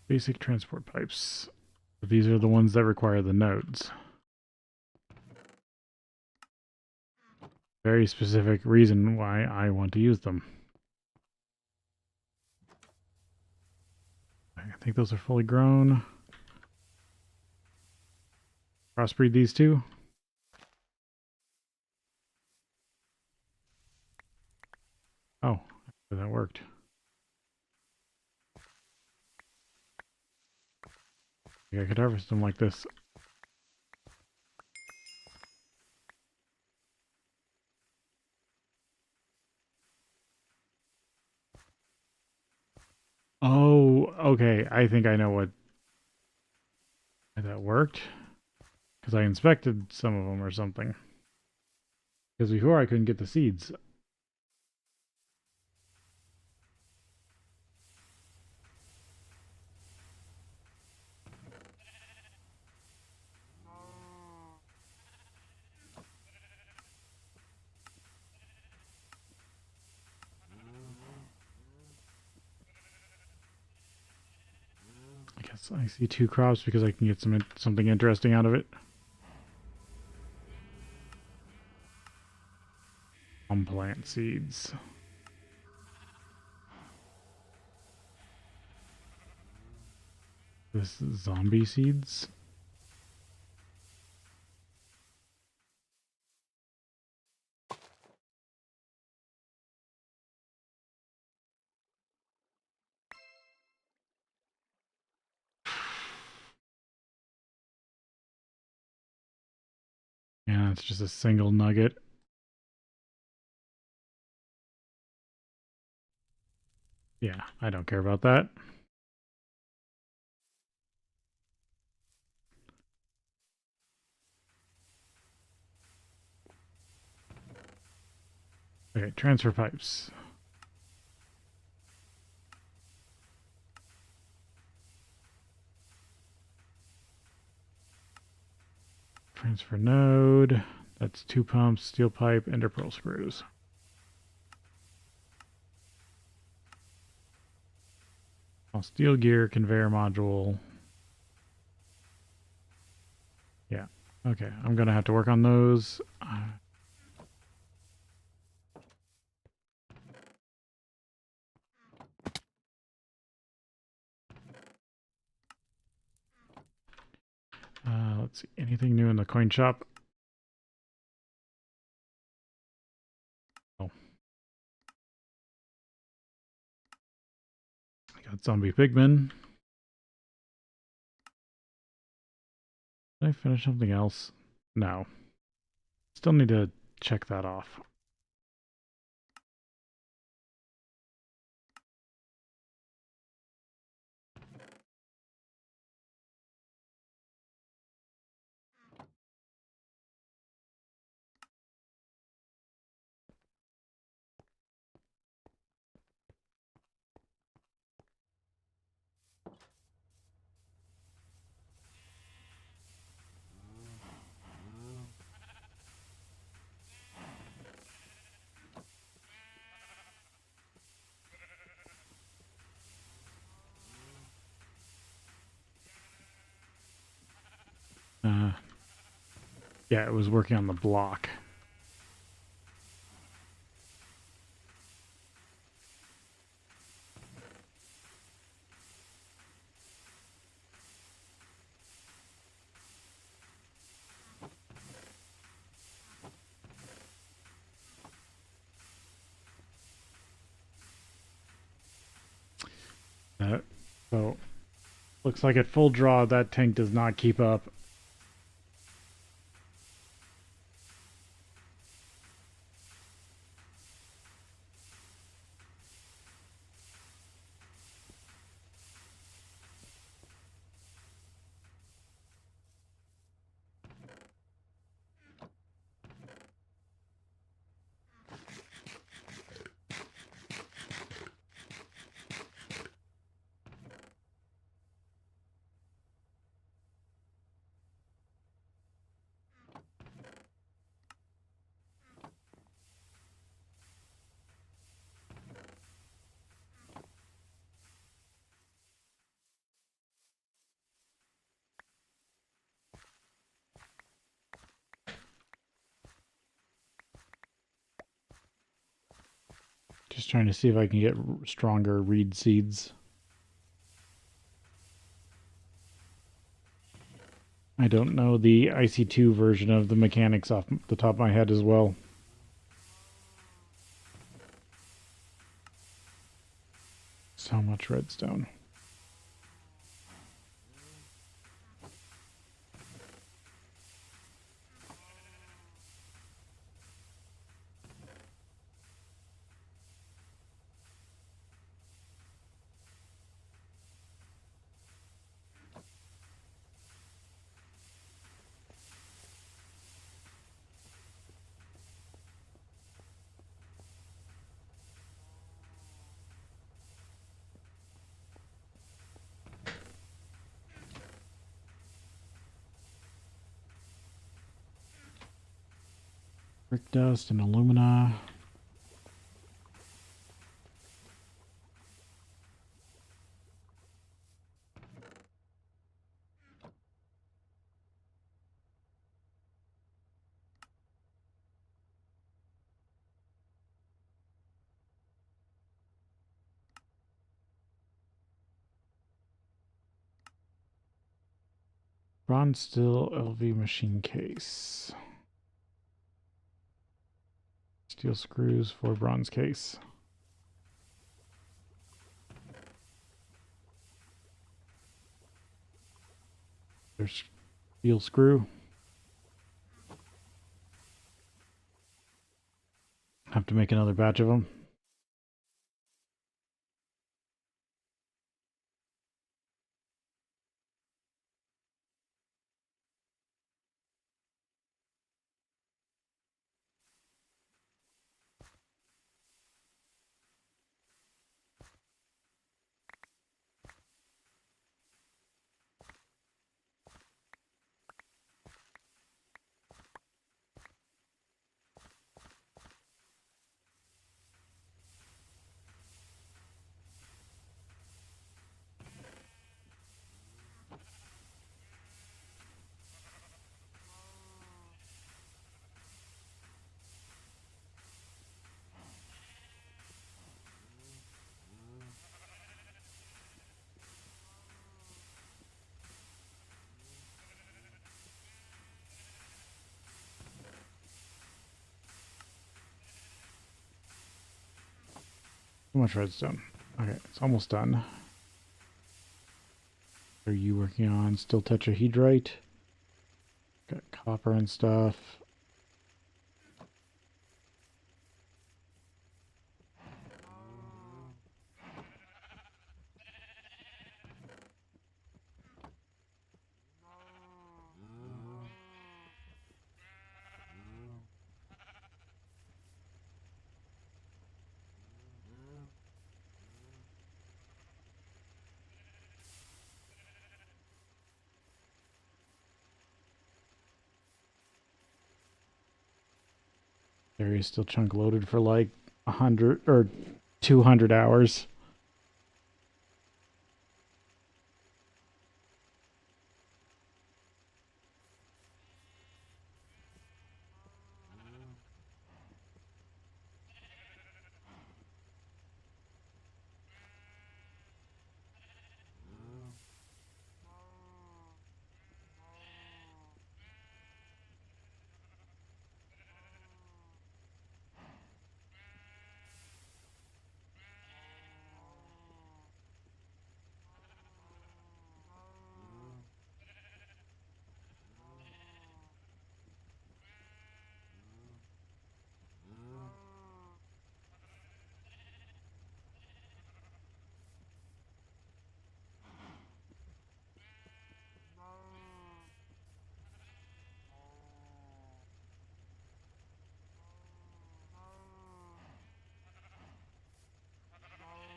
Basic transport pipes. These are the ones that require the nodes. Very specific reason why I want to use them. I think those are fully grown. Crossbreed these two. Oh, that worked. I could harvest them like this. Oh, okay. I think I know what that worked. Because I inspected some of them or something. Because before I couldn't get the seeds. I guess I see two crops because I can get something interesting out of it. Plant seeds. This is zombie seeds. it's just a single nugget. Yeah, I don't care about that. Okay, transfer pipes. Transfer node. That's 2 pumps, steel pipe, ender pearl screws. All steel gear, conveyor module. Yeah. Okay, I'm gonna have to work on those. Let's see. Anything new in the coin shop? Oh. I got zombie pigmen. Did I finish something else? No. Still need to check that off. Yeah, it was working on the block. So, looks like at full draw, that tank does not keep up. Just trying to see if I can get stronger reed seeds. I don't know the IC2 version of the mechanics off the top of my head as well. So much redstone. Brick dust and alumina. Bronze steel LV machine case. Steel screws for bronze case. There's steel screw. have to make another batch of them. Too much redstone. Okay, it's almost done. What are you working on? Still tetrahedrite. Got copper and stuff. Area still chunk loaded for like 100 or 200 hours.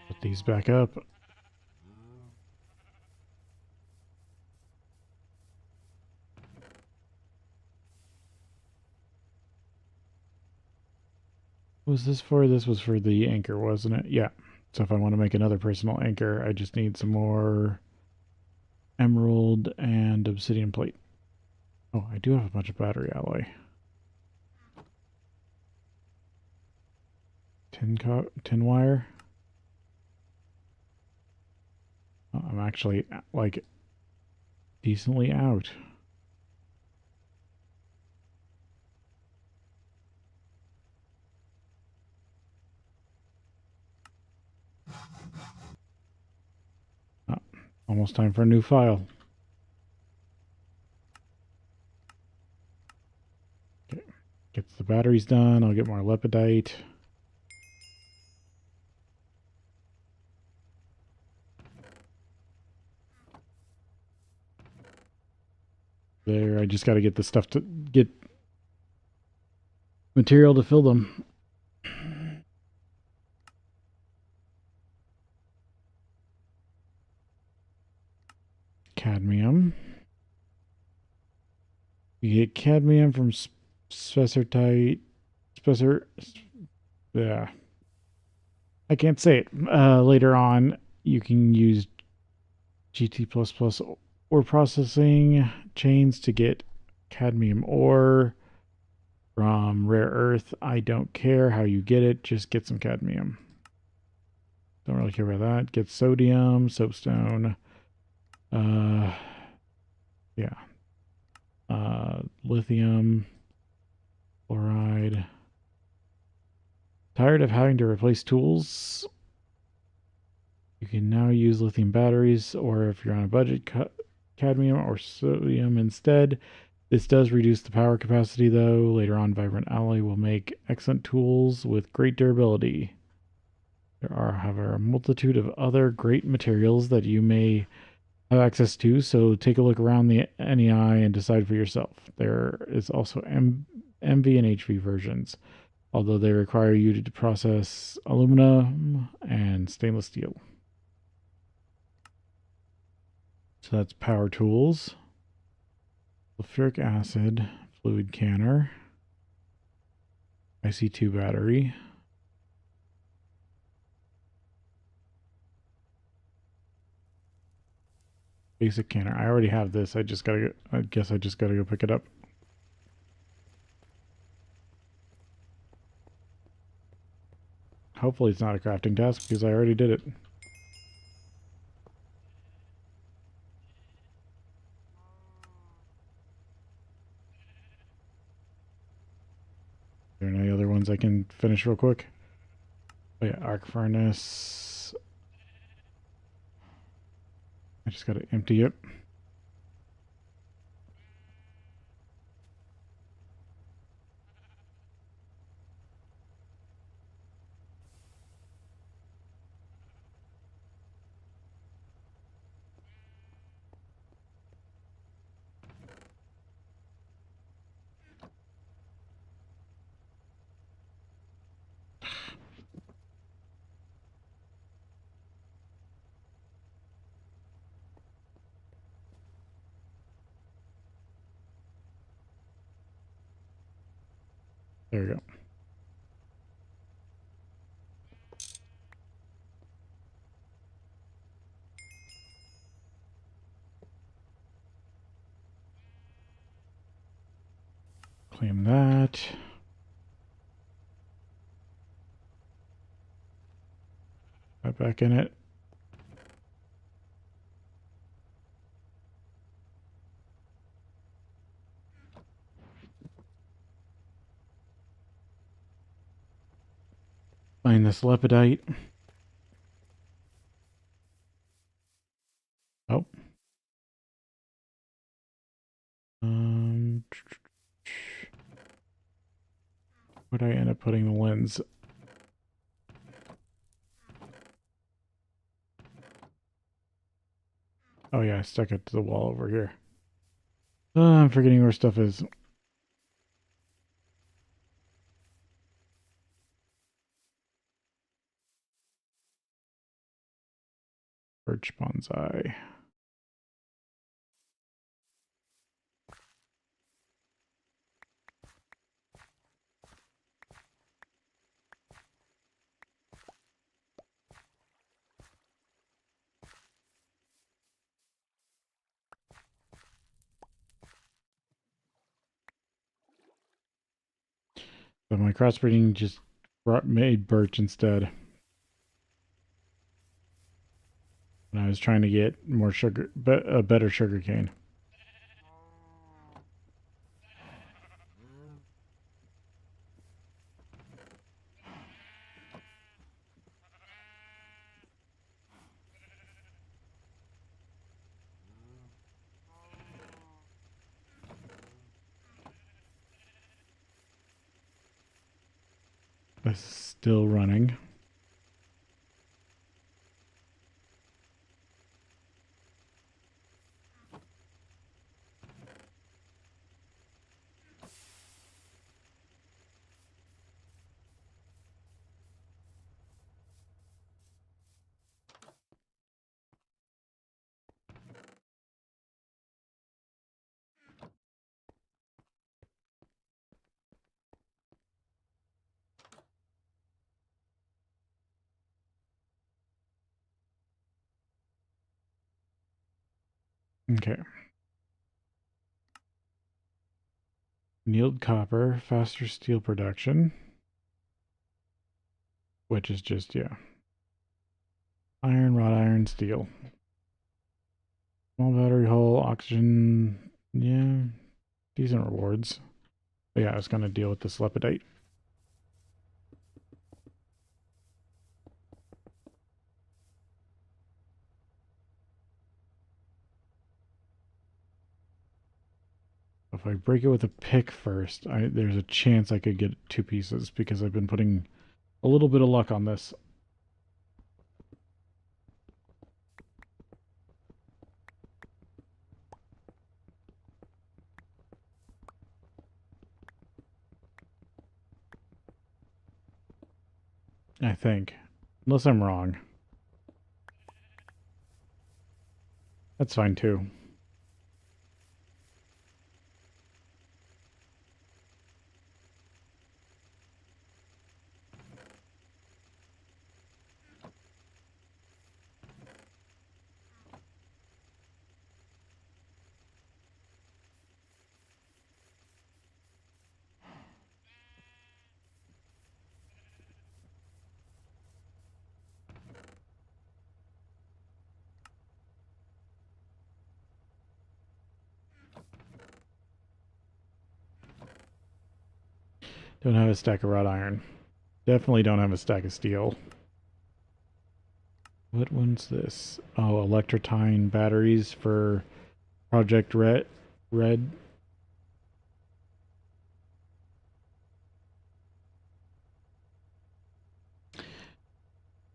Put these back up. What was this for? This was for the anchor, wasn't it? Yeah. So if I want to make another personal anchor, I just need some more emerald and obsidian plate. Oh, I do have a bunch of battery alloy. Tin wire. Oh, I'm actually like decently out. Oh, almost time for a new file. Okay, gets the batteries done. I'll get more lepidite. There, I just got to get the stuff to get material to fill them. Cadmium. You get cadmium from spessartite. Yeah. I can't say it. Later on, you can use GT++ ore processing chains to get cadmium ore from rare earth. I don't care how you get it, just get some cadmium. Don't really care about that. Get sodium, soapstone. Yeah. Lithium, fluoride. Tired of having to replace tools? You can now use lithium batteries, or if you're on a budget, cadmium or sodium instead. This does reduce the power capacity, though. Later on, Vibrant Alloy will make excellent tools with great durability. There are, however, a multitude of other great materials that you may have access to, so take a look around the NEI and decide for yourself. There is also MV and HV versions, although they require you to process aluminum and stainless steel. So that's power tools, sulfuric acid, fluid canner, IC2 battery, basic canner. I already have this. I guess I just gotta go pick it up. Hopefully it's not a crafting task because I already did it. Is there any other ones I can finish real quick? Oh yeah, arc furnace. I just gotta empty it. There we go. Claim that. Put back in it. Find this lepidite. Oh. Where'd I end up putting the lens? Oh yeah, I stuck it to the wall over here. I'm forgetting where stuff is. Birch bonsai. But my crossbreeding just made birch instead. And I was trying to get more sugar, but a better sugar cane. This is still running. Okay. Annealed copper, faster steel production. Which is just, yeah. Iron, wrought iron, steel. Small battery hull, oxygen. Yeah. Decent rewards. But yeah, I was going to deal with this lepidite. if I break it with a pick first, there's a chance I could get 2 pieces because I've been putting a little bit of luck on this. I think. Unless I'm wrong. That's fine too. Don't have a stack of wrought iron. Definitely don't have a stack of steel. What one's this? Oh, electrotine batteries for Project Red. The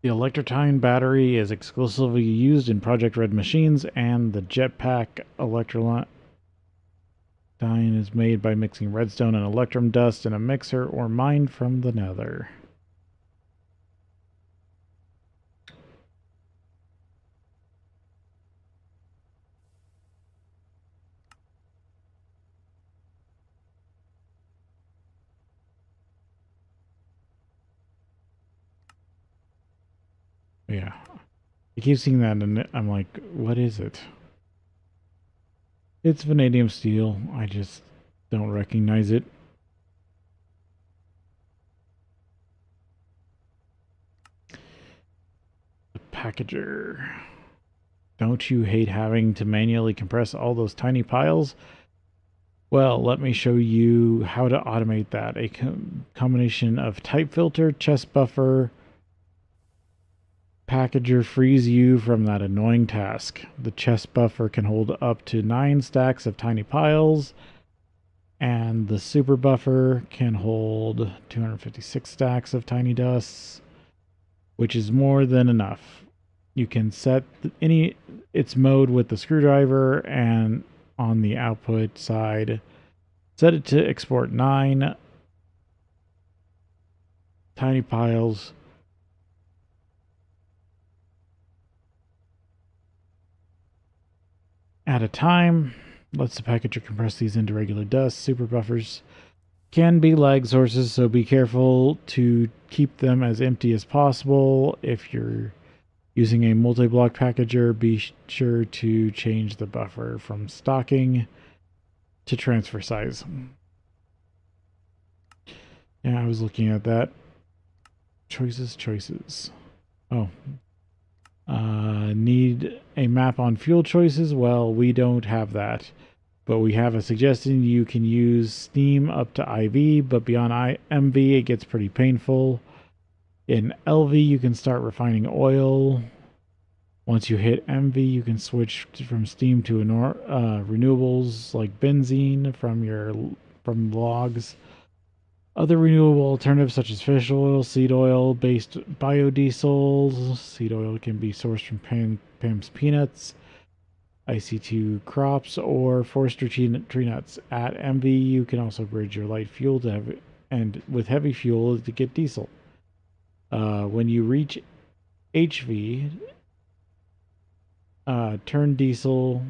electrotine battery is exclusively used in Project Red machines, and the jetpack electrolyte is made by mixing redstone and electrum dust in a mixer or mined from the nether. Yeah. I keep seeing that and I'm like, what is it? It's vanadium steel. I just don't recognize it. The packager. Don't you hate having to manually compress all those tiny piles? Well, let me show you how to automate that. A combination of type filter, chest buffer, packager frees you from that annoying task. The chest buffer can hold up to 9 stacks of tiny piles, and the super buffer can hold 256 stacks of tiny dusts, which is more than enough. You can set its mode with the screwdriver, and on the output side, set it to export 9 tiny piles at a time. Lets the packager compress these into regular dust. Super buffers can be lag sources, so be careful to keep them as empty as possible. If you're using a multi-block packager, be sure to change the buffer from stocking to transfer size. Yeah, I was looking at that. Choices. Oh. Need a map on fuel choices? Well, we don't have that. But we have a suggestion. You can use steam up to IV, but beyond MV, it gets pretty painful. In LV, you can start refining oil. Once you hit MV, you can switch from steam to renewables like benzene from logs. Other renewable alternatives such as fish oil, seed oil-based biodiesels. Seed oil can be sourced from Pam's peanuts, IC2 crops, or forestry tree nuts. At MV, you can also bridge your light fuel and with heavy fuel to get diesel. When you reach HV, turn diesel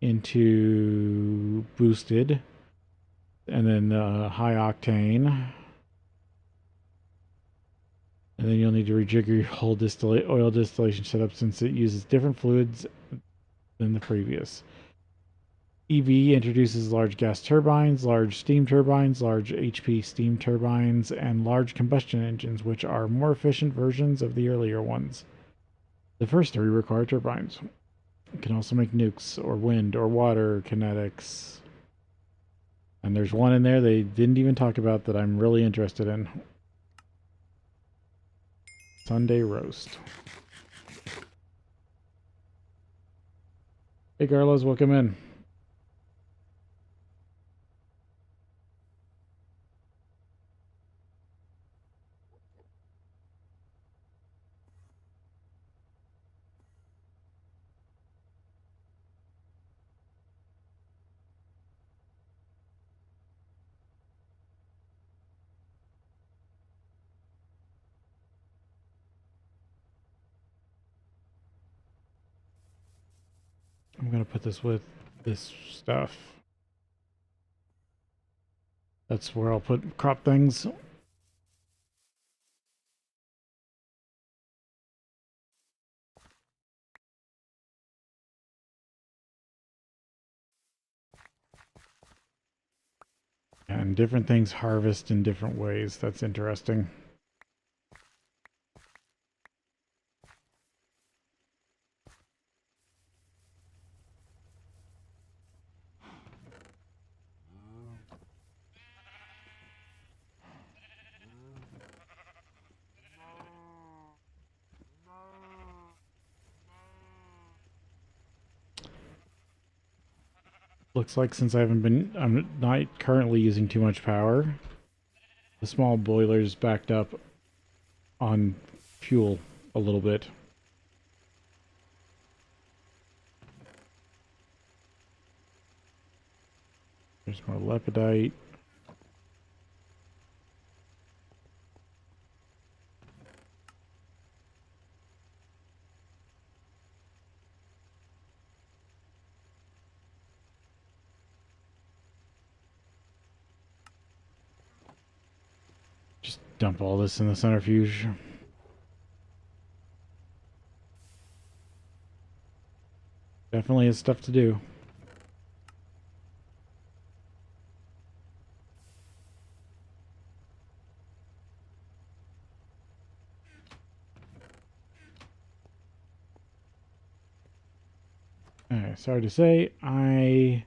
into boosted, and then high octane, and then you'll need to rejigger your whole oil distillation setup since it uses different fluids than the previous. EV introduces large gas turbines, large steam turbines, large HP steam turbines, and large combustion engines, which are more efficient versions of the earlier ones. The first 3 require turbines. It can also make nukes or wind or water kinetics. And there's one in there they didn't even talk about that I'm really interested in. Sunday roast. Hey Carlos, welcome in. I'm going to put this with this stuff. That's where I'll put crop things. And different things harvest in different ways. That's interesting. Looks like since I'm not currently using too much power, the small boiler's backed up on fuel a little bit. There's more lepidite. Just dump all this in the centrifuge. Definitely has stuff to do. Alright, sorry to say, I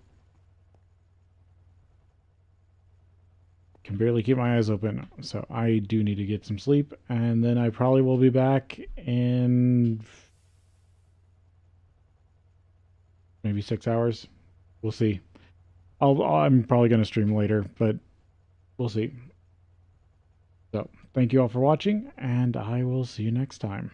can barely keep my eyes open, so I do need to get some sleep, and then I probably will be back in maybe 6 hours. We'll see. I'm probably going to stream later, but we'll see. So, thank you all for watching, and I will see you next time.